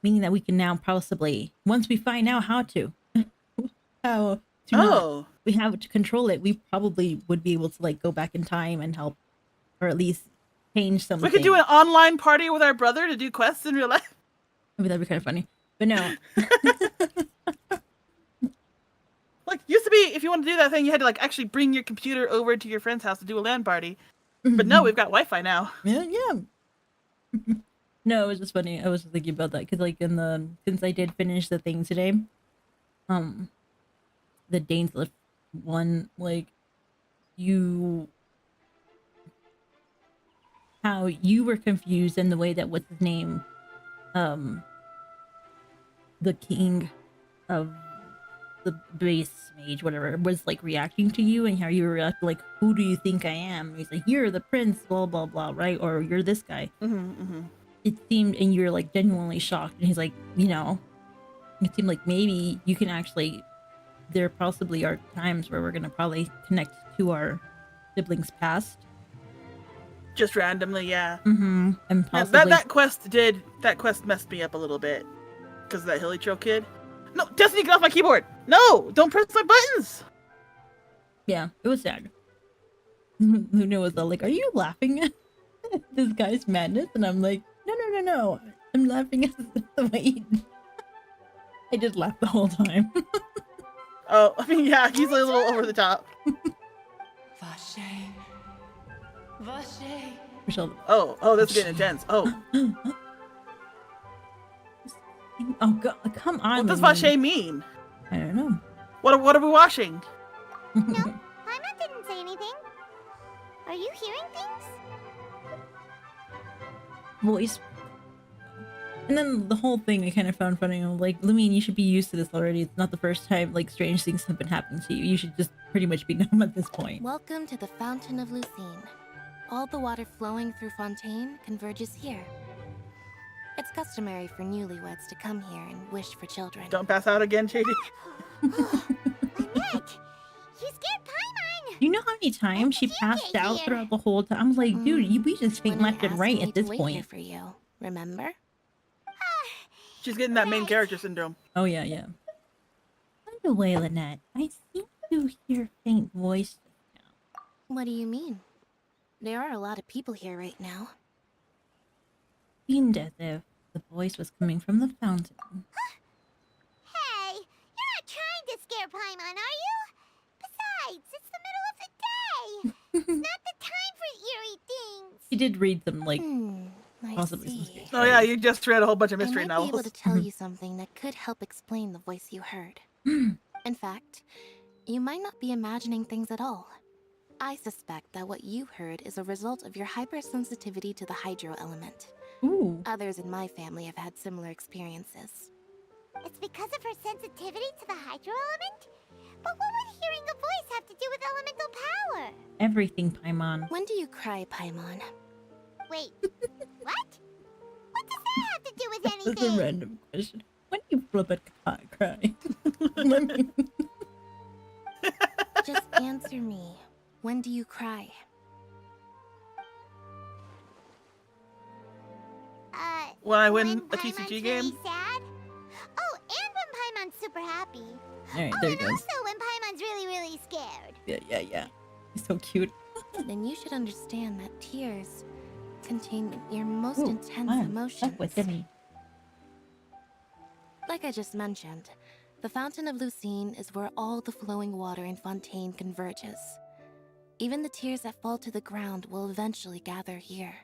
Meaning that we can now possibly, once we find out how to Oh. we have to control it, we probably would be able to like go back in time and help, or at least change something. We could do an online party with our brother to do quests in real life. Maybe that'd be kind of funny. But no. Like, used to be, if you want to do that thing, you had to like actually bring your computer over to your friend's house to do a LAN party. But no, we've got Wi-Fi now. Yeah. No, it was just funny. I was just thinking about that because, like, since I did finish the thing today, the Dainslift one, like, how you were confused in the way that what's his name, the king of the base mage, whatever, was like reacting to you, and how you were like, who do you think I am? And he's like, you're the prince, blah blah blah, right? Or you're this guy. It seemed, and you're like genuinely shocked, and he's like, you know, it seemed like maybe you can actually, there possibly are times where we're gonna probably connect to our siblings past. Just randomly, yeah. And Yeah, possibly that quest messed me up a little bit because of that Hilly Trail kid. No, Destiny, get off my keyboard! No, don't press my buttons. yeah, it was sad. Luna was all like, are you laughing at this guy's madness? And I'm like, no, I'm laughing at the way I just laughed the whole time. Oh, I mean, yeah, he's a little over the top. Vache. Vache. Michelle. Oh, that's getting intense. Oh, Oh god, come on. what does Luna. Vache mean? I don't know. What are we watching? Paimon didn't say anything. Are you hearing things? Voice. And then the whole thing I kind of found funny. I'm like, Lumine, you should be used to this already. It's not the first time like strange things have been happening to you. You should just pretty much be numb at this point. Welcome to the Fountain of Lucine. All the water flowing through Fontaine converges here. It's customary for newlyweds to come here and wish for children. Don't pass out again, Shady. You scared Paimon! Do you know how many times she passed out throughout the whole time? I'm like, dude, we just faint left and right at this point. For you, remember? She's getting that main character syndrome. Oh yeah, yeah. By the way, Lynette, I seem to hear faint voice. What do you mean? There are a lot of people here right now. Seemed as if the voice was coming from the fountain. Hey, you're not trying to scare Paimon, are you? Besides, it's the middle of the day. It's not the time for eerie things. She did read some, like, I possibly see. some scary Oh yeah, you just read a whole bunch of mystery I might novels. be able to tell you something that could help explain the voice you heard. In fact, you might not be imagining things at all. I suspect that what you heard is a result of your hypersensitivity to the hydro element. Ooh. Others in my family have had similar experiences. It's because of her sensitivity to the hydro element? But what would hearing a voice have to do with elemental power? Everything, Paimon. When do you cry, Paimon? Wait, what? What does that have to do with That's a anything? random question. When do you flip a cry? Let me- Just answer me. When do you cry? When I win a Paimon's TCG really game? sad? Oh, and when Paimon's super happy. Alright, Oh, there and he goes. also when Paimon's really, really scared. Yeah. He's so cute. Then you should understand that tears contain your most Ooh, intense wow, emotions. fuck with Demi. Like I just mentioned, the Fountain of Lucine is where all the flowing water in Fontaine converges. Even the tears that fall to the ground will eventually gather here.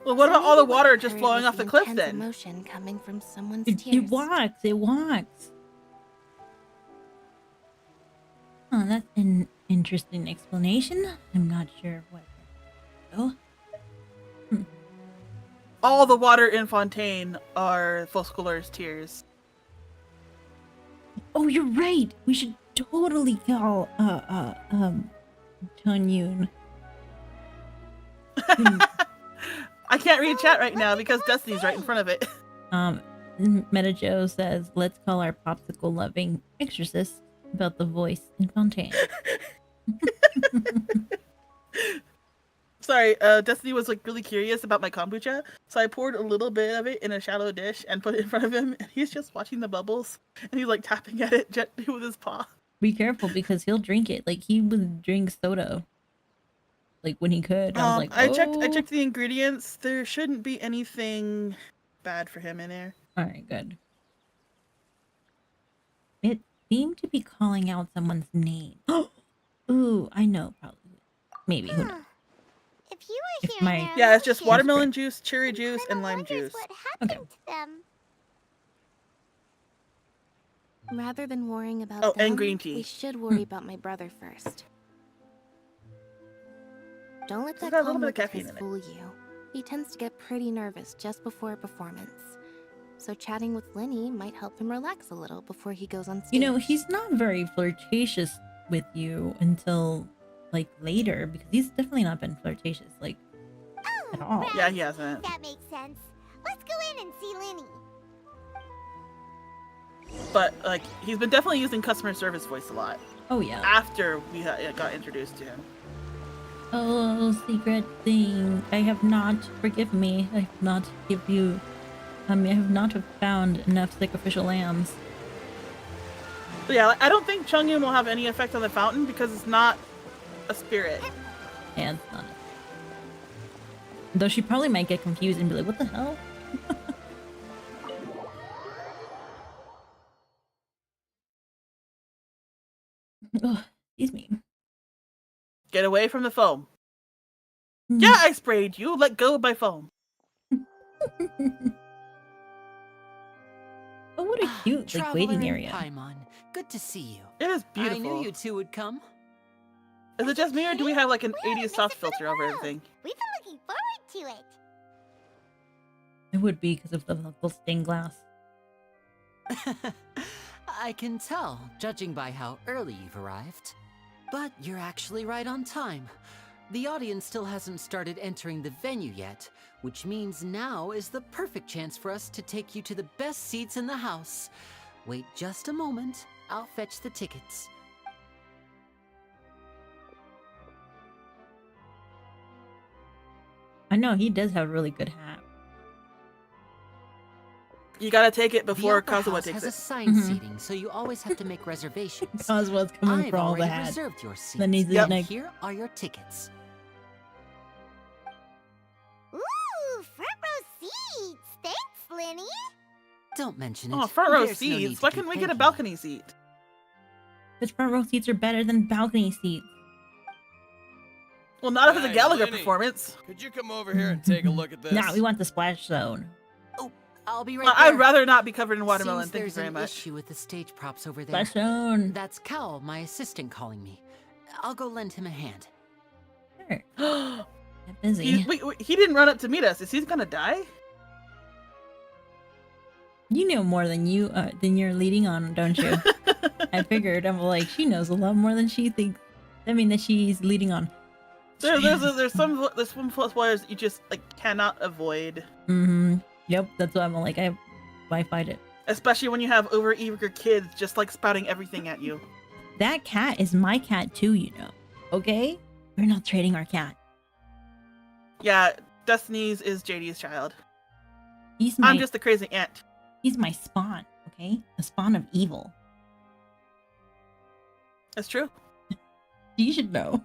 Well, what So about all the maybe what water you just heard flowing was off the cliff intense then? Emotion coming from someone's It tears. walks. It walks. Oh, that's an interesting explanation. I'm not sure what. Oh, All the water in Fontaine are Foscolar's tears. oh, you're right. We should totally call Chun-Yoon. I can't read chat right now because Destiny's right in front of it. Meta Joe says, "Let's call our popsicle loving exorcist about the voice in Fontaine." Sorry, Destiny was like really curious about my kombucha, so I poured a little bit of it in a shallow dish and put it in front of him, and he's just watching the bubbles, and he's like tapping at it gently with his paw. Be careful because he'll drink it. Like he would drink soda. Like when he could. I was like, I oh. checked the ingredients. There shouldn't be anything bad for him in there. All right, good. It seemed to be calling out someone's name. Ooh, I know, probably. Maybe, who knows? If you were If here my- in their Yeah, it's just emotions, watermelon juice, cherry juice, and lime juice. what happened to them? Rather than worrying about Oh, them, and green tea. we should worry about my brother first. Don't let It's that got a little calm bit of look of caffeine his in it. fool you. He tends to get pretty nervous just before a performance. So chatting with Linny might help him relax a little before he goes on stage. You know, he's not very flirtatious with you until, like, later. Because he's definitely not been flirtatious, like, at all. Yeah, he hasn't. That makes sense. Let's go in and see Linny. But like, he's been definitely using customer service voice a lot. Oh, yeah. After we got introduced to him. Oh, secret thing. I have not, forgive me, I have not give you, I have not have found enough sacrificial lambs. So yeah, I don't think Chungyun will have any effect on the fountain because it's not a spirit. Yeah, it's not. Though she probably might get confused and be like, what the hell? Oh, excuse me. Get away from the foam. Hmm. Yeah, I sprayed you. Let go of my foam. Oh, what a cute, like, waiting Traveler area. Paimon, good to see you. It is I knew beautiful. you two would come. Is it just me or do we have like an 80s soft filter over everything? We've been looking forward to it. It would be because of the stained glass. I can tell, judging by how early you've arrived. But you're actually right on time. The audience still hasn't started entering the venue yet, which means now is the perfect chance for us to take you to the best seats in the house. Wait just a moment, I'll fetch the tickets. I know, he does have a really good hat. You gotta take it before the Opera Kazuha House takes has it. assigned seating, so you always have to make reservations. Kazuha's coming I've for all the already hats. reserved your seats. Then he's and like, here are your tickets. Ooh, front row seats. Thanks, Lenny. Don't mention it. Oh, front row There's no need seats. to Why be couldn't we get a thanking balcony seat? Because front row seats are better than balcony seats. Well, not if it's a Hey, Gallagher Lenny, performance. Could you come over here and take a look at this? Nah, we want the splash zone. I'll be right there. I'd rather not be covered in watermelon. Seems Thank you there's very an much. issue with the stage props over there. Splash zone. That's Cal, my assistant, calling me. I'll go lend him a hand. Sure. I'm busy. He didn't run up to meet us. Is he gonna die? You know more than you're leading on, don't you? I figured. I'm like, she knows a lot more than she thinks. I mean, that she's leading on. There's some spoilers that you just like cannot avoid. Mm-hmm. Yep, that's why I'm like, why fight it? Especially when you have overeager kids just like spouting everything at you. That cat is my cat too, you know. Okay? We're not trading our cat. Yeah, Destiny's is JD's child. I'm I'm just the crazy aunt. He's my spawn, okay? The spawn of evil. That's true. You should know.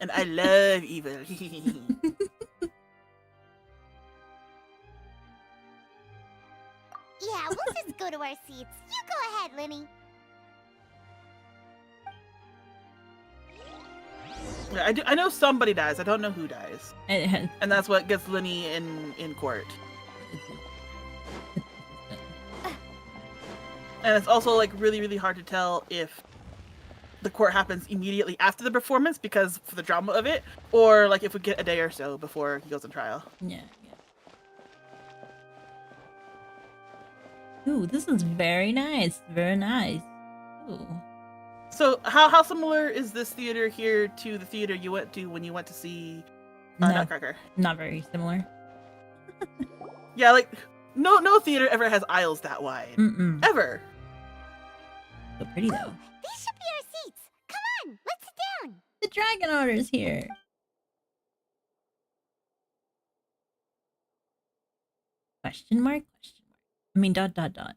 And I love evil. Yeah, we'll just go to our seats. You go ahead, Lenny. Yeah, I know somebody dies. I don't know who dies. And that's what gets Lenny in court. And it's also like really, really hard to tell if the court happens immediately after the performance because for the drama of it, or like if we get a day or so before he goes on trial. Yeah. Ooh, this is very nice. Very nice. Ooh. So how similar is this theater here to the theater you went to when you went to see Nutcracker? Not very similar. Yeah, like no theater ever has aisles that wide. Mm-mm. Ever. So pretty though. These should be our seats. Come on, let's sit down. The Dragon Order's here. Question mark? Question mark. I mean dot. Dot.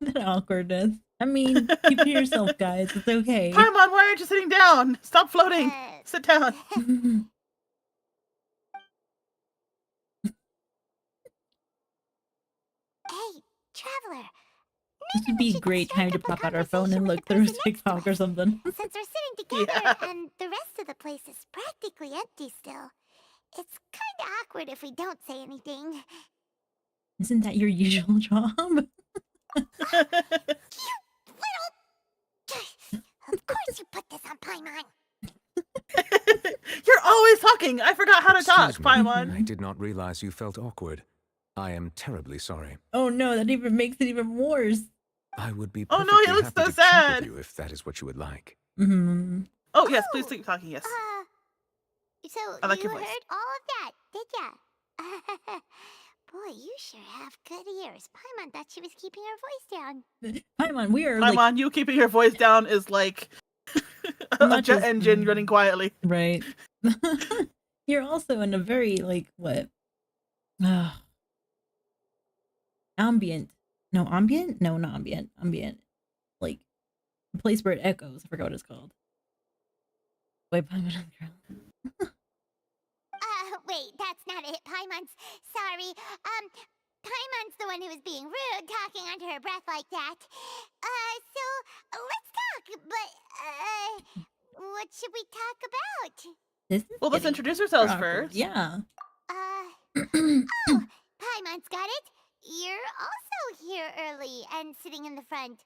That awkwardness. I mean, keep to yourself, guys. It's okay. Paimon, why aren't you sitting down? Stop floating. Sit down. Hey, Traveler. This would be a great time to pop out our phone and look through TikTok or something. Since we're sitting together and the rest of the place is practically empty still, it's kind of awkward if we don't say anything. Isn't that your usual job? Of course you put this on Paimon. You're always talking. I forgot how to talk, Excuse me. Paimon. I did not realize you felt awkward. I am terribly sorry. Oh no, that even makes it even worse. I would be Oh no, he perfectly looks happy so to chat sad. with you if that is what you would like. Mm-hmm. Oh yes, please keep talking. Yes. So I like you your heard voice. all of that, did ya? Boy, you sure have good ears. Paimon thought she was keeping her voice down. Paimon, we are Paimon, like you keeping your voice down is like a Not jet just- engine running quietly. right. You're also in a very like what? Ambient. No, ambient? No, not ambient. Ambient. Like a place where it echoes. I forgot what it's called. Wait, Paimon on the ground. Wait, that's not it. Paimon's sorry. Paimon's the one who was being rude, talking under her breath like that. So let's talk. But what should we talk about? This is Well, let's getting introduce ourselves awkward. first. Yeah. Oh, Paimon's got it. You're also here early and sitting in the front.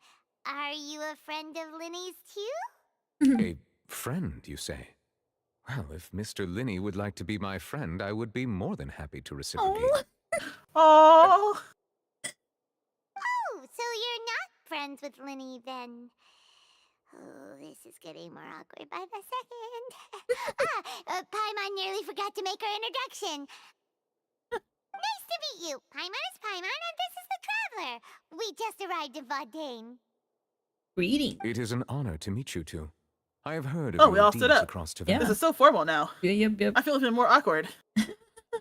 Are you a friend of Lenny's too? A friend, you say? Well, if Mr. Linney would like to be my friend, I would be more than happy to reciprocate. Oh. Oh, so you're not friends with Linny then? Oh, this is getting more awkward by the second. Paimon nearly forgot to make her introduction. Nice to meet you. Paimon is Paimon, and this is the Traveler. We just arrived in Vaudain. Greetings. It is an honor to meet you two. I have heard of Oh, we your all stood deeds up. across Yeah. This Tavana, is so formal now. Yep. I feel even more awkward.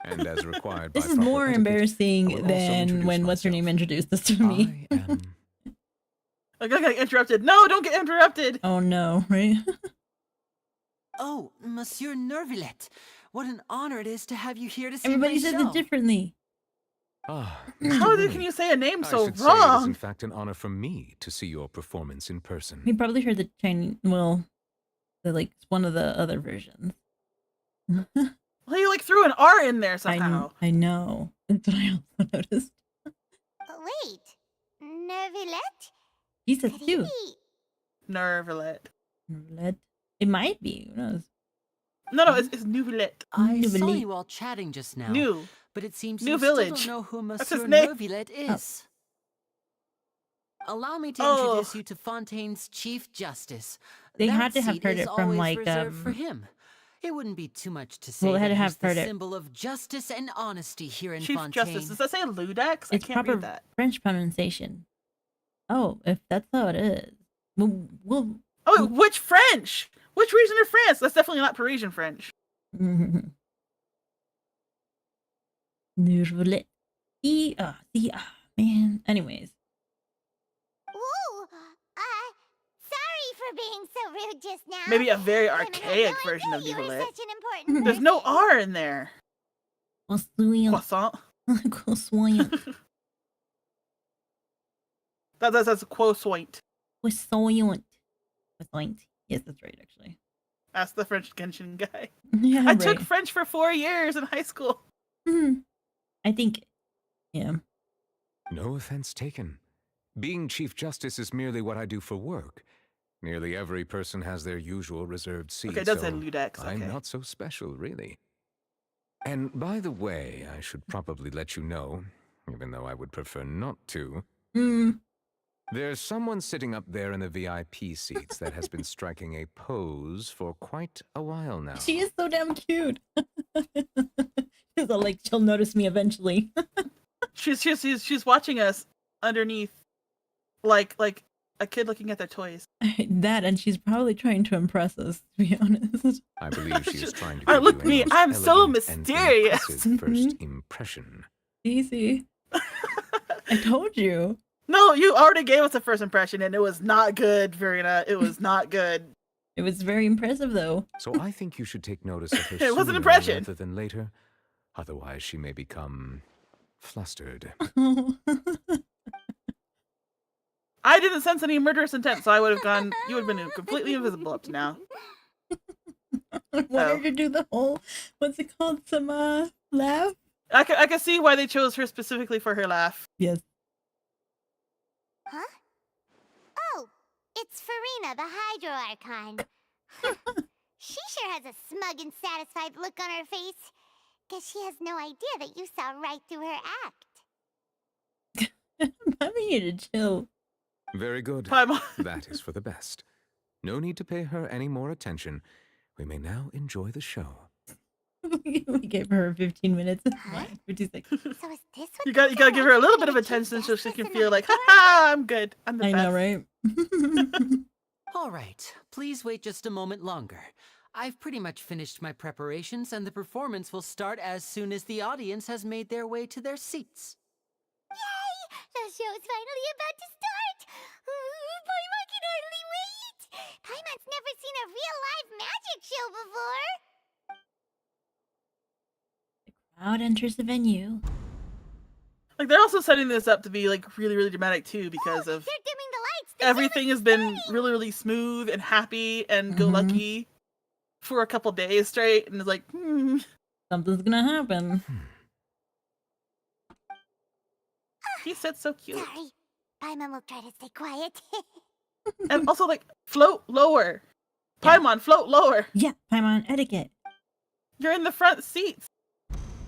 and as required This by is proper more etiquette, I embarrassing will also than introduce when what's her myself. name introduced this to me. I am I got interrupted. No, don't get interrupted. Oh no, right? Oh, Monsieur Nervillet. What an honor it is to have you here to see Everybody my says show. it differently. Ah, How can you say a name I so should say it is in wrong? fact an honor for me to see your performance in person. We probably heard the Chinese. Well, it's one of the other versions. Well, you like threw an R in there somehow. I know. That's what I also noticed. Wait, Nervilette? He says Could he too. be? Nervilette. Nervilette. It might be. Who knows? No, it's Nouvelette. I saw Nouvelette. you all chatting just now. New. But it seems New you village. still don't know who That's Monsieur his name. Nervillet Oh. is. Allow me to Oh. introduce you to Fontaine's Chief Justice. They That had to have seat heard is it from, always like, reserved for him. It wouldn't be too much to say Well, they had that to have he's the heard it. symbol of justice and honesty here in Chief Fontaine. Justice. Does that say Ludax? I It's can't proper read that. French pronunciation. Oh, if that's how it is. We'll Oh, which French? Which region of France? That's definitely not Parisian French. Nervilette. Man. Anyways. Ooh, sorry for being so rude just now. Maybe a very Paimon had archaic no version of idea you were Nouvelette. such an important There's no person. R in there. Croissant. Croissant. That's croissant. Croissant. Croissant. Yes, that's right, actually. That's the French Genshin guy. Yeah, I took right. French for 4 years in high school. I think, yeah. No offense taken. Being Chief Justice is merely what I do for work. Nearly every person has their usual reserved seat, Okay, it does so say Ludex. I'm Okay. not so special, really. And by the way, I should probably let you know, even though I would prefer not to, there's someone sitting up there in the VIP seats that has been striking a pose for quite a while now. She is so damn cute. She's all like, she'll notice me eventually. She's watching us underneath, like a kid looking at their toys. That, and she's probably trying to impress us, to be honest. I believe she is trying to All right, give look you at a me, most I'm so elegant and mysterious. impressive first impression. Easy. I told you. No, you already gave us a first impression, and it was not good, Verena. It was not good. It was very impressive, though. So I think you should take notice of her It was an sooner impression. rather than later. Otherwise, she may become flustered. I didn't sense any murderous intent, so I would have gone. You would have been completely invisible up to now. I wanted her to do the whole, what's it called, some laugh? I can see why they chose her specifically for her laugh. Yes. Huh? Oh, it's Farina, the Hydro Archon. She sure has a smug and satisfied look on her face. Guess she has no idea that you saw right through her act. I need to chill. Very good. Paimon. That is for the best. No need to pay her any more attention. We may now enjoy the show. We gave her 15 minutes. 56. So is this what You got to give her a little bit of attention so she can feel like, ha, I'm good. I'm the I best. know, right? All right, please wait just a moment longer. I've pretty much finished my preparations, and the performance will start as soon as the audience has made their way to their seats. Yay! The show's finally about to start! Paimon can hardly wait! Paimon's never seen a real live magic show before! Crowd enters the venue. Like they're also setting this up to be like really, really dramatic too, because of They're dimming the lights! everything has been really, really smooth and happy and go lucky for a couple days straight, and it's like, Something's gonna happen. He said so cute. Sorry. Paimon will try to stay quiet. And also like float lower. Paimon, float lower. Yeah, Paimon etiquette. You're in the front seats.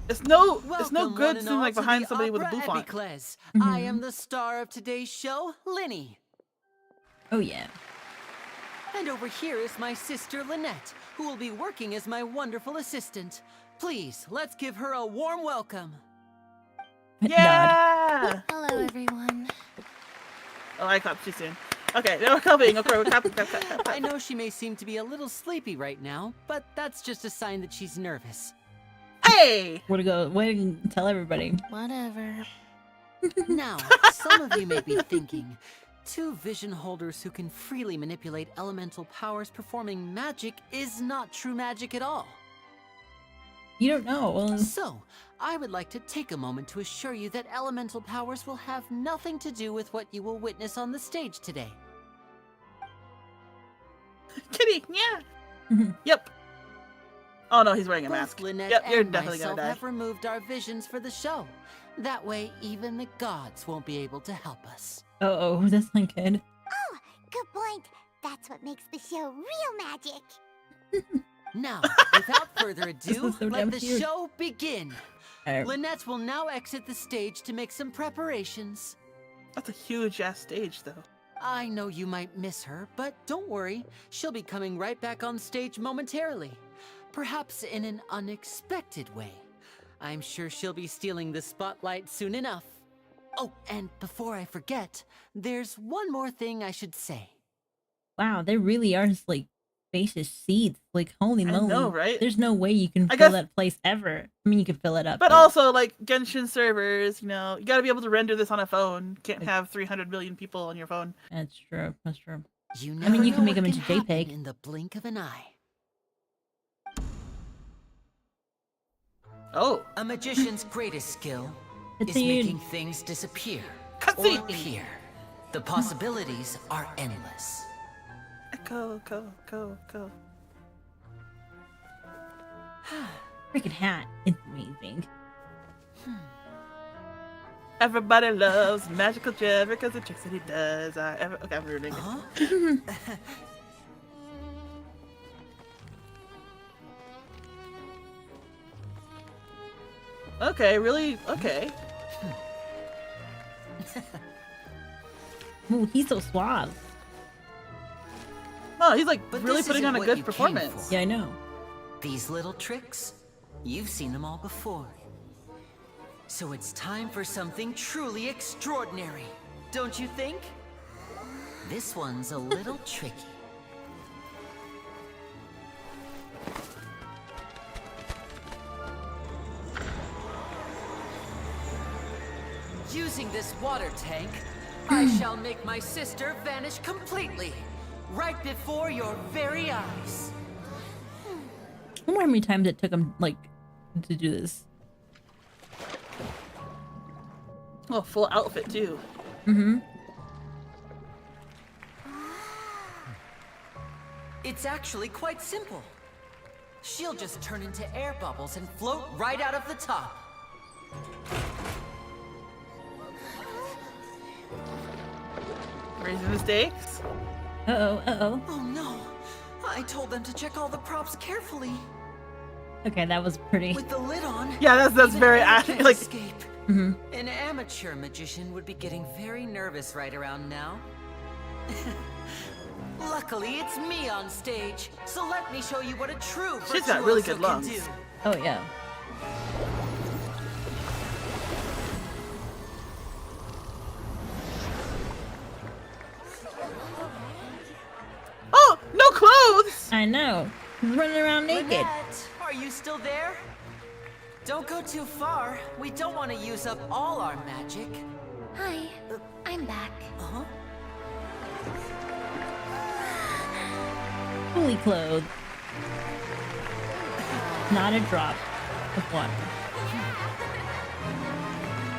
It's no Welcome, good one and sitting like all, to behind the somebody with a Opera bouffant. Epicles. I am the star of today's show, Linny. Oh yeah. And over here is my sister Lynette, who will be working as my wonderful assistant. Please, let's give her a warm welcome. Yeah! Hello, everyone. Oh, I clapped too soon. Okay, no, we're clapping. Okay, we're clapping. I know she may seem to be a little sleepy right now, but that's just a sign that she's nervous. Hey! Way to go. Way to tell everybody. Whatever. Now, some of you may be thinking, two vision holders who can freely manipulate elemental powers performing magic is not true magic at all. You don't know. So, I would like to take a moment to assure you that elemental powers will have nothing to do with what you will witness on the stage today. Kitty, yeah. Yep. Oh no, he's wearing a Both mask. Lynette Yep, you're and definitely myself gonna die. have removed our visions for the show. That way, even the gods won't be able to help us. Oh, that's not good. Oh, good point. That's what makes the show real magic. Now, without further ado, is so let damn the cute. show begin. Lynette will now exit the stage to make some preparations. That's a huge ass stage, though. I know you might miss her, but don't worry. She'll be coming right back on stage momentarily. Perhaps in an unexpected way. I'm sure she'll be stealing the spotlight soon enough. Oh, and before I forget, there's one more thing I should say. Wow, they really are just like spacious seats. Like, holy I moly. know, right? There's no way you can I fill guess- that place ever. I mean, you can fill it up. But also, like, Genshin servers, you know, you gotta be able to render this on a phone. Can't have 300 million people on your phone. That's true. That's true. You I never mean, you know can make what them into happen JPEG. in the blink of an eye. Oh. A magician's greatest skill is Cutscene. making things disappear or appear. The possibilities are endless. Go. Freaking hat. It's amazing. Everybody loves Magical Jeff because the tricks that he does. Okay, I'm ruining it. Okay, really? Okay. Ooh, he's so suave. Oh, he's like But really this putting isn't on a what good you came performance. for. Yeah, I know. These little tricks, you've seen them all before. So it's time for something truly extraordinary, don't you think? This one's a little tricky. Using this water tank, I shall make my sister vanish completely, right before your very eyes. I wonder how many times it took him, like, to do this. Oh, full outfit too. Mm-hmm. It's actually quite simple. She'll just turn into air bubbles and float right out of the top. Raising the stakes. Uh-oh, uh-oh. Oh no! I told them to check all the props carefully. Okay, that was pretty. With the lid on. Yeah, that's even very air can't like. escape. Mm-hmm. An amateur magician would be getting very nervous right around now. Luckily, it's me on stage, so let me show you what a true She's got really good virtuoso can lungs. do. Oh, yeah. Oh, no clothes! I know. He's running around naked. Lynette, are you still there? Don't go too far. We don't want to use up all our magic. Hi, I'm back. Uh-huh. Fully clothed. Not a drop of water.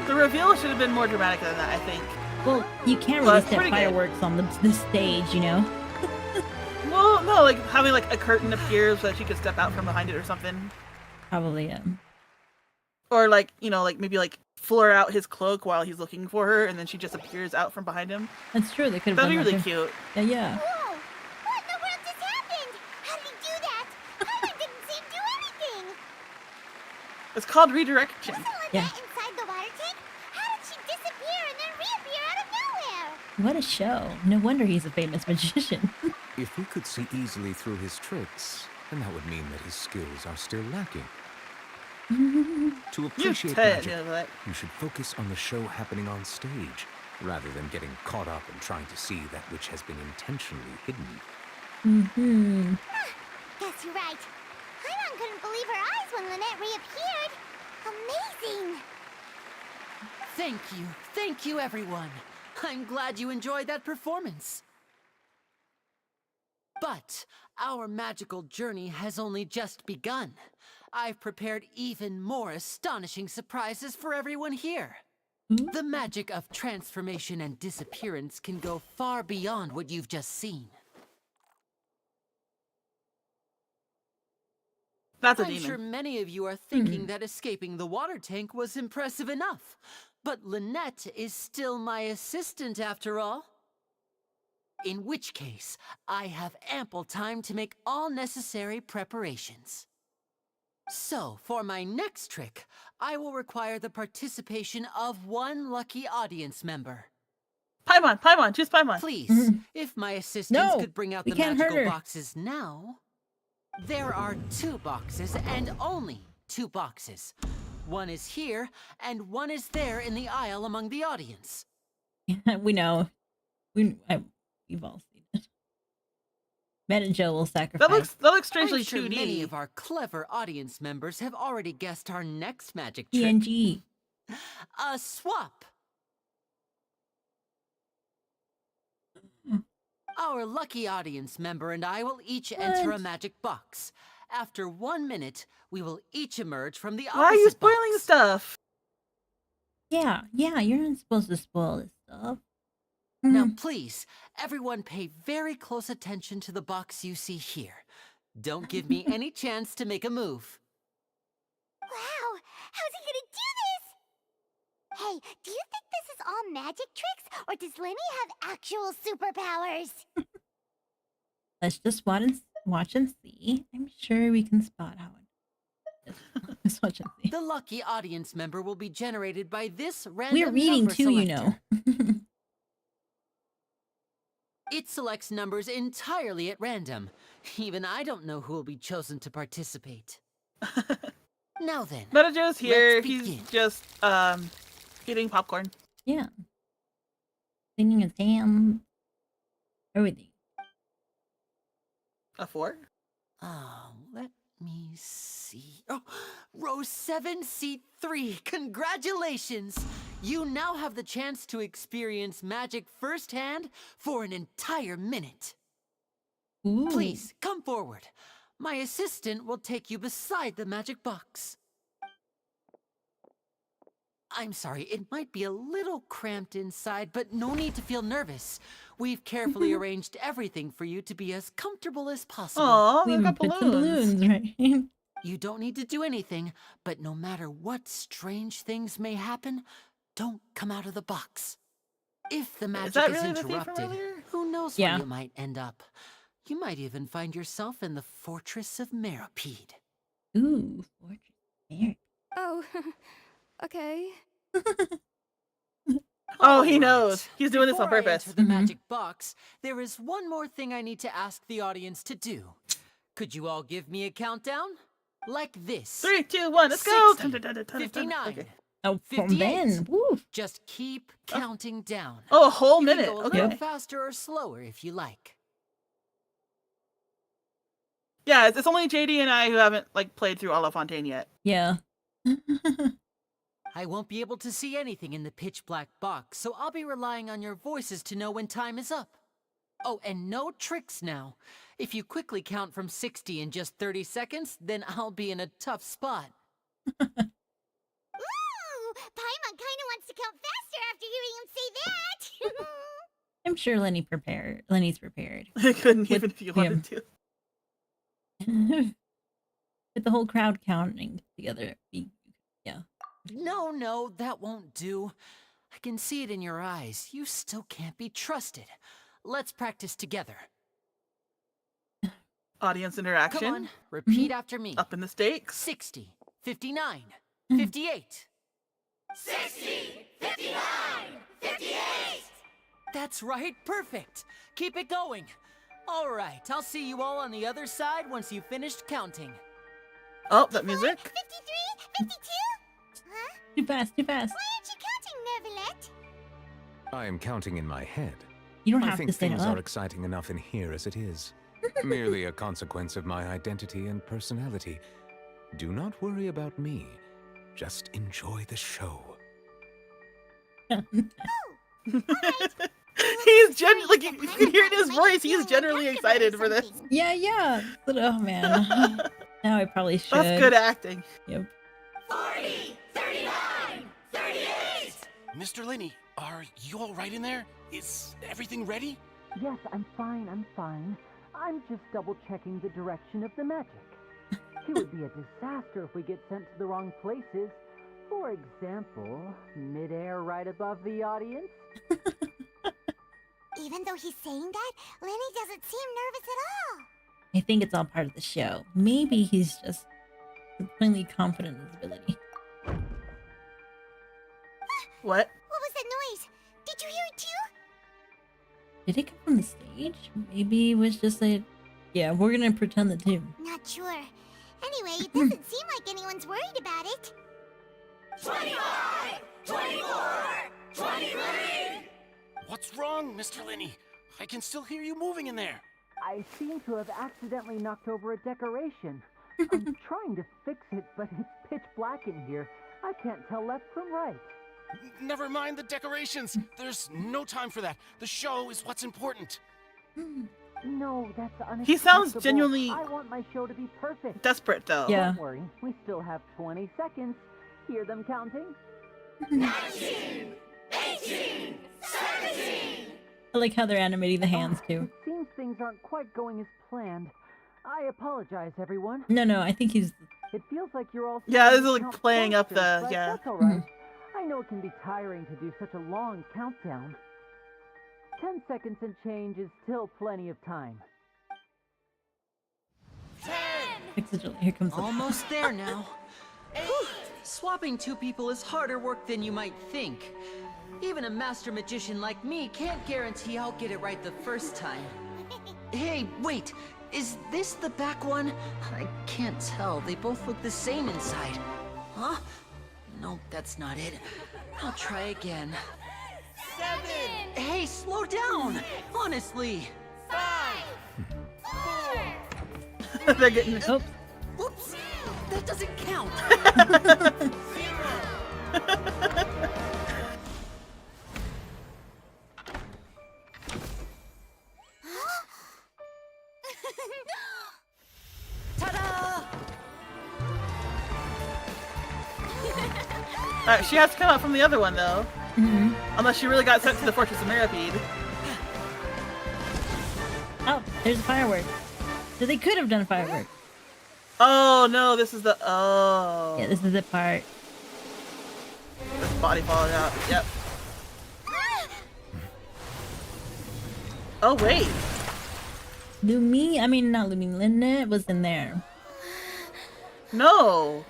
The reveal should have been more dramatic than that, I think. Well, you can't But really set pretty good. fireworks on the stage, you know? Well, no, like having like a curtain appear so that she could step out from behind it or something. Probably, yeah. Or like, you know, like maybe like flare out his cloak while he's looking for her and then she just appears out from behind him. That's true. They could have That'd done be that really too. cute. Yeah, yeah. Whoa! What in the world just happened? It's called redirection. Yeah. Inside the water tank? How did she disappear and then reappear out of nowhere? What a show. No wonder he's a famous magician. If we could see easily through his tricks, then that would mean that his skills are still lacking. To appreciate said, magic, you should focus on the show happening on stage, rather than getting caught up in trying to see that which has been intentionally hidden. Mm-hmm. Guess you're right. Paimon couldn't believe her eyes when Lynette reappeared. Amazing! Thank you, everyone. I'm glad you enjoyed that performance. But our magical journey has only just begun. I've prepared even more astonishing surprises for everyone here. The magic of transformation and disappearance can go far beyond what you've just seen. That's a I'm demon. sure many of you are thinking that escaping the water tank was impressive enough. But Lynette is still my assistant after all. In which case, I have ample time to make all necessary preparations. So, for my next trick, I will require the participation of one lucky audience member. Paimon, choose Paimon. Please, if my assistants No, could bring out we the can't hurt magical her. boxes now. There are 2 boxes, and only 2 boxes. One is here, and one is there in the aisle among the audience. We know. We've all seen it. Matt and Joe will sacrifice. That looks strangely I'm sure 2D. many of our clever audience members have already guessed our next magic trick. PNG. A swap. Our lucky audience member and I will each enter a What? magic box. After 1 minute, we will each emerge from the opposite Why are you spoiling box. stuff? Yeah, you're not supposed to spoil this stuff. Now, please, everyone pay very close attention to the box you see here. Don't give me any chance to make a move. Wow! How's he gonna do this? Hey, do you think this is all magic tricks, or does Lenny have actual superpowers? Let's just watch and see. I'm sure we can spot how it is. Let's watch and see. The lucky audience member will be generated by this random We're reading number too, you selector. know. It selects numbers entirely at random. Even I don't know who will be chosen to participate. Now then. Meta Joe's here. let's He's begin. just eating popcorn. Yeah. Singing his ham. Everything. A 4? Oh, let me see. Oh, row 7, seat 3. Congratulations! You now have the chance to experience magic firsthand for an entire minute. Ooh. Please, come forward. My assistant will take you beside the magic box. I'm sorry, it might be a little cramped inside, but no need to feel nervous. We've carefully arranged everything for you to be as comfortable as possible. Aw, We they've even got put some balloons, right? You don't need to do anything, but no matter what strange things may happen, don't come out of the box. If the magic that is really the theme from interrupted, earlier? who knows Yeah. where you might end up. You might even find yourself in the Fortress of Meropide. Ooh, Fortress Mary. Oh, okay. Oh, he knows. He's doing this on Before I purpose. enter the magic box, there is one more thing I need to ask the audience to do. Could you all give me a countdown? Like this. 3, 2, 1, let's go! 60, 59. Okay. Oh, from 58. Ben. Woo. Just keep counting down. Oh, a whole You can minute. go a Okay. little faster or slower if you like. Yeah, it's only JD and I who haven't played through all of Fontaine yet. Yeah. I won't be able to see anything in the pitch black box, so I'll be relying on your voices to know when time is up. Oh, and no tricks now. If you quickly count from 60 in just 30 seconds, then I'll be in a tough spot. Ooh! Paimon kinda wants to count faster after hearing him say that! I'm sure Lenny's prepared. I couldn't even if you wanted to. With the whole crowd counting together. Yeah. No, that won't do. I can see it in your eyes. You still can't be trusted. Let's practice together. Audience interaction. Come on, repeat after me. Up in the stakes. 60, 59, 58. 60, 59, 58. That's right, perfect. Keep it going. All right, I'll see you all on the other side once you've finished counting. Oh, that music. 53, 52? Huh? Too fast, too fast. Why aren't you counting, Neverlet? I am counting in my head. You don't I have think to say it things out are loud. exciting enough in here as it is. Merely a consequence of my identity and personality. Do not worry about me. Just enjoy the show. He's like you can hear it in his voice. He's generally excited for this. Yeah, yeah. But, oh man. Now I probably should. That's good acting. Yep. 40, 39, 38. Mr. Linney, are you all right in there? Is everything ready? Yes, I'm fine, I'm just double-checking the direction of the magic. It would be a disaster if we get sent to the wrong places. For example, midair right above the audience. Even though he's saying that, Lenny doesn't seem nervous at all. I think it's all part of the show. Maybe he's just supremely confident in his ability. What? What was that noise? Did you hear it too? Did it come from the stage? Maybe it was just like, yeah, we're gonna pretend the tune. Not sure. Anyway, it doesn't seem like anyone's worried about it. 25, 24, 23. What's wrong, Mr. Linney? I can still hear you moving in there. I seem to have accidentally knocked over a decoration. I'm trying to fix it, but it's pitch black in here. I can't tell left from right. Never mind the decorations. There's no time for that. The show is what's important. No, that's unacceptable. He sounds genuinely I want my show to be perfect. desperate, though. Yeah. Don't worry, we still have 20 seconds. Hear them counting? 19, 18, 17. I like how they're animating the hands too. It seems things aren't quite going as planned. I apologize, everyone. No, I think he's. It feels like you're all. Yeah, this is starting to like count playing up faster, the but yeah. That's all right. I know it can be tiring to do such a long countdown. 10 seconds and change is still plenty of time. 10. Here comes the. Almost there now. Whew. Swapping two people is harder work than you might think. Even a master magician like me can't guarantee I'll get it right the first time. Hey, wait! Is this the back one? I can't tell. They both look the same inside. Huh? No, that's not it. I'll try again. 7. Hey, slow down! Honestly! 5. 4. They're getting. Oh. Whoops! That doesn't count! Ta-da! Alright, she has to come out from the other one, though. Unless she really got sent to the Fortress of Meripede. Oh, there's a firework. So they could have done a firework. Oh no, this is the oh. Yeah, this is the part. This body falling out. Yep. Oh wait. Not Lumi, Lynette was in there. No.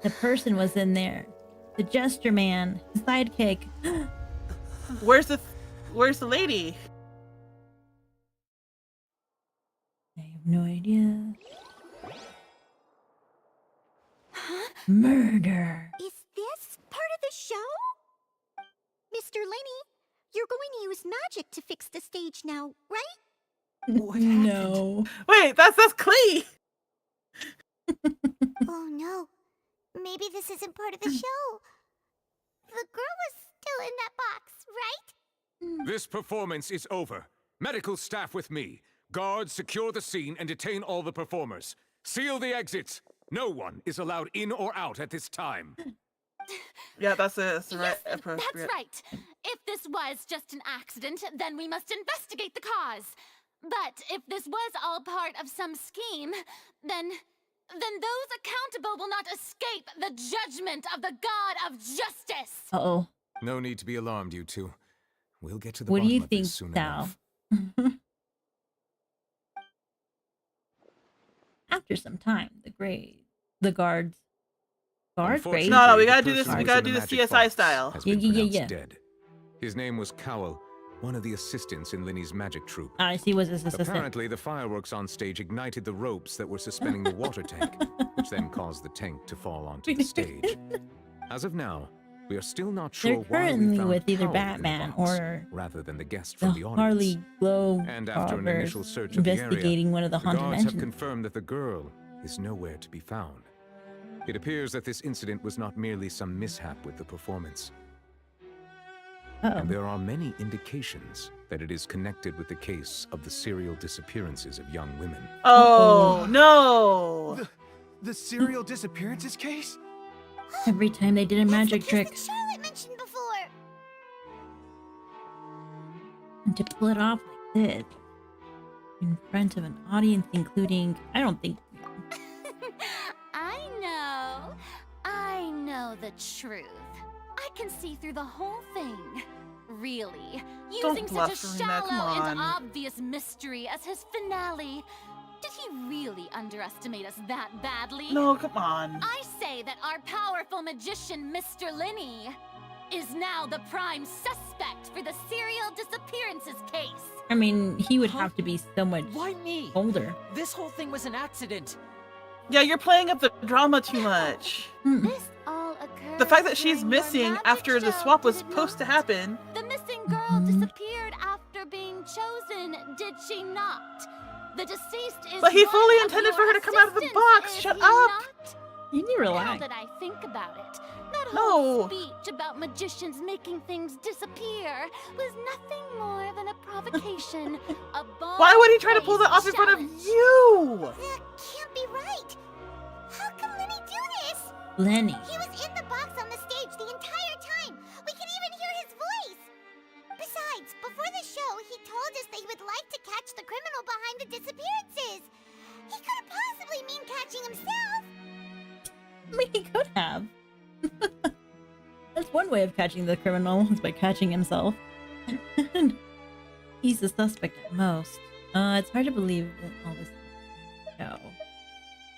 The person was in there. The gesture man, the sidekick. Where's the lady? I have no idea. Murder. Is this part of the show? Mr. Linney, you're going to use magic to fix the stage now, right? No. Wait, that's Klee. Oh no. Maybe this isn't part of the show. The girl was still in that box, right? This performance is over. Medical staff with me. Guards, secure the scene and detain all the performers. Seal the exits. No one is allowed in or out at this time. Yeah, that's right. Yes, that's right. If this was just an accident, then we must investigate the cause. But if this was all part of some scheme, then those accountable will not escape the judgment of the God of Justice. Uh-oh. No need to be alarmed, you two. We'll get to the What do bottom you of think, this soon Sal? enough. After some time, the guards Guard grade? No, we Unfortunately, gotta the do this. person We who was gotta in do the the magic CSI box style. has been Yeah. pronounced dead. His name was Cowell, one of the assistants in Linny's magic troupe. I see was his assistant. Apparently, the fireworks on stage ignited the ropes that were suspending the water tank, which then caused the tank to fall onto the stage. As of now, we are still not sure They're why we currently found with either Cowell in the Batman box, or rather than the guest the from the audience. Harley Glow And after an robbers initial search of the area, investigating one of the haunted guards have mansions. confirmed that the girl is nowhere to be found. It appears that this incident was not merely some mishap with the performance. And there are many indications that it is connected with the case of the serial disappearances of young women. Oh, no! The serial disappearances case? Every time they did a magic trick. Charlotte mentioned before. And to pull it off like this, in front of an audience, including, I don't think. I know the truth. I can see through the whole thing. Really, Don't using bluff, such a Furina, come shallow on. and obvious mystery as his finale. Did he really underestimate us that badly? No, come on. I say that our powerful magician, Mr. Linney, is now the prime suspect for the serial disappearances case. I mean, he would have to be so much Why me? older. This whole thing was an accident. Yeah, you're playing up the drama too much. This all occurred The fact that she's during your missing magic after the show, swap was did it supposed to not? happen. The missing girl disappeared after being chosen, did she not? The deceased is But he one fully of intended your for her to come out of the assistants, box. is Shut he up. not? You need to Now relax. that I think about it, that No. whole speech about magicians making things disappear was nothing more than a provocation. A Why would he try to pull that off in front of you? That can't be right. How can Lenny do this? Lenny. He was in the box on the stage the entire time. We can even hear his voice. Besides, before the show, he told us that he would like to catch the criminal behind the disappearances. He couldn't possibly mean catching himself. I mean, he could have. That's one way of catching the criminal, is by catching himself. He's the suspect at most. It's hard to believe that all this show.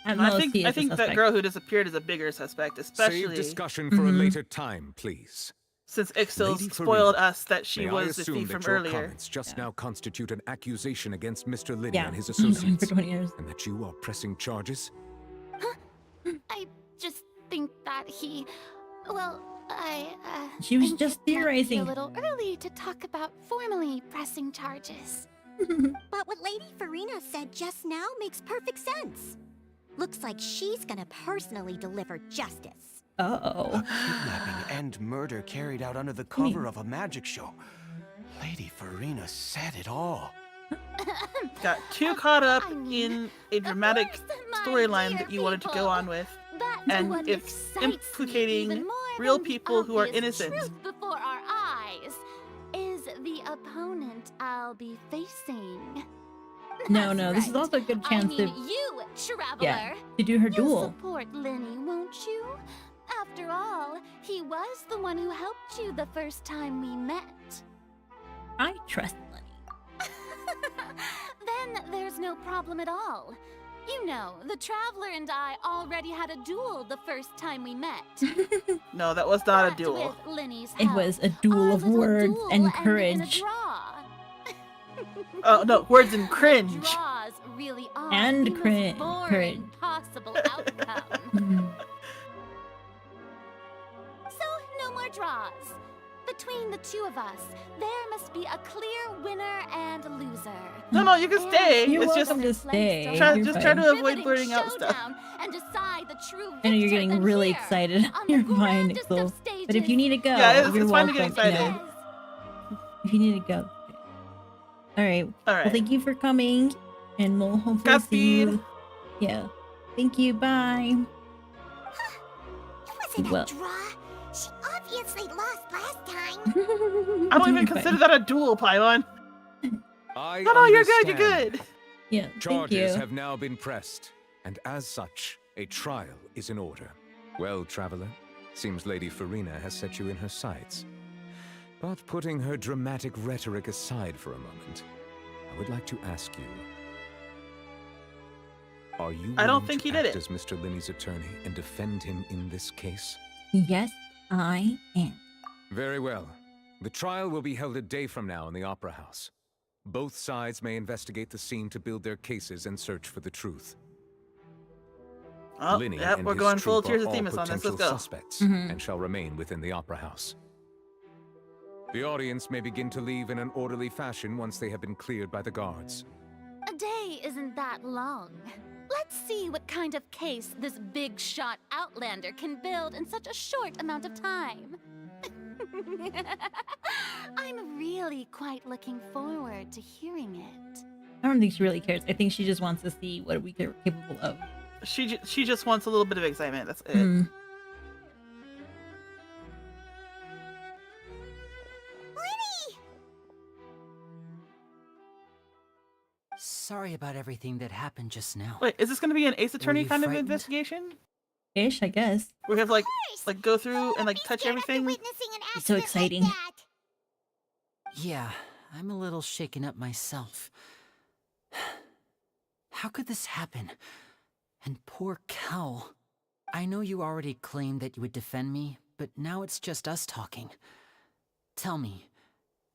At most, he is I the think that suspect. girl who disappeared is a bigger suspect, especially Save discussion for a later time, please. since Ixil Lady spoiled Farina, us that she may I was the assume thief that from your earlier. comments just now constitute an accusation against Mr. Linney Yeah, and his he's been going associates, for 20 years. and that you are pressing charges? I just think that he. Well, She was think just it might be theorizing. a little early to talk about formally pressing charges. But what Lady Farina said just now makes perfect sense. Looks like she's gonna personally deliver justice. Uh-oh. Kidnapping and murder carried out under the cover of a magic show. Lady Farina said it all. Got too caught up in a dramatic storyline that you wanted to go on with, and what it's excites me implicating even more real than the people who are obvious innocent. truth before our eyes is the opponent I'll be facing. No, this is also a good chance I mean, to, you, Traveler. yeah, to do her You'll duel. support Lenny, won't you? After all, he was the one who helped you the first time we met. I trust Lenny. Then there's no problem at all. You know, the Traveler and I already had a duel the first time we met. No, that was not a But duel. with Lenny's It help, was a duel of words duel and ended in a courage. draw. Oh no, words and cringe. Draws really are And the most courage. boring possible outcome. So, no more draws. Between the two of us, there must be a clear winner and loser. No, you can stay. You're It's just welcome to stay. try You're to fine. avoid blurting out stuff. And decide the true I know you're victor getting than really here, excited. on the You're fine, grandest Ixil. of But if you need to go, Yeah, you're it's fine to welcome. get excited. You know. If you need to go. Alright. Well, thank you for coming. And we'll hopefully see Godspeed. you. Yeah. Thank you. Bye. Wasn't Well. a draw. She obviously lost last time. I don't even You're consider fine. that a duel, Paimon. I No, you're good. You're understand. good. Yeah, thank Charges you. have now been pressed, and as such, a trial is in order. Well, Traveler, seems Lady Farina has set you in her sights. But putting her dramatic rhetoric aside for a moment, I would like to ask you, Are you I don't willing think to he did act it. as Mr. Linney's attorney and defend him in this case? Yes, I am. Very well. The trial will be held a day from now in the Opera House. Both sides may investigate the scene to build their cases and search for the truth. Oh, Linney yep, and we're his going full troop Tears are of all Themis on this. potential Let's go. suspects Mhm. and shall remain within the Opera House. The audience may begin to leave in an orderly fashion once they have been cleared by the guards. A day isn't that long. Let's see what kind of case this big shot Outlander can build in such a short amount of time. I'm really quite looking forward to hearing it. I don't think she really cares. I think she just wants to see what we are capable of. She just wants a little bit of excitement. That's it. Mm. Sorry about everything that happened just now. Wait, is this going to be an Ace Attorney you kind of frightened? investigation? Ish, I guess. We have like go through and like touch everything. It's so exciting. Yeah, I'm a little shaken up myself. How could this happen? And poor Cal. I know you already claimed that you would defend me, but now it's just us talking. Tell me,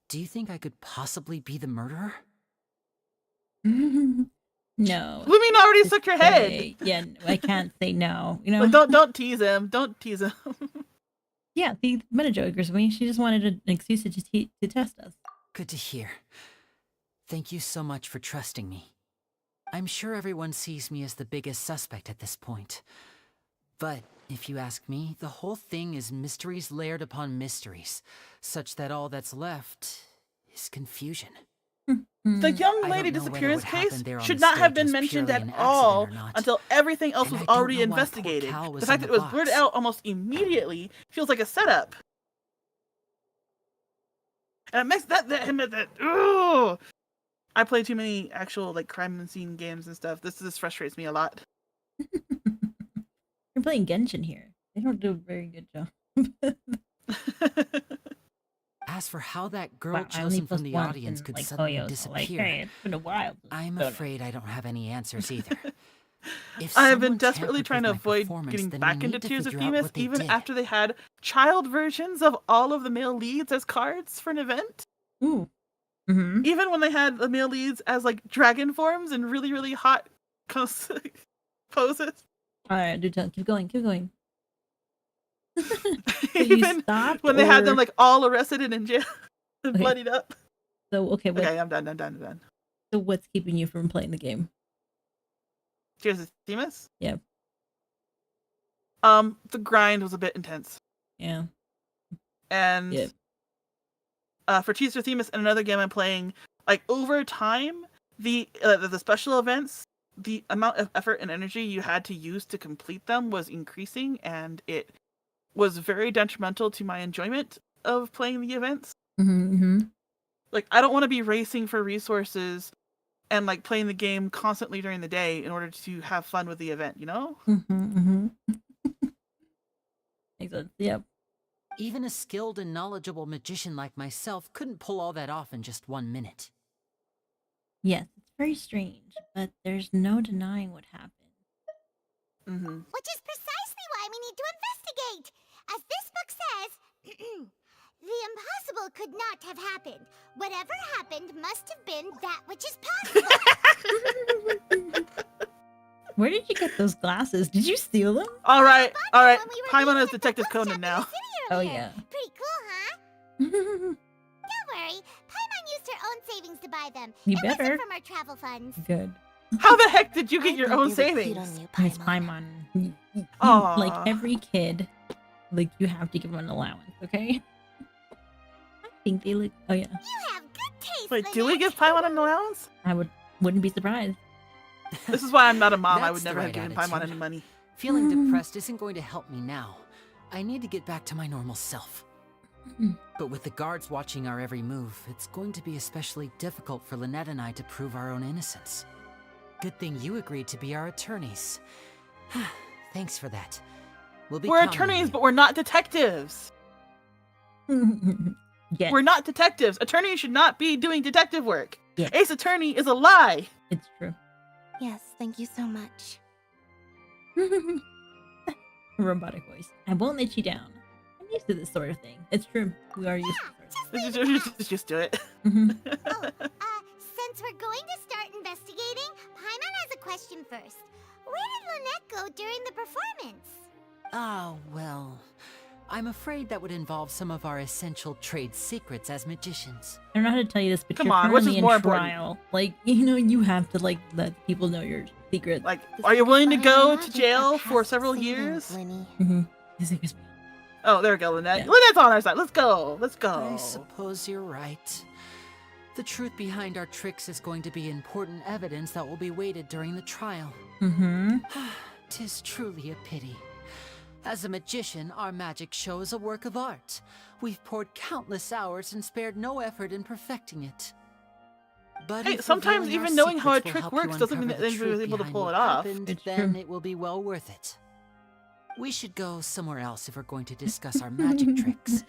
do you think I could possibly be the murderer? No. Lumine already took your head. Say- Yeah, no, I can't say no. You know. Like, don't tease him. Don't tease him. Yeah, the meta jokers. I mean, she just wanted an excuse to test us. Good to hear. Thank you so much for trusting me. I'm sure everyone sees me as the biggest suspect at this point. But if you ask me, the whole thing is mysteries layered upon mysteries, such that all that's left is confusion. The young I lady don't know whether disappearance what happened case there on should the not have stage been was mentioned purely at an all accident or not. until everything else And was I don't already know why poor investigated. Cal was The fact in that it the was blurred box. out almost immediately feels like a setup. And it makes that ooh. I play too many actual like crime scene games and stuff. This frustrates me a lot. You're playing Genshin here. They don't do a very good job. As for how that girl Wow, I only chosen from plus the one audience in, could like, suddenly Koyo, so, disappear, like, hey, it's been a while. I'm Don't know. afraid I don't have any answers either. If I have been someone desperately tampered trying to with my avoid performance, getting then we back into need to Tears of figure out Themis, what they even did. after they had child versions of all of the male leads as cards for an event. Ooh. Mm-hmm. Even when they had the male leads as like dragon forms and really, really hot poses. All right, do tell. Keep going. Keep going. So you Even stopped, when they had them or- like all arrested and in jail and Okay. bloodied up. So okay, what, Okay, I'm done. so what's keeping you from playing the game? Tears of Themis? Yeah. The grind was a bit intense. Yeah. And Yeah. For Tears of Themis and another game I'm playing, like over time, the special events, the amount of effort and energy you had to use to complete them was increasing, and it was very detrimental to my enjoyment of playing the events. Mm-hmm. Like, I don't want to be racing for resources and like playing the game constantly during the day in order to have fun with the event, you know? Mm-hmm. Makes sense. Yep. Even a skilled and knowledgeable magician like myself couldn't pull all that off in just 1 minute. Yes, it's very strange, but there's no denying what happened. Mm-hmm. Which is precisely why we need to investigate. As this book says, the impossible could not have happened. Whatever happened must have been that which is possible. Where did you get those glasses? Did you steal them? All right. Paimon is Detective Conan now. Oh yeah. Pretty cool, huh? Don't worry. Paimon used her own savings to buy them. You It wasn't better. from our travel funds. Good. How the heck did you get your own savings? Miss Paimon. Aw. Like every kid, like you have to give them an allowance, okay? I think they look. Oh yeah. You have good taste. Wait, do we give Paimon an allowance? I wouldn't be surprised. This is why I'm not a mom. I That's would the never have right given attitude. Paimon any money. Feeling depressed isn't going to help me now. I need to get back to my normal self. But with the guards watching our every move, it's going to be especially difficult for Lynette and I to prove our own innocence. Good thing you agreed to be our attorneys. Thanks for that. We'll be We're counting on attorneys, you. but we're not detectives. Yes. We're not detectives. Attorneys should not be doing detective work. Yeah. Ace Attorney is a lie. It's true. Yes, thank you so much. Robotic voice. I won't let you down. I'm used to this sort of thing. It's true. We are used to it. Just do it. Since we're going to start investigating, Paimon has a question first. Where did Lynette go during the performance? Ah, well, I'm afraid that would involve some of our essential trade secrets as magicians. I don't know how to tell you this, but Come you're on, which currently is in more trial. Like, you know, you have to like let people know your secret. Like, are you willing to go to jail for several years? Oh, there we go, Lynette. Yeah. Lynette's on our side. Let's go. Let's go. I suppose you're right. The truth behind our tricks is going to be important evidence that will be weighted during the trial. Mm-hmm. 'Tis truly a pity. As a magician, our magic show is a work of art. We've poured countless hours and spared no effort in perfecting it. But Hey, if sometimes revealing our even knowing how a secrets will trick help you works doesn't mean uncover that the anybody was truth able to behind pull what it off. happened, It's then true. it will be well worth it. We should go somewhere else if we're going to discuss our magic tricks.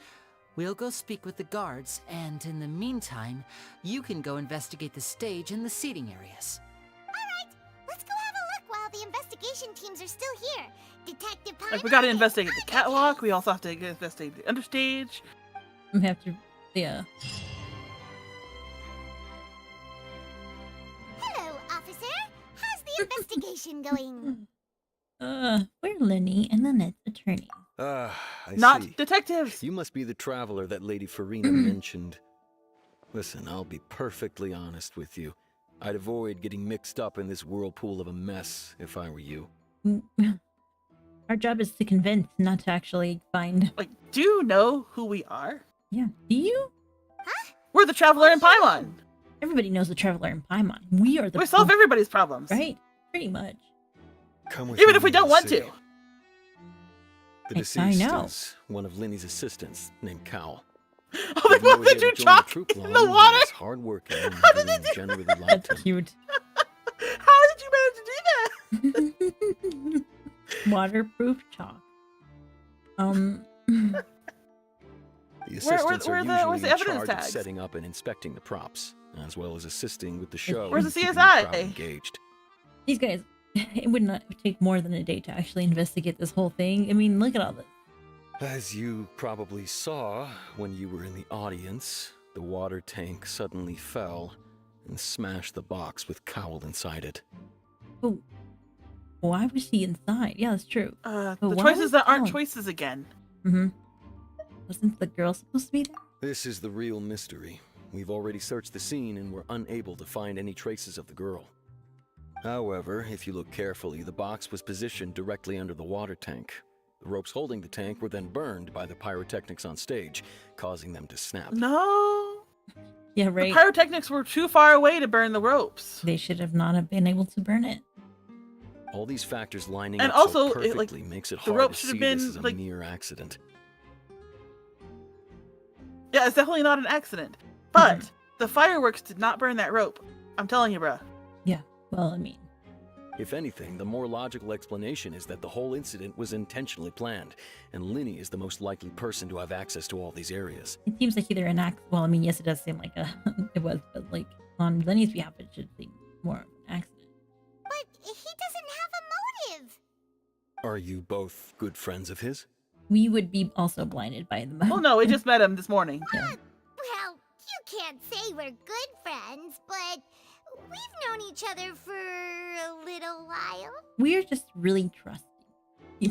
We'll go speak with the guards, and in the meantime, you can go investigate the stage and the seating areas. Alright, let's go have a look while the investigation teams are still here. Detective Paimon. Like, we gotta investigate the catwalk. We also have to investigate the understage. We have to, yeah. Hello, officer. How's the investigation going? We're Lenny and Lynette's attorney. I Not see. detectives. You must be the traveler that Lady Farina mentioned. Listen, I'll be perfectly honest with you. I'd avoid getting mixed up in this whirlpool of a mess if I were you. Our job is to convince, not to actually find. Like, do you know who we are? Yeah. Do you? We're the Traveler in Paimon. Everybody knows the Traveler in Paimon. We are the. We solve everybody's problems. Right? Pretty much. Come with Even me if we and don't you'll want see. to. The I deceased know. is one of Linny's assistants named Cal. Oh, they Even though both he did you hadn't joined the chalk troop in long, the he water? was hardworking and How did they everyone do generally liked him. Cute. How did you manage to do that? Waterproof chalk. The assistants where are the- usually where's the in evidence charge of tags? setting up and inspecting the props, as well as assisting with the show. Where's and the keeping CSI? crowd engaged. These guys, it would not take more than a day to actually investigate this whole thing. I mean, look at all this. As you probably saw when you were in the audience, the water tank suddenly fell and smashed the box with Cowl inside it. Oh, why was she inside? Yeah, that's true. The But why choices was that aren't Cal- choices again. Mm-hmm. Wasn't the girl supposed to be there? This is the real mystery. We've already searched the scene and were unable to find any traces of the girl. However, if you look carefully, the box was positioned directly under the water tank. The ropes holding the tank were then burned by the pyrotechnics on stage, causing them to snap. No. Yeah, The right. pyrotechnics were too far away to burn the ropes. They should have not have been able to burn it. All these factors lining And up also, so it, like, perfectly makes it the hard ropes to should see have this been, as a like- mere accident. Yeah, it's definitely not an accident. But the fireworks did not burn that rope. I'm telling you, bruh. Yeah. Well, I mean, If anything, the more logical explanation is that the whole incident was intentionally planned, and Linny is the most likely person to have access to all these areas. it seems like either an act. Well, I mean, yes, it does seem like it was, but like on Lenny's behalf, it should seem more of an accident. But he doesn't have a motive. Are you both good friends of his? We would be also blinded by the. Well, no, we just met him this morning. Yeah. Well, you can't say we're good friends, but we've known each other for a little while. We're just really trusting.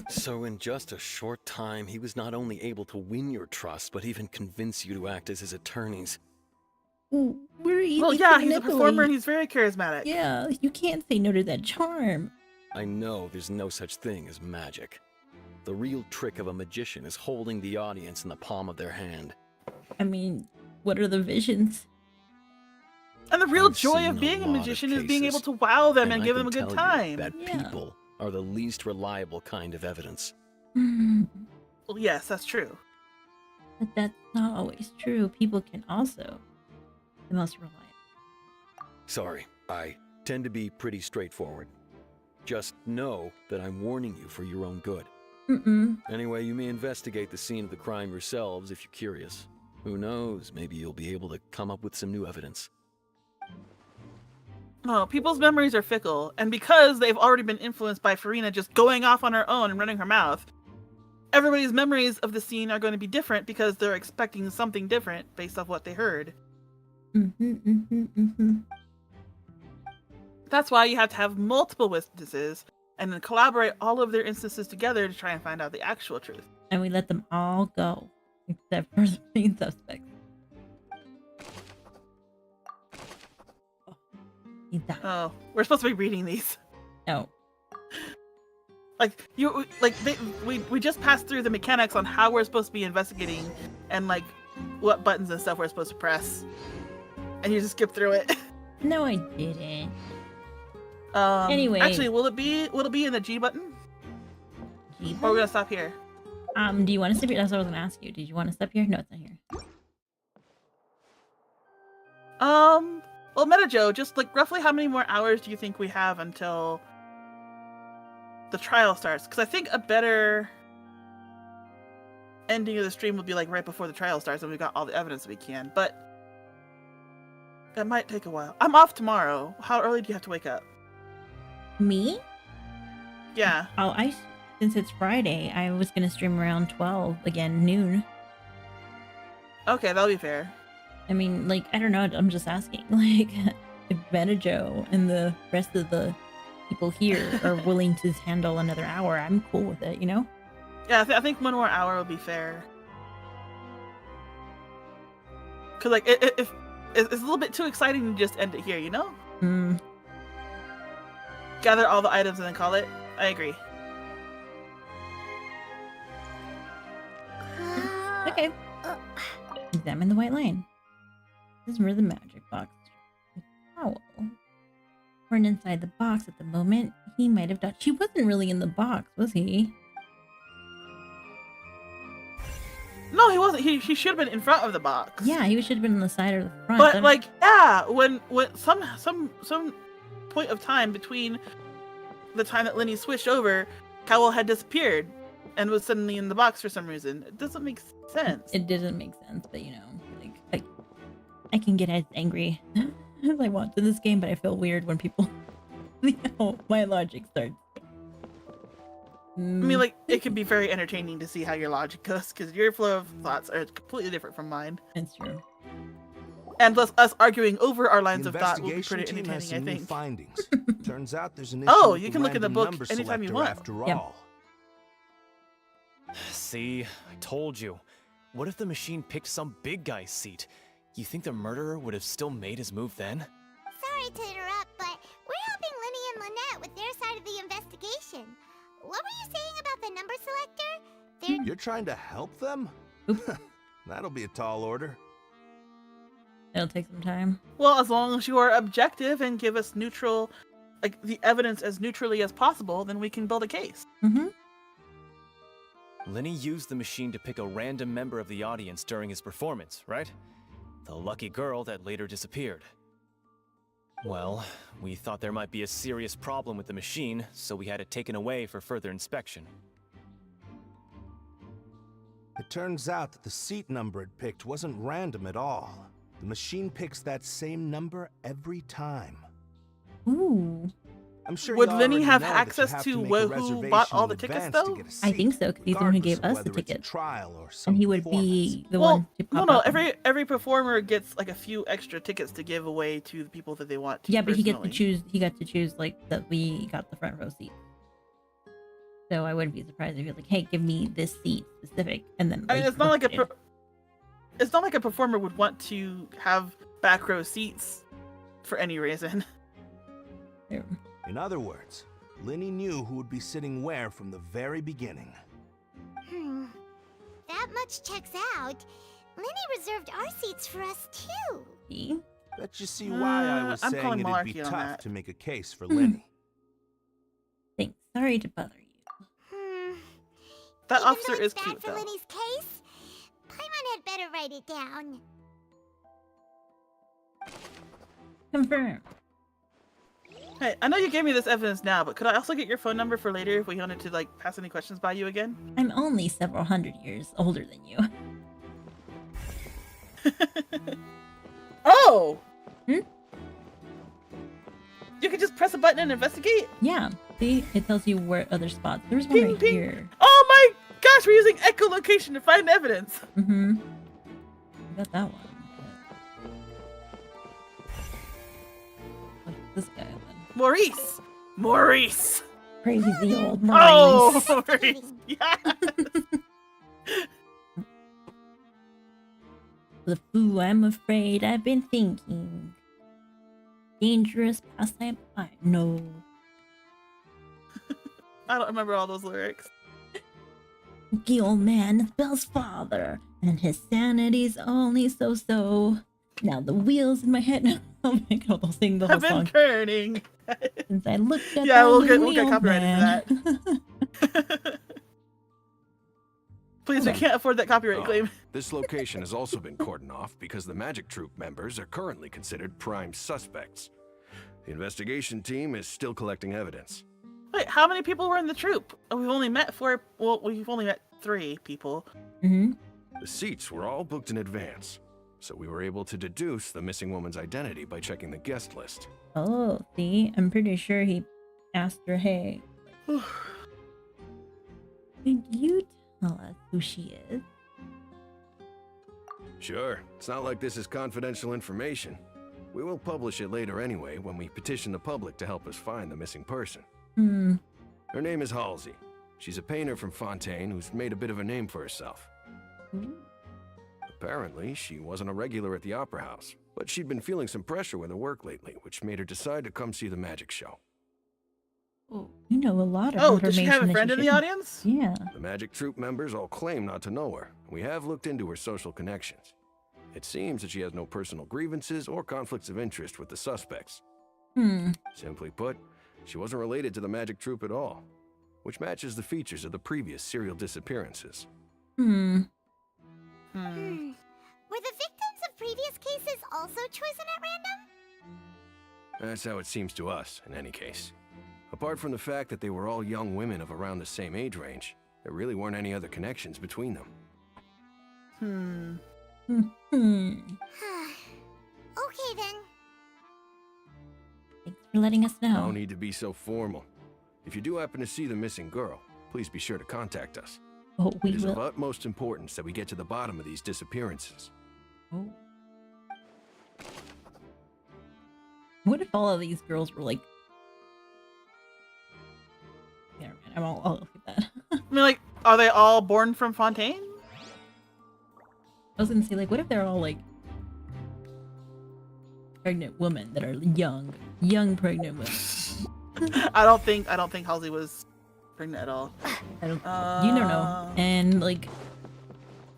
So in just a short time, he was not only able to win your trust, but even convince you to act as his attorneys. Ooh, we're easy Well, to yeah, he's a manipulate. performer and he's very charismatic. Yeah, you can't say no to that charm. I know there's no such thing as magic. The real trick of a magician is holding the audience in the palm of their hand. I mean, what are the visions? And the real I've joy seen of being a lot of magician is being able cases, to wow them and I give can them a good tell you time. That Yeah. people are the least reliable kind of evidence. Well, yes, that's true. But that's not always true. People can also be the most reliable. Sorry, I tend to be pretty straightforward. Just know that I'm warning you for your own good. Anyway, you may investigate the scene of the crime yourselves if you're curious. Who knows, maybe you'll be able to come up with some new evidence. No, people's memories are fickle, and because they've already been influenced by Furina just going off on her own and running her mouth, everybody's memories of the scene are going to be different because they're expecting something different based off what they heard. That's why you have to have multiple witnesses and then collaborate all of their instances together to try and find out the actual truth. And we let them all go, except for the main suspects. Oh, we're supposed to be reading these. No. We just passed through the mechanics on how we're supposed to be investigating and like what buttons and stuff we're supposed to press, and you just skip through it. No, I didn't. Anyway, actually, will it be in the G button? G button? Or are we gonna stop here? Do you want to stop here? That's what I was gonna ask you. Did you want to stop here? No, it's not here. Well, MetaJoe, just like roughly how many more hours do you think we have until the trial starts? Because I think a better ending of the stream would be like right before the trial starts and we've got all the evidence we can, but that might take a while. I'm off tomorrow. How early do you have to wake up? Me? Yeah. Oh, since it's Friday, I was gonna stream around 12 again, noon. Okay, that'll be fair. I mean, like, I don't know. I'm just asking. Like, if MetaJoe and the rest of the people here are willing to handle another hour, I'm cool with it, you know? Yeah, I think 1 more hour would be fair. Cause like, if it's a little bit too exciting to just end it here, you know? Gather all the items and then call it. I agree. Okay. Examine the white line. This is where the magic box is. Owl. Weren't inside the box at the moment. He might have done. She wasn't really in the box, was he? No, he wasn't. He should have been in front of the box. Yeah, he should have been on the side or the front. But like, yeah, when some point of time between the time that Lenny switched over, Cowell had disappeared and was suddenly in the box for some reason. It doesn't make sense. It doesn't make sense, but you know, like I can get as angry as I want to this game, but I feel weird when people, you know, my logic starts. I mean, like, it can be very entertaining to see how your logic goes, because your flow of thoughts are completely different from mine. That's true. And plus, us arguing over our lines of thought will be pretty entertaining, I think. Findings. Turns out there's an issue Oh, with you the can look in the random book number anytime you selector want. After Yep. all. See, I told you. What if the machine picked some big guy's seat? You think the murderer would have still made his move then? Sorry to interrupt, but we're helping Linny and Lynette with their side of the investigation. What were you saying about the number selector? You're trying to help them? That'll be a tall order. It'll take some time. Well, as long as you are objective and give us neutral, like the evidence as neutrally as possible, then we can build a case. Lenny used the machine to pick a random member of the audience during his performance, right? The lucky girl that later disappeared. Well, we thought there might be a serious problem with the machine, so we had it taken away for further inspection. It turns out that the seat number it picked wasn't random at all. The machine picks that same number every time. Ooh. I'm sure Would you Lenny already have know that access you have to make a who reservation bought all in the tickets, advance to though? get a I think seat, so, because he's the one who gave regardless us of the whether it's a tickets. trial or And some he would performance. be the one to pop No, up. every performer gets like a few extra tickets to give away to the people that they want to. Yeah, but he gets to personally. choose. He got to choose like that. We got the front row seat. So I wouldn't be surprised if you're like, "Hey, give me this seat specific," and then. I mean, it's not like it's not like a performer would want to have back row seats for any reason. In other words, Lenny knew who would be sitting where from the very beginning. That much checks out. Lenny reserved our seats for us too. See? Bet you see why I was I'm saying calling it'd be malarkey on tough that. to make a case for Lenny. Thanks. Sorry to bother you. That Even officer though is it's bad cute for though. Lenny's case, Paimon had better write it down. Confirm. Hey, I know you gave me this evidence now, but could I also get your phone number for later if we wanted to like pass any questions by you again? I'm only several hundred years older than you. Oh! You can just press a button and investigate? Yeah. See? It tells you where other spots. There's one right here. Oh my gosh, we're using echolocation to find evidence. Mm-hmm. I got that one. What's this guy then? Maurice! Maurice! Crazy old Maurice. Oh, Maurice! Yes! The foo, I'm afraid I've been thinking. Dangerous pastime I know. I don't remember all those lyrics. The old man is Belle's father, and his sanity's only so-so. Now the wheels in my head. Oh my god, I'll sing the whole I've been song. turning. Since I looked at Yeah, the we'll get wheel copyrighted for man. that. Please, we can't afford that copyright claim. This location has also been cordoned off because the Magic Troop members are currently considered prime suspects. The investigation team is still collecting evidence. Wait, how many people were in the troop? Oh, we've only met 4. Well, we've only met 3 people. Mm-hmm. The seats were all booked in advance, so we were able to deduce the missing woman's identity by checking the guest list. Oh, see? I'm pretty sure he asked her, hey, could you tell us who she is? Sure, it's not like this is confidential information. We will publish it later anyway when we petition the public to help us find the missing person. Hmm. Her name is Halsey. She's a painter from Fontaine who's made a bit of a name for herself. Apparently, she wasn't a regular at the Opera House, but she'd been feeling some pressure with her work lately, which made her decide to come see the magic show. Oh, you know a lot of Oh, information. does she have a that friend in the shouldn't. audience? Yeah. The Magic Troop members all claim not to know her. We have looked into her social connections. It seems that she has no personal grievances or conflicts of interest with the suspects. Hmm. Simply put, she wasn't related to the Magic Troop at all, which matches the features of the previous serial disappearances. Hmm. Were the victims of previous cases also chosen at random? That's how it seems to us, in any case. Apart from the fact that they were all young women of around the same age range, there really weren't any other connections between them. Hmm. Okay then. Thanks for letting us know. No need to be so formal. If you do happen to see the missing girl, please be sure to contact us. Oh, we It is will. of utmost importance that we get to the bottom of these disappearances. Oh. What if all of these girls were like? Yeah, man, I'll look at that. I mean, like, are they all born from Fontaine? I was gonna say, like, what if they're all like pregnant women that are young pregnant women? I don't think Halsey was pregnant at all. I don't. You don't know. And like.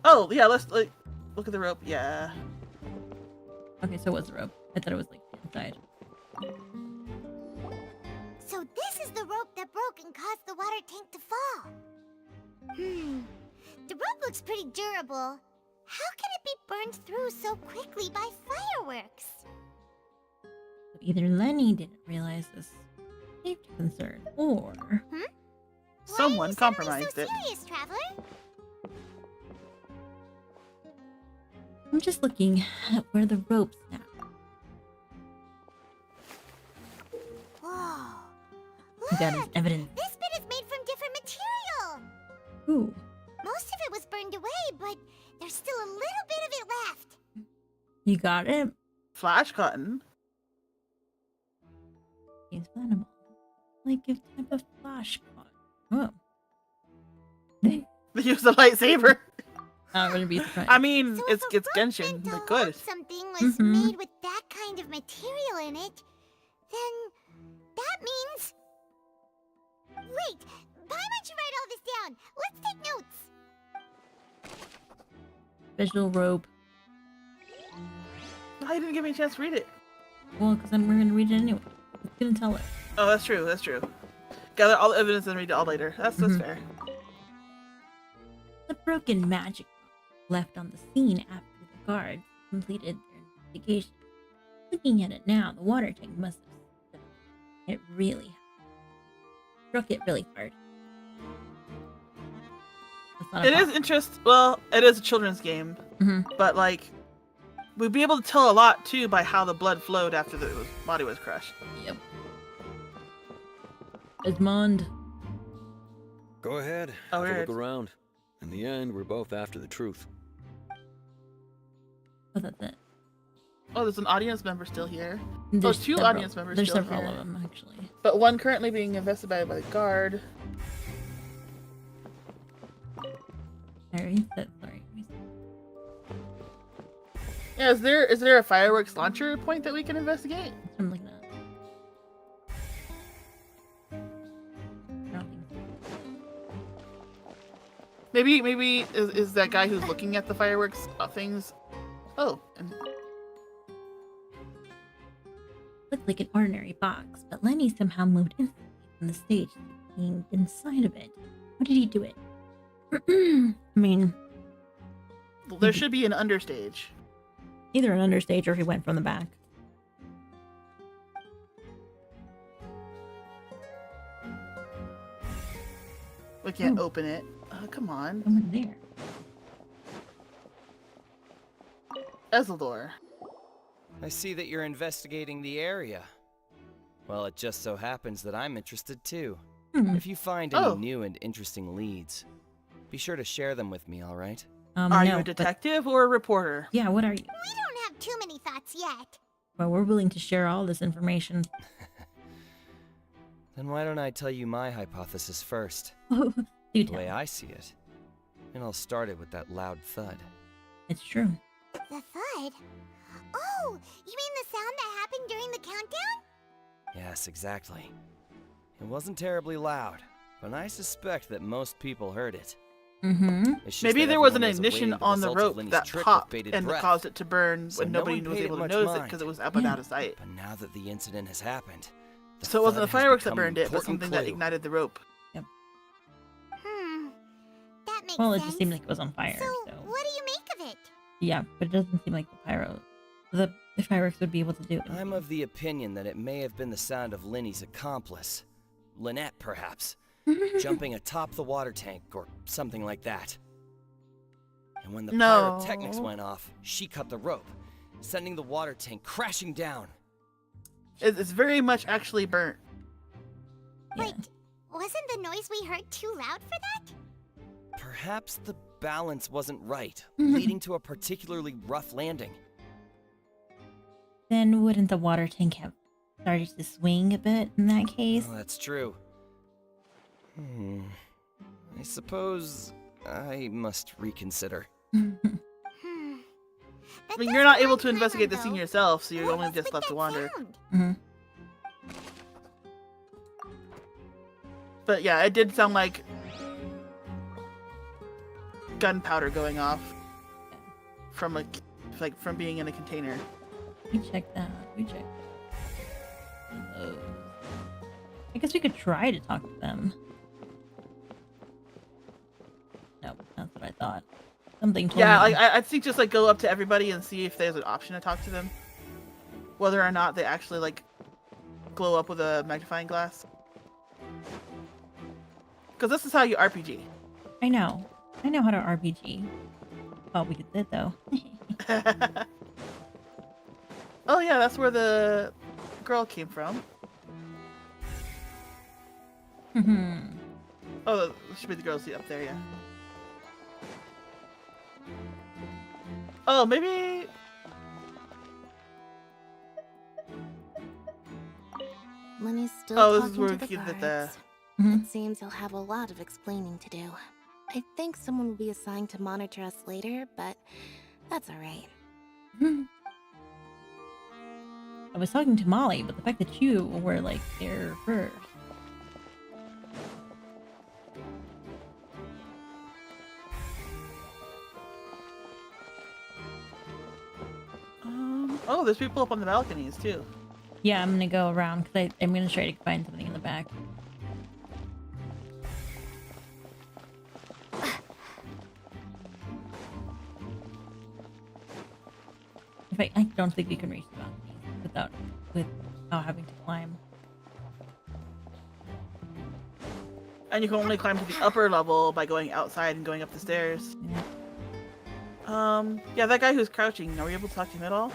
Oh yeah, let's like look at the rope. Yeah. Okay, so what's the rope? I thought it was like inside. So this is the rope that broke and caused the water tank to fall. The rope looks pretty durable. How can it be burned through so quickly by fireworks? Either Lenny didn't realize this safety concern, or someone compromised it. Serious, traveler? I'm just looking at where the rope snapped. Whoa. That is evidence. This bit is made from different material. Ooh. Most of it was burned away, but there's still a little bit of it left. You got it? Flash cotton. It's flammable. Like a type of flash cotton. Oh. They used a lightsaber. I wouldn't be surprised. I mean, it's Genshin. They could. Something was made with that kind of material in it, then that means... Wait, why don't you write all this down? Let's take notes. Visual rope. Why didn't give me a chance to read it? Well, because then we're gonna read it anyway. It's gonna tell us. Oh, that's true. That's true. Gather all the evidence and read it all later. That's fair. The broken magic left on the scene after the guards completed their investigation. Looking at it now, the water tank must have struck it really hard. That's not a It is interest. Well, it is a children's game, but like, we'd be able to tell a lot too by how the blood flowed after the body was crushed. Yep. Desmond. Go ahead. Oh, Have a right. look around. In the end, we're both after the truth. Oh, that's it. Oh, there's an audience member still here. There's Two several- audience members There's still several here. of them, actually. But one currently being investigated by the guard. Sorry. Sorry. Yeah, is there a fireworks launcher point that we can investigate? Something like that. Maybe is that guy who's looking at the fireworks things? Oh, and Looked like an ordinary box, but Lenny somehow moved instantly from the stage to being inside of it. How did he do it? I mean, there should be an understage. either an understage or he went from the back. We can't open it. Come on. Someone there. Ezaldor. I see that you're investigating the area. Well, it just so happens that I'm interested too. If you find any new and interesting leads, be sure to share them with me, alright? Are you a detective or a reporter? Yeah, what are you? We don't have too many thoughts yet. Well, we're willing to share all this information. Then why don't I tell you my hypothesis first? Do The tell. way I see it. And I'll start it with that loud thud. It's true. The thud? Oh, you mean the sound that happened during the countdown? Yes, exactly. It wasn't terribly loud, but I suspect that most people heard it. Mm-hmm. It's just Maybe that there was an everyone ignition awaiting on the results of rope Lenny's that trick with popped bated and breath. caused it to burn So when no nobody one was paid able it to much notice it mind. because it was up and out of sight. But now that the incident has happened, the So it wasn't thud the has fireworks that become an burned it, but important something that clue. ignited the rope. That makes Well, it sense. just seemed like it was on fire. So, So what do you make of it? yeah, but it doesn't seem like the fireworks would be able to do it. I'm of the opinion that it may have been the sound of Lenny's accomplice. Lynette, perhaps. Jumping atop the water tank or something like that. And when the No. pyrotechnics went off, she cut the rope, sending the water tank crashing down. It's very much actually burnt. Wait, wasn't the noise we heard too loud for that? Perhaps the balance wasn't right, leading to a particularly rough landing. Then wouldn't the water tank have started to swing a bit in that case? Oh, that's true. I suppose I must reconsider. I mean, you're not able to investigate the scene yourself, so you're only just left to wander. Mhm. But yeah, it did sound like gunpowder going off from like from being in a container. We check that. We check. Those. I guess we could try to talk to them. Nope, that's what I thought. Something told Yeah, me. like I think just like go up to everybody and see if there's an option to talk to them, whether or not they actually like glow up with a magnifying glass. Because this is how you RPG. I know. I know how to RPG. Oh, we did that though. Oh yeah, that's where the girl came from. Oh, that should be the girl seat up there, yeah. Oh, maybe. Lenny's still Oh, this talking is where to we the get guards. the. It seems he'll have a lot of explaining to do. I think someone will be assigned to monitor us later, but that's alright. I was talking to Molly, but the fact that you were like there first. Oh, there's people up on the balconies too. Yeah, I'm gonna go around because I'm gonna try to find something in the back. In fact, I don't think we can reach the balcony without having to climb. And you can only climb to the upper level by going outside and going up the stairs. Yeah, that guy who's crouching, are we able to talk to him at all?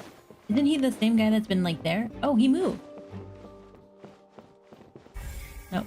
Isn't he the same guy that's been like there? Oh, he moved. Nope.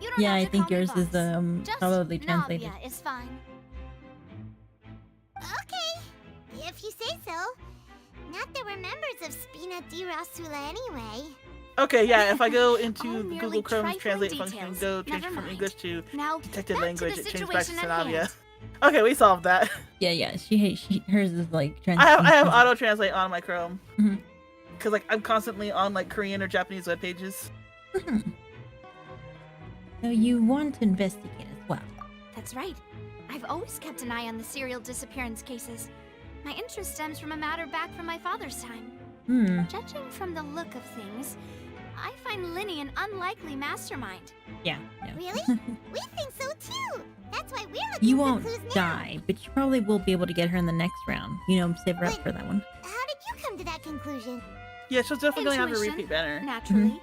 You don't Yeah, have I to think call me yours is boss. Just probably translated. Navia is fine. Okay, if you say so. Not that we're members of Spina di Rasula anyway. Okay, yeah, if I go into the merely Google Chrome's trifling translate details. function and go change Never from mind. English to Now, detected back to language, the it changes back to situation at Sanavia. hand. Okay, we solved that. Yeah, hers is like I have auto translate on my Chrome. Mhm. Cause like I'm constantly on like Korean or Japanese web pages. So you want to investigate as well. That's right. I've always kept an eye on the serial disappearance cases. My interest stems from a matter back from my father's time. Judging from the look of things, I find Linny an unlikely mastermind. Yeah. Really? We think so too. That's why we're looking You for won't clues now. die, but you probably will be able to get her in the next round. Save her up for that one. How did you come to that conclusion? Yeah, she's definitely gonna have to Intuition, repeat banner. Naturally.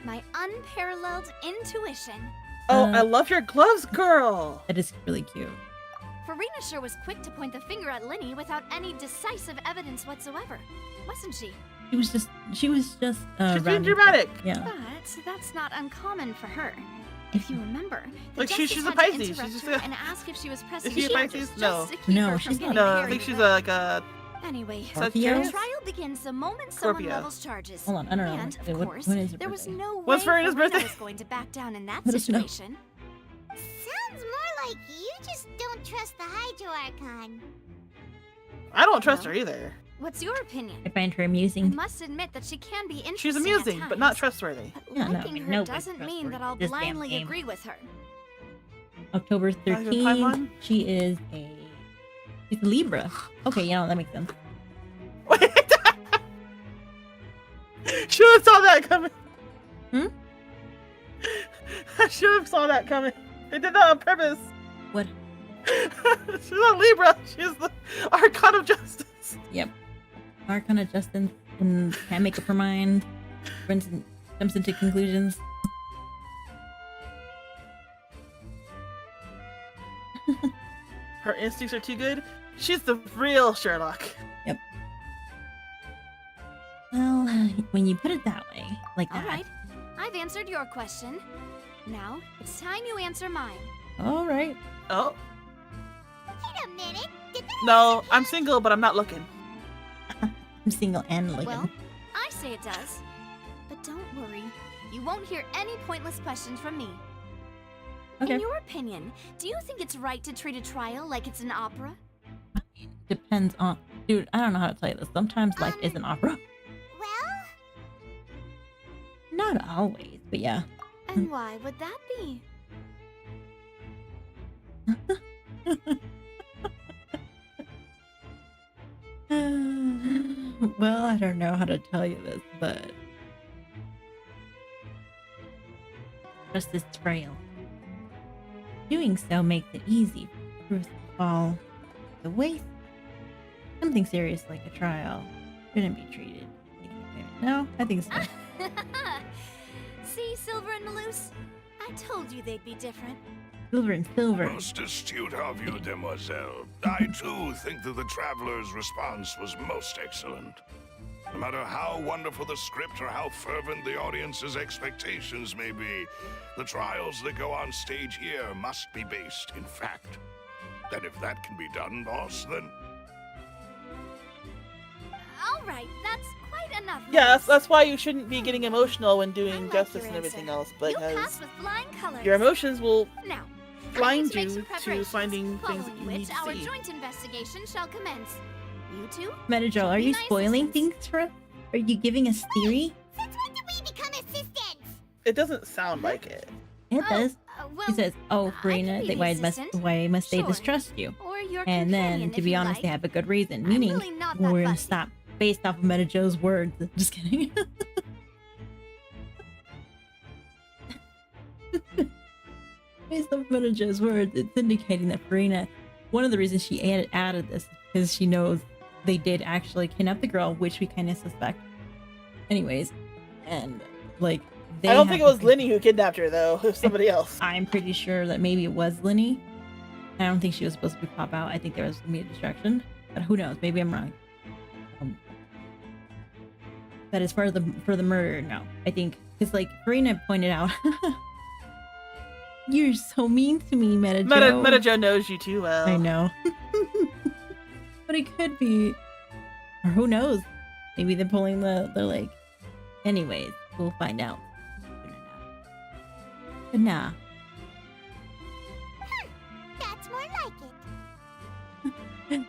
My unparalleled intuition. Oh, I love your gloves, girl. That is really cute. Farina sure was quick to point the finger at Linny without any decisive evidence whatsoever, wasn't she? She was just She's being rounded. dramatic. Yeah. But that's not uncommon for her. If you remember, the Like, justice she's a had to Pisces. interrupt She's her just a- and ask if she was present. Is she a here Pisces? just No. to keep No, her she's from not. getting No, I carried think she's away. like a Anyway, Scorpio? the trial begins the moment someone Scorpio. levels charges. Hold on, I don't know. And, Wait, of what- course, when is her there was birthday? no way When's Farina's Farina birthday? was going to back down in that Let us know. situation. Sounds more like you just don't trust the Hydro Archon. I don't trust her either. What's your opinion? I find her I amusing. must admit that she can be interesting She's amusing, at but not times. trustworthy. Yeah, no, Liking her nobody's doesn't mean trustworthy. that I'll This damn blindly game. agree with her. October have a 13th. Paimon? She's a Libra. Okay, that makes sense. Should have saw that coming. Hmm? I should have saw that coming. They did that on purpose. What? She's not Libra. She's the Archon of Justice. Yep. Archon of Justice and can't make up her mind. Jumps into conclusions. Her instincts are too good. She's the real Sherlock. Yep. Well, when you put it that way, like All that. right, I've answered your question. Now it's time you answer mine. All right. Oh. Wait a minute. Did that No, I'm single, but I'm not looking. I'm single and looking. Well, I say it does. But don't worry, you won't hear any pointless questions from me. Okay. In your opinion, do you think it's right to treat a trial like it's an opera? Depends on. Dude, I don't know how to tell you this. Sometimes life is an opera. Well, Not always, but yeah. And why would that be? Well, I don't know how to tell you this, but justice trail. Doing so makes it easy for truth to fall to waste. Something serious like a trial shouldn't be treated like a payment. No, I think so. See, Silver and Malus? I told you they'd be different. Silver and silver. Most astute of you, demoiselle. I too think that the traveler's response was most excellent. No matter how wonderful the script or how fervent the audience's expectations may be, the trials that go on stage here must be based in fact. And if that can be done, boss, then All right, that's quite enough. Yeah, Malus. that's why you shouldn't be getting emotional when I doing like justice your and everything answer. else, You because passed with flying colors. your emotions will Now, blind I need you to, make some to preparations, finding things that following you which need to our see. joint investigation shall commence. You two? Metajo, shall are be you my spoiling assistants. things for us? Are you giving us theory? since when did we become assistants? It doesn't sound like it. It does. Well, He says, "Oh, I can Farina, be the why must they Sure. distrust you?" or your And then, companion, to if be you honest, like. they have a good reason. I'm Meaning, really not that we're gonna fussy. stop based off of Metajo's words. Just kidding. Based off Metajo's words, it's indicating that Farina. One of the reasons she added this is because she knows they did actually kidnap the girl, which we kind of suspect. Anyways, and like they I don't think it have- was Linny who kidnapped her, though. It was somebody else. I'm pretty sure that maybe it was Linny. I don't think she was supposed to be pop out. I think there was gonna be a distraction, but who knows? Maybe I'm wrong. But as far as for the murder, no. I think because like Farina pointed out, You're so mean to me, Metajo. Metajo knows you too well. I know. But it could be. Or who knows? Maybe they're pulling the like. Anyways, we'll find out. But nah. That's more like it.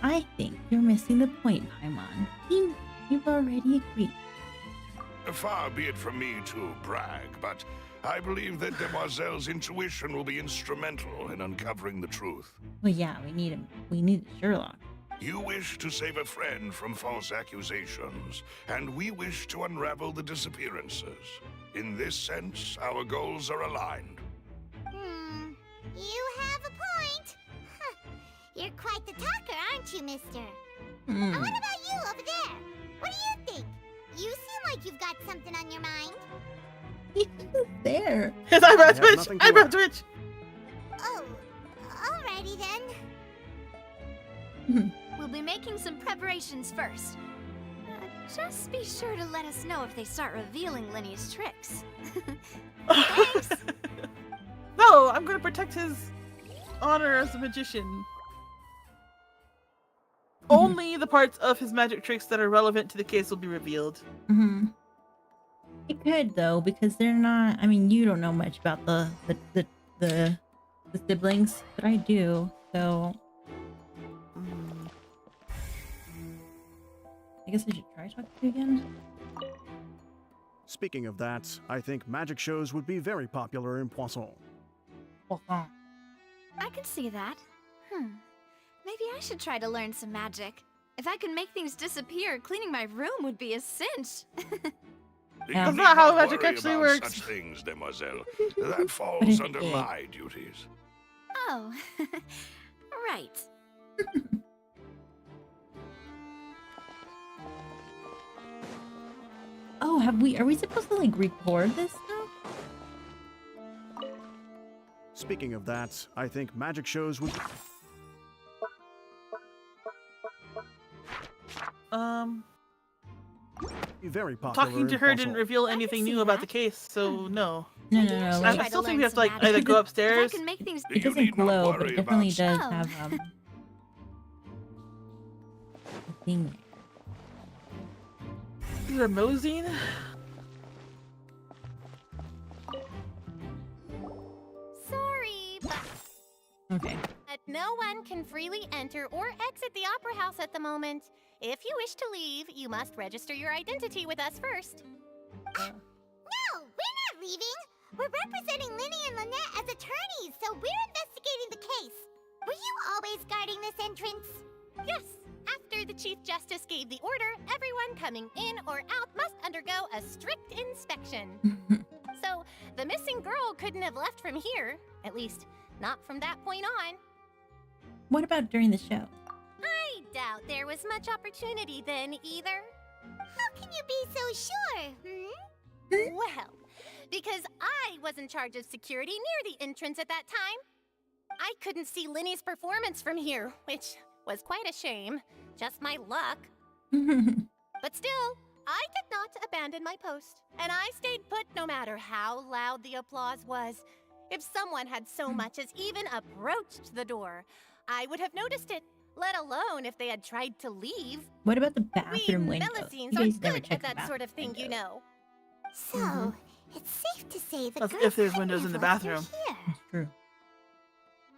I think you're missing the point, Paimon. You've already agreed. Far be it from me to brag, but I believe that Demoiselle's intuition will be instrumental in uncovering the truth. Well, yeah, we need him. We need Sherlock. You wish to save a friend from false accusations, and we wish to unravel the disappearances. In this sense, our goals are aligned. You have a point. Huh. You're quite the talker, aren't you, mister? Hmm. What about you over there? What do you think? You seem like you've got something on your mind. He's there. His eyebrow twitch! Eyebrow twitch! Oh, alrighty then. We'll be making some preparations first. Just be sure to let us know if they start revealing Linny's tricks. Thanks! No, I'm gonna protect his honor as a magician. Only the parts of his magic tricks that are relevant to the case will be revealed. It could though, because they're not. I mean, you don't know much about the siblings, but I do. So I guess I should try talking to you again. Speaking of that, I think magic shows would be very popular in Poisson. I can see that. Maybe I should try to learn some magic. If I could make things disappear, cleaning my room would be a cinch. That's not how magic actually worry about works. Such things, Demoiselle. That falls under my duties. Oh, right. Oh, are we supposed to like record this now? Speaking of that, I think magic shows would be very popular. Talking to in her Poisson. didn't reveal anything new about the case, so no. No. I still think we have to like either go upstairs. It doesn't glow, but it definitely does have a thing. Is there Mosine? Sorry, but Okay. no one can freely enter or exit the Opera House at the moment. If you wish to leave, you must register your identity with us first. No, we're not leaving. We're representing Linny and Lynette as attorneys, so we're investigating the case. Were you always guarding this entrance? Yes. After the Chief Justice gave the order, everyone coming in or out must undergo a strict inspection. So, the missing girl couldn't have left from here. At least, not from that point on. What about during the show? I doubt there was much opportunity then, either. How can you be so sure, Well, because I was in charge of security near the entrance at that time. I couldn't see Linny's performance from here, which was quite a shame. Just my luck. But still, I did not abandon my post, and I stayed put no matter how loud the applause was. If someone had so much as even approached the door, I would have noticed it, let alone if they had tried to leave. What about the bathroom We window? Melusines You are guys never good check at the that sort of bathroom thing, you know. So, it's safe to say the That's girl if there's couldn't windows in have the left her bathroom. here. That's true.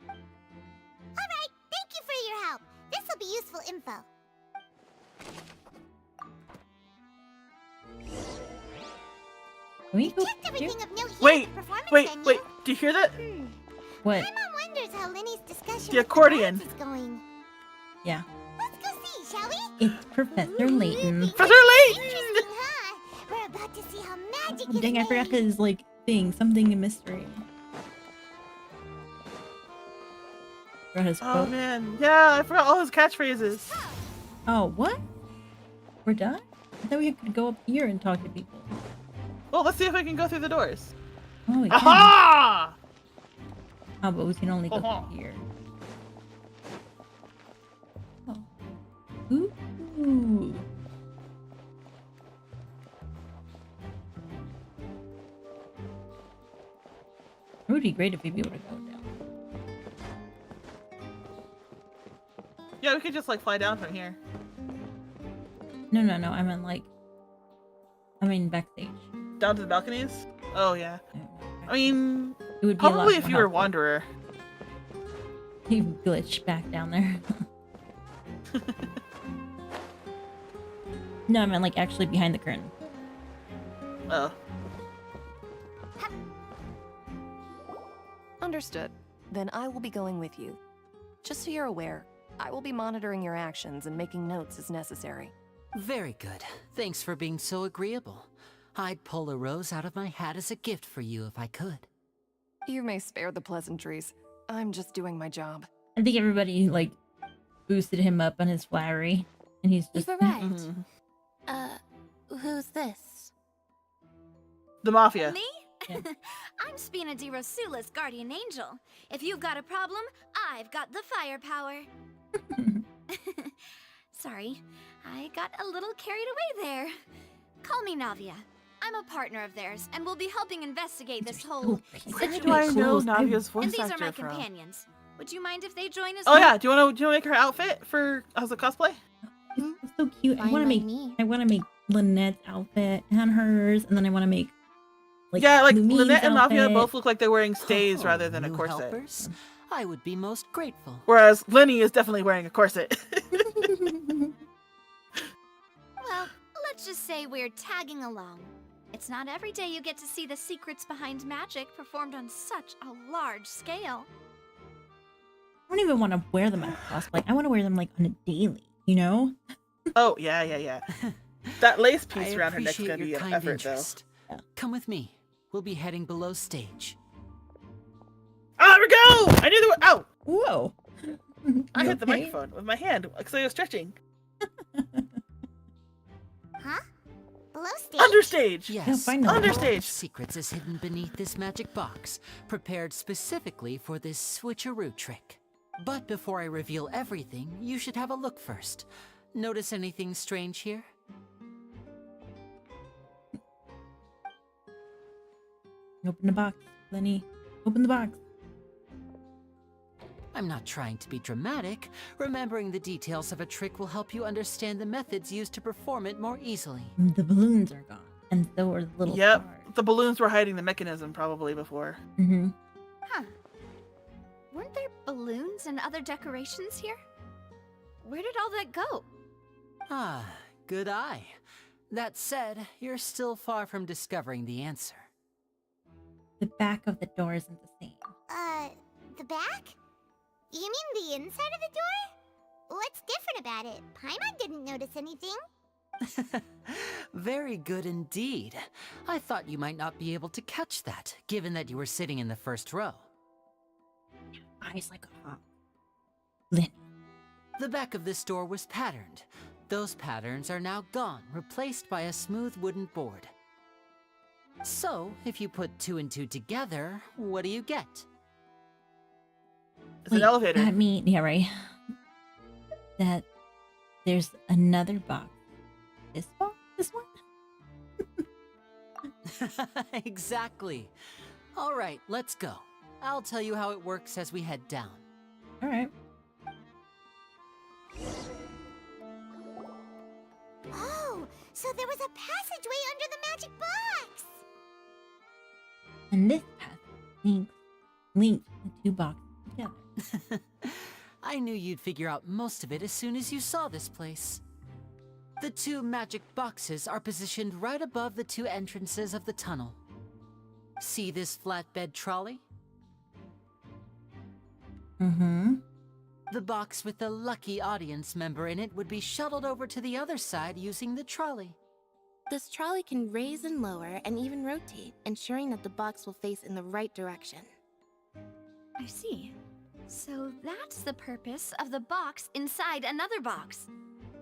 Alright, thank you for your help. This will be useful info. Can we go Checked everything of note here Wait, at the performance wait, venue. wait. Do you hear that? What? Paimon wonders how Linny's discussion The with accordion. guards is going. Yeah. Let's go see, shall we? It's Professor Layton. Professor Layton! Interesting, huh? We're about to see how magic is Dang, I forgot made. his like thing, something in mystery. Forgot his Oh quote. man, yeah, I forgot all his catchphrases. Oh, what? We're done? I thought we could go up here and talk to people. Well, let's see if I can go through the doors. Oh, we can. Aha! Oh, but we can only go Aha. through here. Oh. Ooh. would be great if we'd be able to go down. Yeah, we could just like fly down from here. No. I mean backstage. Down to the balconies? Oh yeah. I mean, It would be a lot probably if more you were a helpful. wanderer. You glitch back down there. No, I meant like actually behind the curtain. Oh. Understood. Then I will be going with you. Just so you're aware, I will be monitoring your actions and making notes as necessary. Very good. Thanks for being so agreeable. I'd pull a rose out of my hat as a gift for you if I could. You may spare the pleasantries. I'm just doing my job. I think everybody like boosted him up on his flattery, and he's just. You've arrived. Who's this? The Mafia. Me? I'm Spina di Rosula's guardian angel. If you've got a problem, I've got the firepower. Sorry, I got a little carried away there. Call me Navia. I'm a partner of theirs, and we'll be helping investigate this whole Where do I know Navia's voice And these are actor my from? companions. Would you mind if they join us? Oh yeah, do you want to make her outfit for as a cosplay? It's so cute. I Fine want to by make. me. I want to make Lynette's outfit and hers, and then I want to make. Yeah, like Lumine's Lynette and Navia outfit. both look like they're wearing stays Oh, rather than a new corset. helpers? I would be most grateful. Whereas Lenny is definitely wearing a corset. Well, let's just say we're tagging along. It's not every day you get to see the secrets behind magic performed on such a large scale. I don't even want to wear them as cosplay. I want to wear them like on a daily. You know? Oh yeah. That lace piece I around her neck's appreciate gonna be your an kind effort interest. Come with me. We'll be heading below stage. though. Oh, there we go! I knew there was. Ow! Whoa! I You hit the okay? microphone with my hand because I was stretching. Huh? Below stage? Understage! Yes, find a them. world of Understage. secrets is hidden beneath this magic box, prepared specifically for this switcheroo trick. But before I reveal everything, you should have a look first. Notice anything strange here? Open the box, Lenny. Open the box. I'm not trying to be dramatic. Remembering the details of a trick will help you understand the methods used to perform it more easily. The balloons are gone, and so are the little Yep, stars. the balloons were hiding the mechanism probably before. Mm-hmm. Huh. Weren't there balloons and other decorations here? Where did all that go? Ah, good eye. That said, you're still far from discovering the answer. The back of the door isn't the same. The back? You mean the inside of the door? What's different about it? Paimon didn't notice anything. Very good indeed. I thought you might not be able to catch that, given that you were sitting in the first row. Eyes like a hawk. Lenny. The back of this door was patterned. Those patterns are now gone, replaced by a smooth wooden board. So, if you put 2 and 2 together, what do you get? It's an elevator. That mean, yeah, right. That there's another box. This box? This one? Exactly. All right, let's go. I'll tell you how it works as we head down. All right. Oh, so there was a passageway under the magic box! And this path links the two boxes together. I knew you'd figure out most of it as soon as you saw this place. The 2 magic boxes are positioned right above the 2 entrances of the tunnel. See this flatbed trolley? Mm-hmm. The box with the lucky audience member in it would be shuttled over to the other side using the trolley. This trolley can raise and lower and even rotate, ensuring that the box will face in the right direction. I see. So that's the purpose of the box inside another box.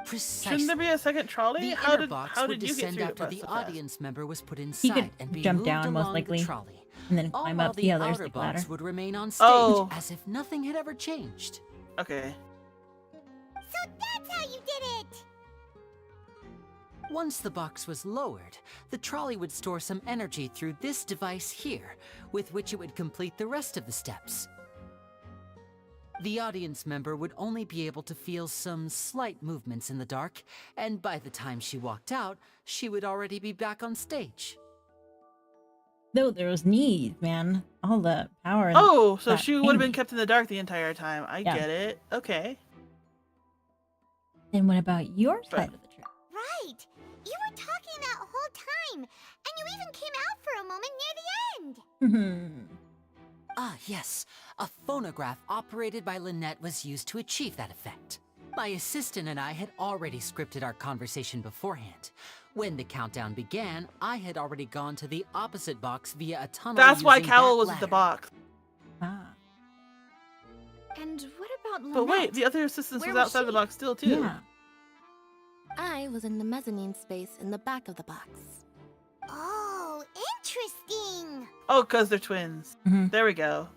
Precisely. Shouldn't there be a second trolley? The How inner did box how would did you get descend through after it the so fast? audience member was put He inside could and be jump moved down, most along likely, the trolley. and then All climb while up the the others outer like box ladder. would remain on stage Oh. as if nothing had ever changed. Okay. So that's how you did it! Once the box was lowered, the trolley would store some energy through this device here, with which it would complete the rest of the steps. The audience member would only be able to feel some slight movements in the dark, and by the time she walked out, she would already be back on stage. Though there was needs, man. All the power. Oh, so she would have been kept in the dark the entire time. I get it. Okay. Then what about your side of the trip? Right. You were talking that whole time, and you even came out for a moment near the end. Ah, yes. A phonograph operated by Lynette was used to achieve that effect. My assistant and I had already scripted our conversation beforehand. When the countdown began, I had already gone to the opposite box via a tunnel. That's why using Cowell that was at the ladder. box. And what about Lynette? But wait, the other assistants Where was outside she? the box still, too. Yeah. I was in the mezzanine space in the back of the box. Oh, interesting. Oh, because they're twins. There we go.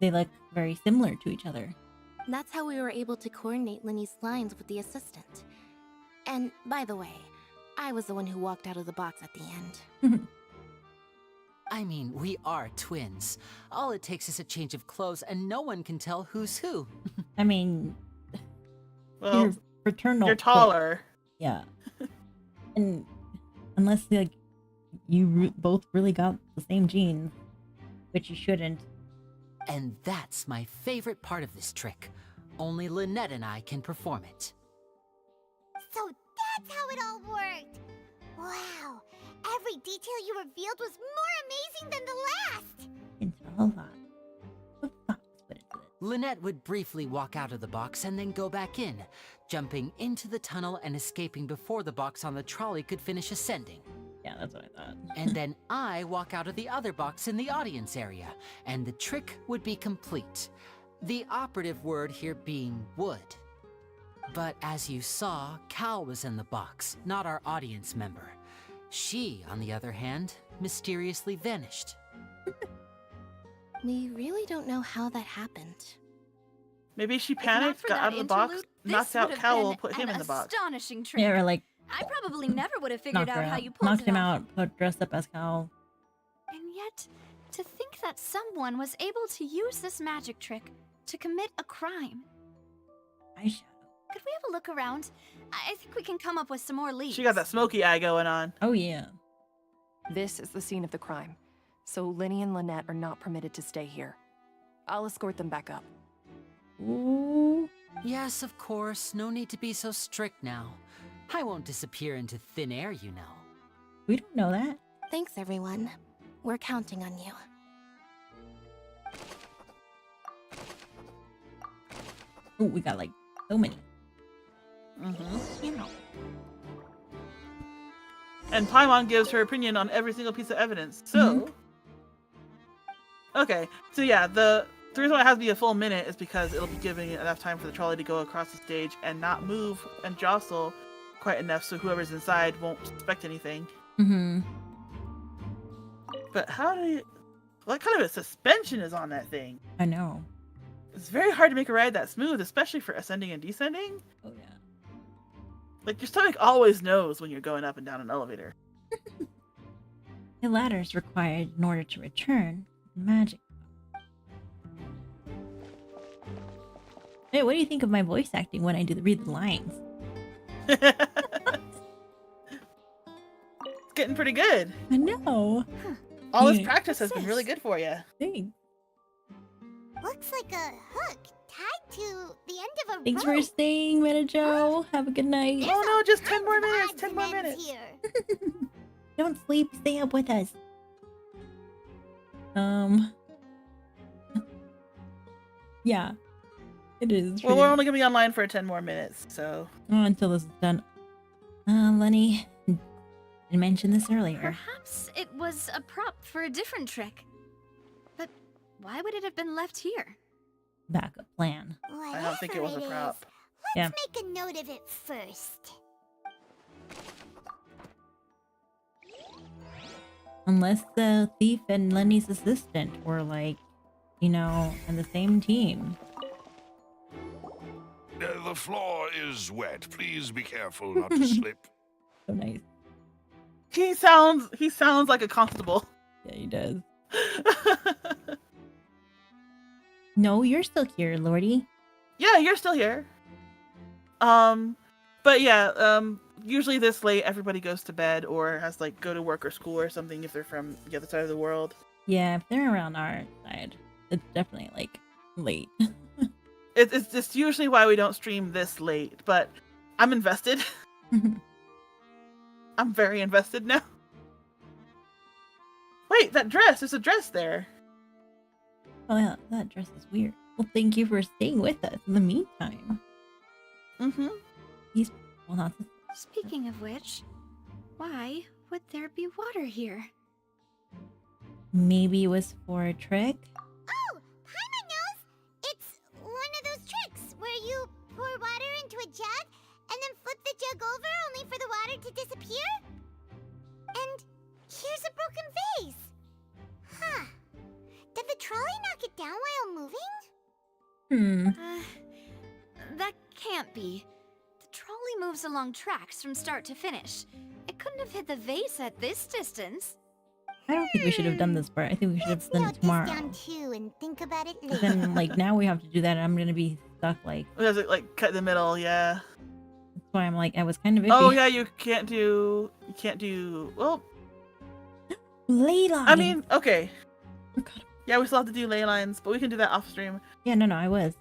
They look very similar to each other. That's how we were able to coordinate Linny's lines with the assistant. And by the way, I was the one who walked out of the box at the end. I mean, we are twins. All it takes is a change of clothes and no one can tell who's who. I mean, Well, you're fraternal. you're taller. Yeah. And unless like you both really got the same genes, which you shouldn't. And that's my favorite part of this trick. Only Lynette and I can perform it. So that's how it all worked. Wow. Every detail you revealed was more amazing than the last. It's a lot. What thoughts put into it? Lynette would briefly walk out of the box and then go back in, jumping into the tunnel and escaping before the box on the trolley could finish ascending. Yeah, that's what I thought. And then I walk out of the other box in the audience area, and the trick would be complete. The operative word here being would. But as you saw, Cal was in the box, not our audience member. She, on the other hand, mysteriously vanished. We really don't know how that happened. Maybe she If not panicked, for got that out of the box, interlude, knocked this out would have Cowell, been put him an in the box. Astonishing trick. Yeah, or like I probably never would have figured knocked out her how out. you pulled Knocked it him off. out, put dressed up as Cal. And yet, to think that someone was able to use this magic trick to commit a crime. Eyeshadow. Could we have a look around? I think we can come up with some more leads. She got that smoky eye going on. Oh yeah. This is the scene of the crime, so Linny and Lynette are not permitted to stay here. I'll escort them back up. Ooh. Yes, of course. No need to be so strict now. I won't disappear into thin air, you know. We don't know that. Thanks, everyone. We're counting on you. Oh, we got like so many. You know. And Paimon gives her opinion on every single piece of evidence. So, okay. So yeah, the reason why it has to be a full minute is because it'll be giving enough time for the trolley to go across the stage and not move and jostle quite enough so whoever's inside won't suspect anything. But how do you... What kind of a suspension is on that thing? I know. It's very hard to make a ride that smooth, especially for ascending and descending. Oh yeah. Like, your stomach always knows when you're going up and down an elevator. The ladder is required in order to return magic. Hey, what do you think of my voice acting when I read the lines? It's getting pretty good. I know. All this practice has been really good for you. Thanks. Looks like a hook tied to the end of a Thanks rope. for staying, Metajo. Have a good night. Oh no, just 10 more minutes, 10 more minutes. Here. Don't sleep, stay up with us. Yeah. It is. Well, we're only gonna be online for 10 more minutes, so. Until this is done. Lenny, I mentioned this earlier. Perhaps it was a prop for a different trick. But why would it have been left here? Backup plan. I don't think it was a prop. Let's make a note of it first. Unless the thief and Lenny's assistant were like, you know, on the same team. The floor is wet. Please be careful not to slip. So nice. He sounds like a constable. Yeah, he does. No, you're still here, Lordy. Yeah, you're still here. But yeah, usually this late everybody goes to bed or has to like go to work or school or something if they're from the other side of the world. Yeah, if they're around our side, it's definitely like late. It's usually why we don't stream this late, but I'm invested. I'm very invested now. Wait, that dress! There's a dress there. Oh yeah, that dress is weird. Well, thank you for staying with us in the meantime. Mm-hmm. Well, not this. Speaking of which, why would there be water here? Maybe it was for a trick? Oh, Paimon knows! It's one of those tricks where you pour water into a jug and then flip the jug over only for the water to disappear? And here's a broken vase! Huh. Did the trolley knock it down while moving? That can't be. The trolley moves along tracks from start to finish. It couldn't have hit the vase at this distance. I don't think we should have done this part. I think we should have done it tomorrow. Down too and think about it later. Then, like, now we have to do that, and I'm gonna be stuck, like... Does it, like, cut in the middle? Yeah. That's why I'm like, I was kind of iffy. Oh, yeah, you can't do... Well... Ley lines! I mean, okay. Yeah, we still have to do ley lines, but we can do that off stream. Yeah, no, I was.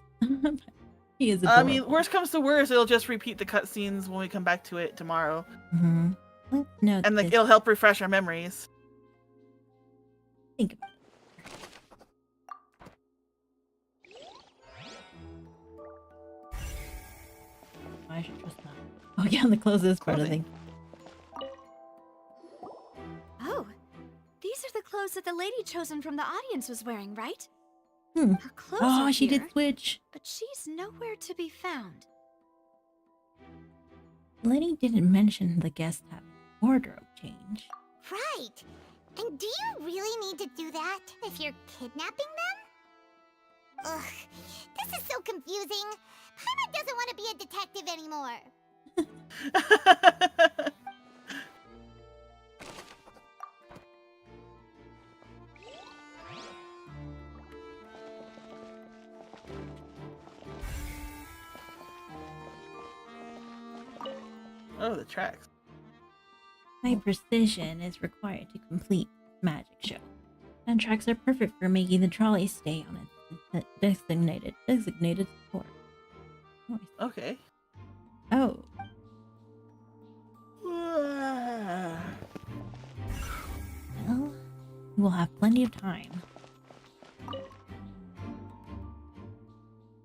He is adorable. I mean, worst comes to worst, it'll just repeat the cutscenes when we come back to it tomorrow. Mm-hmm. No, and, like, it'll help refresh our memories. Think about it. I should trust that. Oh yeah, the closest part, I think. Oh, these are the clothes that the lady chosen from the audience was wearing, right? Hmm. Her clothes Oh, are she here, did switch. but she's nowhere to be found. Lenny didn't mention the guest have wardrobe change. Right. And do you really need to do that if you're kidnapping them? Ugh, this is so confusing. Paimon doesn't want to be a detective anymore. Oh, the tracks. High precision is required to complete magic show. And tracks are perfect for making the trolley stay on its designated course. Okay. Oh. Well, we'll have plenty of time.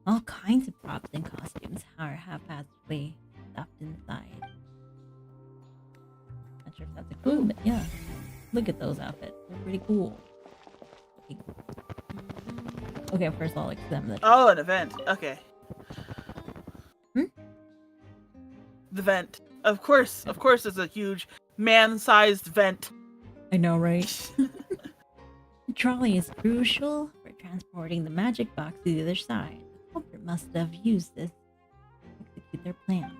All kinds of props and costumes are haphazardly stuffed inside. Not sure if that's a clue, but yeah. Look at those outfits. They're pretty cool. Okay, first I'll examine the... Oh, an event. Okay. Hmm? The vent. Of course, it's a huge man-sized vent. I know, right? The trolley is crucial for transporting the magic box to the other side. The culprit must have used this to execute their plan.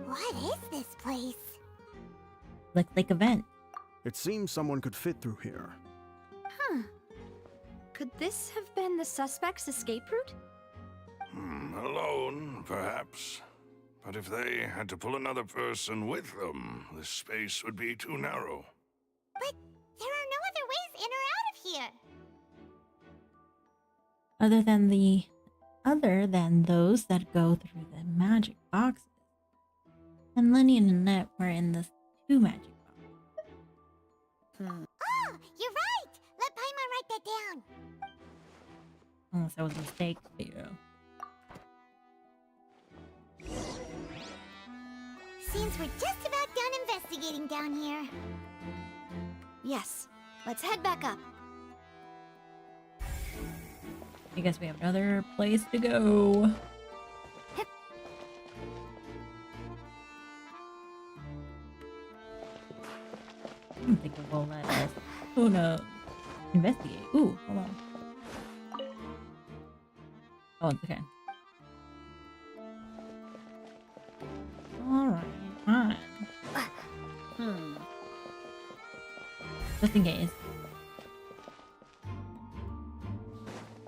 What is this place? Looks like a vent. It seems someone could fit through here. Huh. Could this have been the suspect's escape route? Alone, perhaps. But if they had to pull another person with them, the space would be too narrow. But there are no other ways in or out of here. Other than those that go through the magic boxes. And Lenny and Annette were in the 2 magic boxes. Oh, you're right! Let Paimon write that down. Unless that was a mistake, but yeah. Seems we're just about done investigating down here. Yes. Let's head back up. I guess we have another place to go. I don't think it will let us. Oh no. Investigate. Ooh, hold on. Oh, it's okay. Just in case.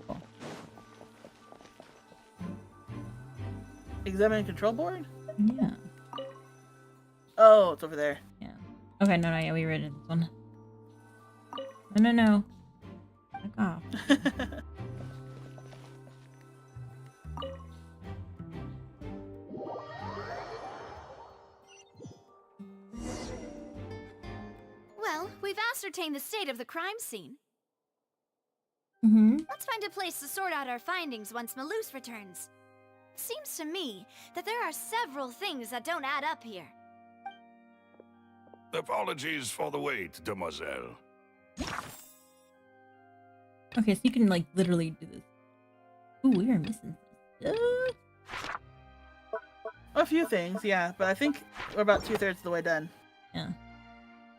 Cool. Examine control board? Yeah. Oh, it's over there. Yeah. Okay, no, yeah, we read this one. No. Back off. Well, we've ascertained the state of the crime scene. Mm-hmm. Let's find a place to sort out our findings once Malus returns. Seems to me that there are several things that don't add up here. Apologies for the wait, demoiselle. Okay, so you can like literally do this. Ooh, we are missing stuff. A few things, yeah, but I think we're about 2/3 of the way done. Yeah.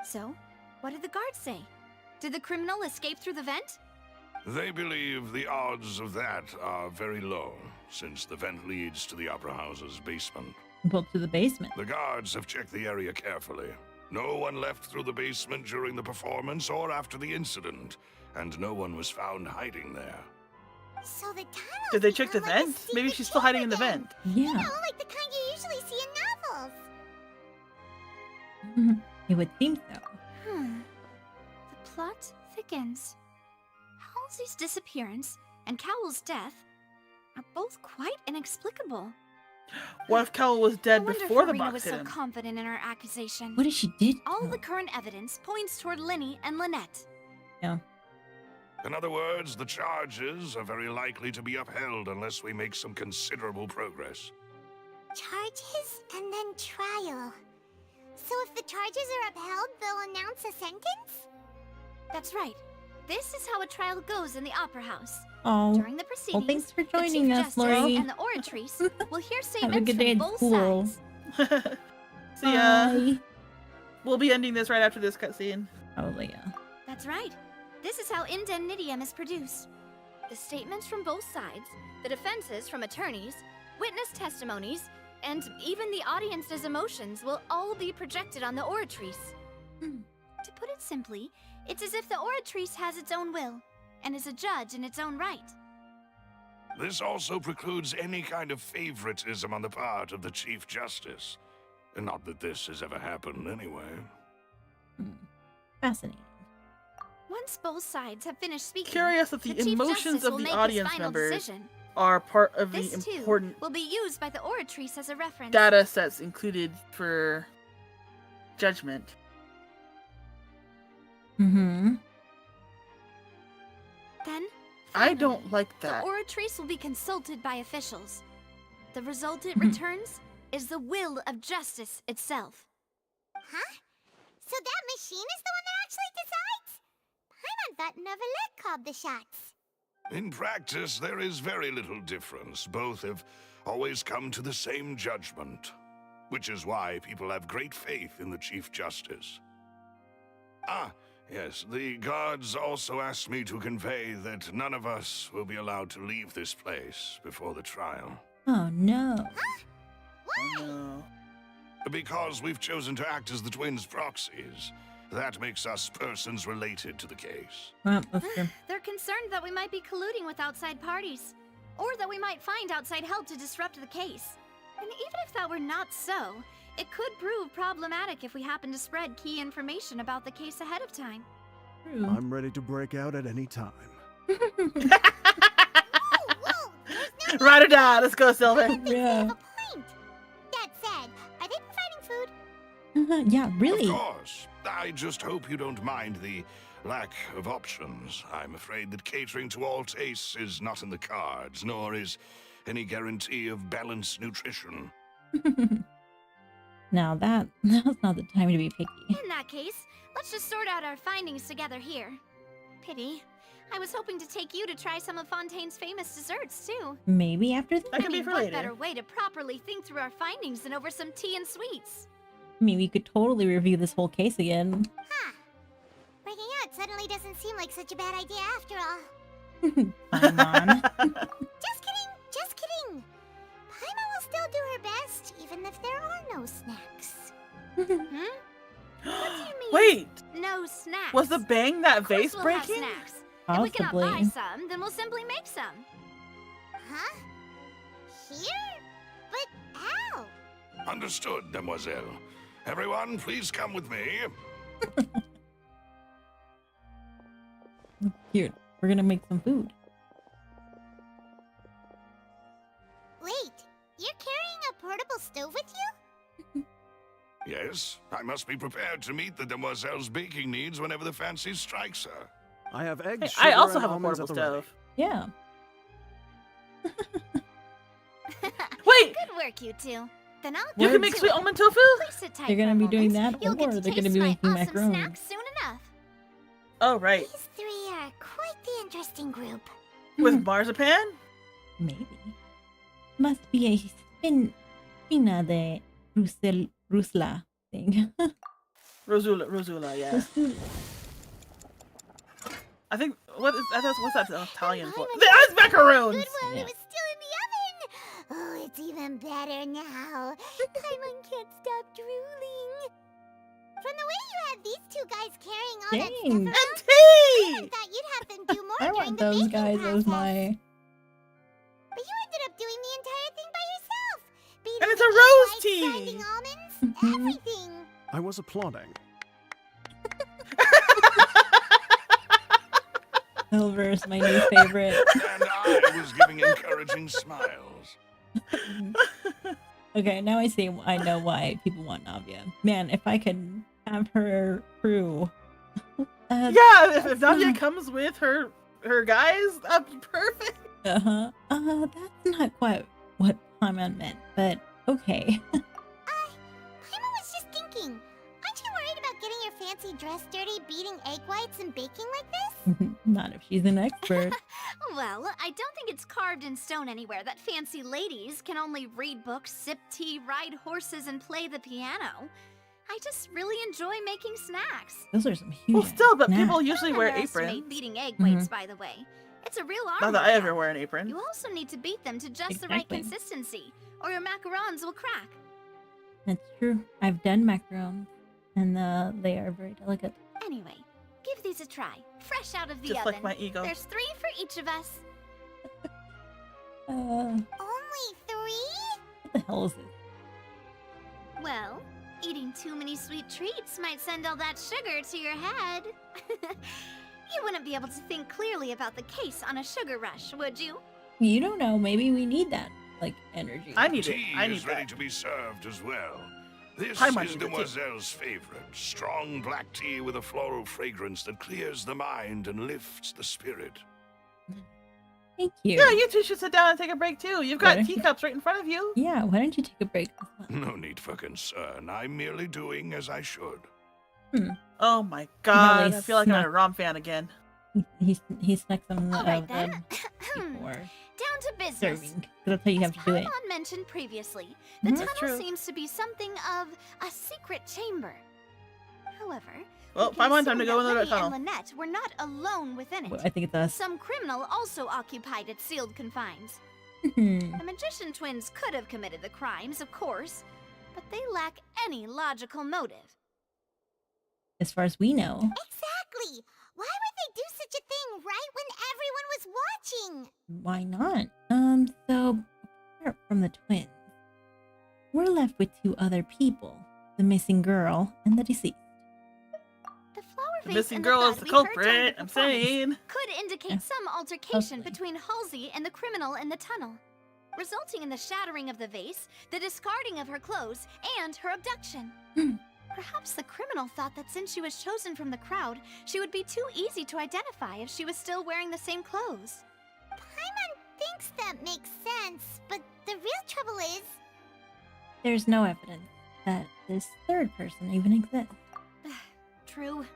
So, what did the guards say? Did the criminal escape through the vent? They believe the odds of that are very low, since the vent leads to the Opera House's basement. Well, to the basement. The guards have checked the area carefully. No one left through the basement during the performance or after the incident, and no one was found hiding there. So the tunnel. Did they check the vent? Maybe she's still hiding in the vent. Yeah. You know, like the kind you usually see in novels. It would seem so. The plot thickens. Halsey's disappearance and Cowell's death are both quite inexplicable. What if Cowell was dead before the Farina box was hit so him? confident in her accusation. What if she did? All the current evidence points toward Linny and Lynette. Yeah. In other words, the charges are very likely to be upheld unless we make some considerable progress. Charges and then trial. So if the charges are upheld, they'll announce a sentence? That's right. This is how a trial goes in the Opera House. Oh. During the proceedings, Well, thanks for the joining Chief us, Justice Lori. and the oratrice will hear Have a statements good day from at both school. sides. See ya. Bye. We'll be ending this right after this cutscene. Probably, yeah. That's right. This is how indemnitium is produced. The statements from both sides, the defenses from attorneys, witness testimonies, and even the audience's emotions will all be projected on the oratrice. To put it simply, it's as if the oratrice has its own will, and is a judge in its own right. This also precludes any kind of favoritism on the part of the Chief Justice. And not that this has ever happened anyway. Fascinating. Once both sides have finished speaking, Curious if the Chief emotions Justice of will the make his audience final members decision. are part of the This, important too, will be used by the oratrice as a reference. data sets included for judgment. Mm-hmm. Then, I don't like the that. oratrice will be consulted by officials. The result it Mhm. returns is the will of justice itself. Huh? So that machine is the one that actually decides? Paimon thought Neuvillette called the shots. In practice, there is very little difference. Both have always come to the same judgment, which is why people have great faith in the Chief Justice. Ah, yes, the guards also asked me to convey that none of us will be allowed to leave this place before the trial. Oh no. No. Because we've chosen to act as the twins' proxies. That makes us persons related to the case. Well, that's true. They're concerned that we might be colluding with outside parties, or that we might find outside help to disrupt the case. And even if that were not so, it could prove problematic if we happen to spread key information about the case ahead of time. I'm ready to break out at any time. Ride or die. Let's go, Sylvan. Yeah. That said, are they providing food? Yeah, really. Of course. I just hope you don't mind the lack of options. I'm afraid that catering to all tastes is not in the cards, nor is any guarantee of balanced nutrition. Now that's not the time to be picky. In that case, let's just sort out our findings together here. Pity. I was hoping to take you to try some of Fontaine's famous desserts, too. Maybe after this? That could be for what later. better way to properly think through our findings than over some tea and sweets? I mean, we could totally review this whole case again. Breaking out suddenly doesn't seem like such a bad idea after all. Paimon. Just kidding, just kidding. Paimon will still do her best, even if there are no snacks. What do you mean? Wait! No snacks. Was the bang that Of course vase we'll have breaking? snacks. Possibly. If we cannot buy some, then we'll simply make some. Huh? Here? But how? Understood, demoiselle. Everyone, please come with me. Cute. We're gonna make some food. Wait, you're carrying a portable stove with you? Yes, I must be prepared to meet the demoiselle's baking needs whenever the fancy strikes her. I have eggs. Hey, I sugar, also and have a almonds portable at the ready. stove. Yeah. Wait! Good work, you two. Then I'll You go can make to sweet it. almond tofu? Please sit tight They're for a gonna be doing moment. that, You'll get or to they're gonna taste be my making awesome macaroni. snacks soon enough. Oh, right. These three are quite the interesting group. With marzipan? Maybe. Must be a spina de Rusla thing. Rosula, yeah. I think what's that Italian for? The ice macaroons. Good while it was still in the oven. Oh, it's even better now. Paimon can't stop drooling. From the way you had these two guys carrying all that stuff Dang. around, And I tea! would've thought you'd have them do more I during want the those baking guys as process. my. But you ended up doing the entire thing by yourself. Beating And it's the a egg rose whites, tea. grinding almonds, everything. I was applauding. Silver is my new favorite. And I was giving encouraging smiles. Okay, now I know why people want Navia. Man, if I could have her crew. Yeah, if Navia comes with her guys, that'd be perfect. Uh-huh. That's not quite what Paimon meant, but okay. Paimon was just thinking. Aren't you worried about getting your fancy dress dirty, beating egg whites, and baking like this? Not if she's an expert. Well, I don't think it's carved in stone anywhere that fancy ladies can only read books, sip tea, ride horses, and play the piano. I just really enjoy making snacks. Those are some huge. Well, still, but snacks. people usually Don't wear underestimate aprons. beating egg whites, by the way. It's a real art. Not that I ever wear an apron. You also need to beat them to just the right Exactly. consistency, or your macarons will crack. That's true. I've done macarons, and they are very delicate. Anyway, give these a try. Fresh out of the Just oven. like my ego. There's 3 for each of us. Only 3? What the hell is this? Well, eating too many sweet treats might send all that sugar to your head. You wouldn't be able to think clearly about the case on a sugar rush, would you? You don't know. Maybe we need that, like, energy. I need it. Tea I need is ready that. to be served as well. This Paimon is needs it too. Demoiselle's favorite. Strong black tea with a floral fragrance that clears the mind and lifts the spirit. Thank you. Yeah, you two should sit down and take a break too. You've Why got don't you- teacups right in front of you. Yeah, why don't you take a break as well? No need for concern. I'm merely doing as I should. Oh my god, Probably I feel like I'm a snuck- Rom fan again. He snuck some All right of then. them before Down to business. serving. 'Cause that's how you have to do it. Paimon mentioned previously, the Mhm. tunnel That's true. seems to be something of a secret chamber. However, Well, we can Paimon, time to assume go that in the Lily tunnel. and Lynette were not alone within it. Well, I think it's us. Some criminal also occupied its sealed confines. Hmm. The magician twins could have committed the crimes, of course, but they lack any logical motive. As far as we know. Exactly. Why would they do such a thing right when everyone was watching? Why not? So apart from the twins, we're left with 2 other people: the missing girl and the deceased. The flower The vase missing and girl the is bud the we heard during culprit. the I'm performance saying. could indicate Yeah. some altercation Hopefully. between Halsey and the criminal in the tunnel, resulting in the shattering of the vase, the discarding of her clothes, and her abduction. Perhaps the criminal thought that since she was chosen from the crowd, she would be too easy to identify if she was still wearing the same clothes. Paimon thinks that makes sense, but the real trouble is... There's no evidence that this third person even exists. True.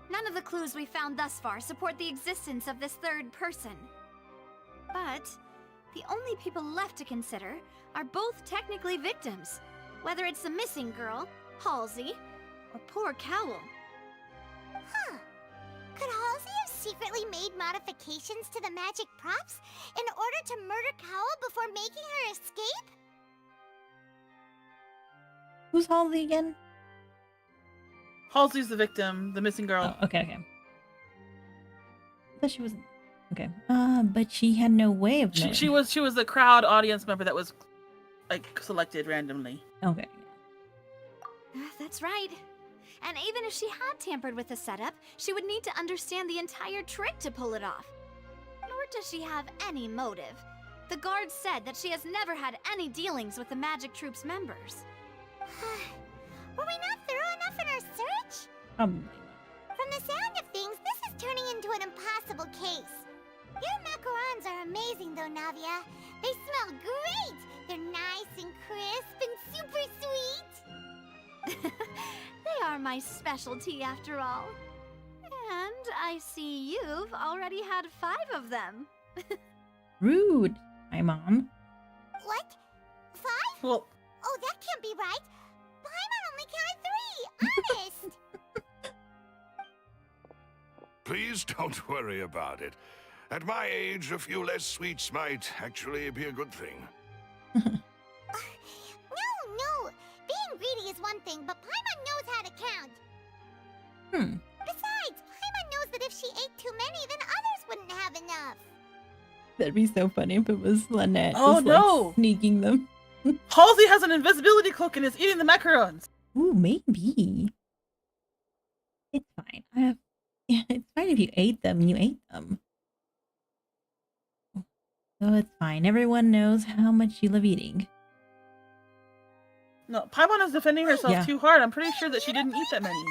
None of the clues we found thus far support the existence of this third person. But the only people left to consider are both technically victims, whether it's the missing girl, Halsey, or poor Cowl. Huh. Could Halsey have secretly made modifications to the magic props in order to murder Cowl before making her escape? Who's Halsey again? Halsey's the victim, the missing girl. Oh, okay. I thought she was. Okay. But she had no way of knowing. She was the crowd audience member that was like selected randomly. Okay. That's right. And even if she had tampered with the setup, she would need to understand the entire trick to pull it off. Nor does she have any motive. The guard said that she has never had any dealings with the Magic Troop's members. Were we not thorough enough in our search? Probably. From the sound of things, this is turning into an impossible case. Your macarons are amazing though, Navia. They smell great! They're nice and crisp and super sweet! They are my specialty after all. And I see you've already had 5 of them. Rude, my mom. What? 5? Well, oh, that can't be right. Paimon only counted 3, honest! Please don't worry about it. At my age, a few less sweets might actually be a good thing. No. Being greedy is one thing, but Paimon knows how to count. Besides, Paimon knows that if she ate too many, then others wouldn't have enough. That'd be so funny if it was Lynette Oh, just, no. like, sneaking them. Halsey has an invisibility cloak and is eating the macarons. Ooh, maybe. It's fine. Yeah, it's fine if you ate them. You ate them. So it's fine. Everyone knows how much you love eating. No, Paimon is defending herself Yeah. too hard. I'm pretty sure that she didn't eat that many.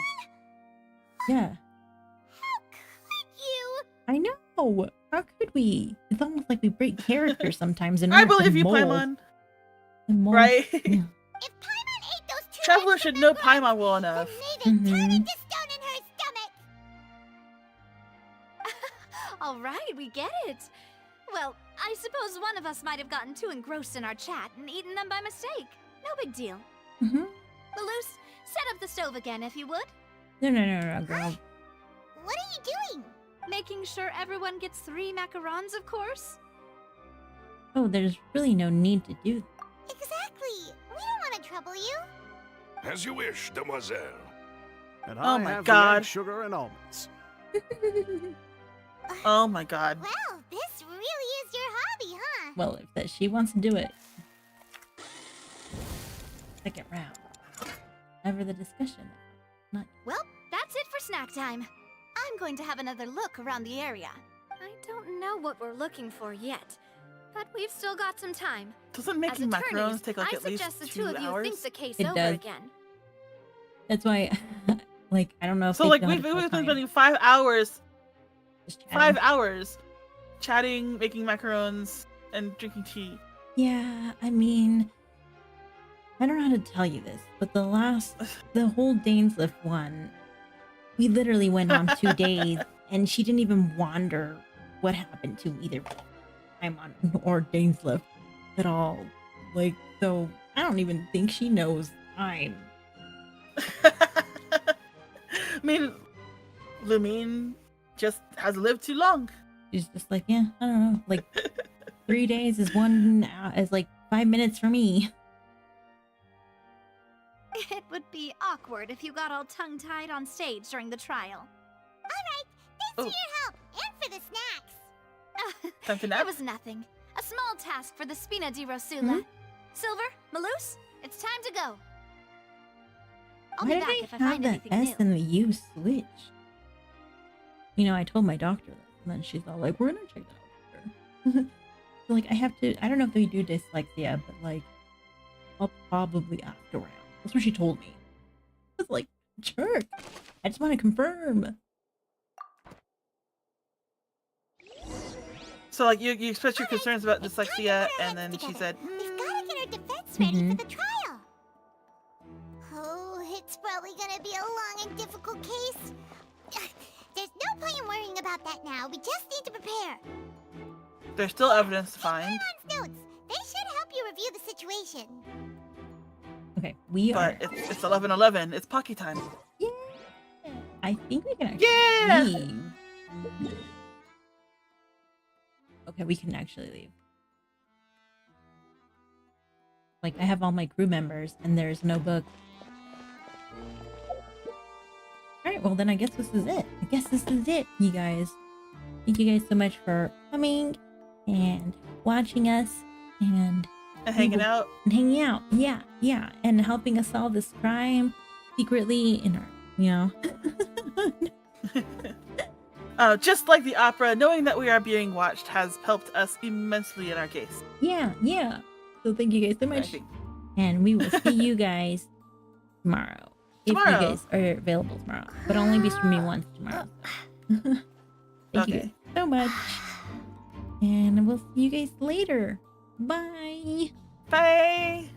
Yeah. You. I know. How could we? It's almost like we break character sometimes. In I order to believe you, mold. Paimon. And mold. Right? Yeah. If Paimon ate those 2 Traveler should know Paimon well enough. turn into stone in her stomach. All right, we get it. Well, I suppose one of us might have gotten too engrossed in our chat and eaten them by mistake. No big deal. Malus, set up the stove again if you would. No, girl. What are you doing? Making sure everyone gets 3 macarons, of course. Oh, there's really no need to do that. Exactly. We don't want to trouble you. As you wish, demoiselle. And Oh I my have God. the egg, sugar, and almonds. Oh my god. Well, this really is your hobby, huh? Well, if that she wants to do it. Second round. Never the discussion. Not Well, that's it for snack time. I'm going to have another look around the area. I don't know what we're looking for yet, but we've still got some time. Doesn't making As macarons attorneys, take like I at least suggest the 2 two of you hours? think the case It over does. again. That's why, like, I don't know if So they like know how we've to tell been time. spending 5 hours, Just 5 chatting. hours, chatting, making macarons, and drinking tea. Yeah, I mean, I don't know how to tell you this, but the whole Dainsliff one, we literally went on 2 days, and she didn't even wonder what happened to either Paimon or Dainsliff at all. Like, so I don't even think she knows time. I mean, Lumine just has lived too long. She's just like, yeah, I don't know. Like, 3 days is like 5 minutes for me. It would be awkward if you got all tongue-tied on stage during the trial. Alright, thanks for your help and for the snacks. Time to nap? It was nothing. A small task for the Spina di Rosula. Silver, Malus, it's time to go. I'll Why be do back they if I have find the anything S new. and the U switch? You know, I told my doctor that, and then she's all like, we're gonna check that out later. So, like, I don't know if they do dyslexia, but, like, I'll probably ask around. That's what she told me. I was like, jerk. I just want to confirm. So like you expressed your concerns about dyslexia, and then she said, We've gotta get our defense ready Mm-hmm. for the trial. Oh, it's probably gonna be a long and difficult case. There's no point in worrying about that now. We just need to prepare. "There's still evidence to find." Paimon's notes. They should help you review the situation. Okay, we are. But it's 11:11. It's Pocky time. I think we can actually Yeah! leave. Okay, we can actually leave. Like, I have all my crew members, and there's no book. right, well then I guess this is it. You guys. Thank you guys so much for coming and watching us and hanging out. And hanging out. Yeah. And helping us solve this crime secretly in our, Just like the opera, knowing that we are being watched has helped us immensely in our case. Yeah. So thank you guys so much. And we will see you guys tomorrow. If you guys are available tomorrow. But only be streaming once tomorrow. Thank you guys so much. And we'll see you guys later. Bye. Bye.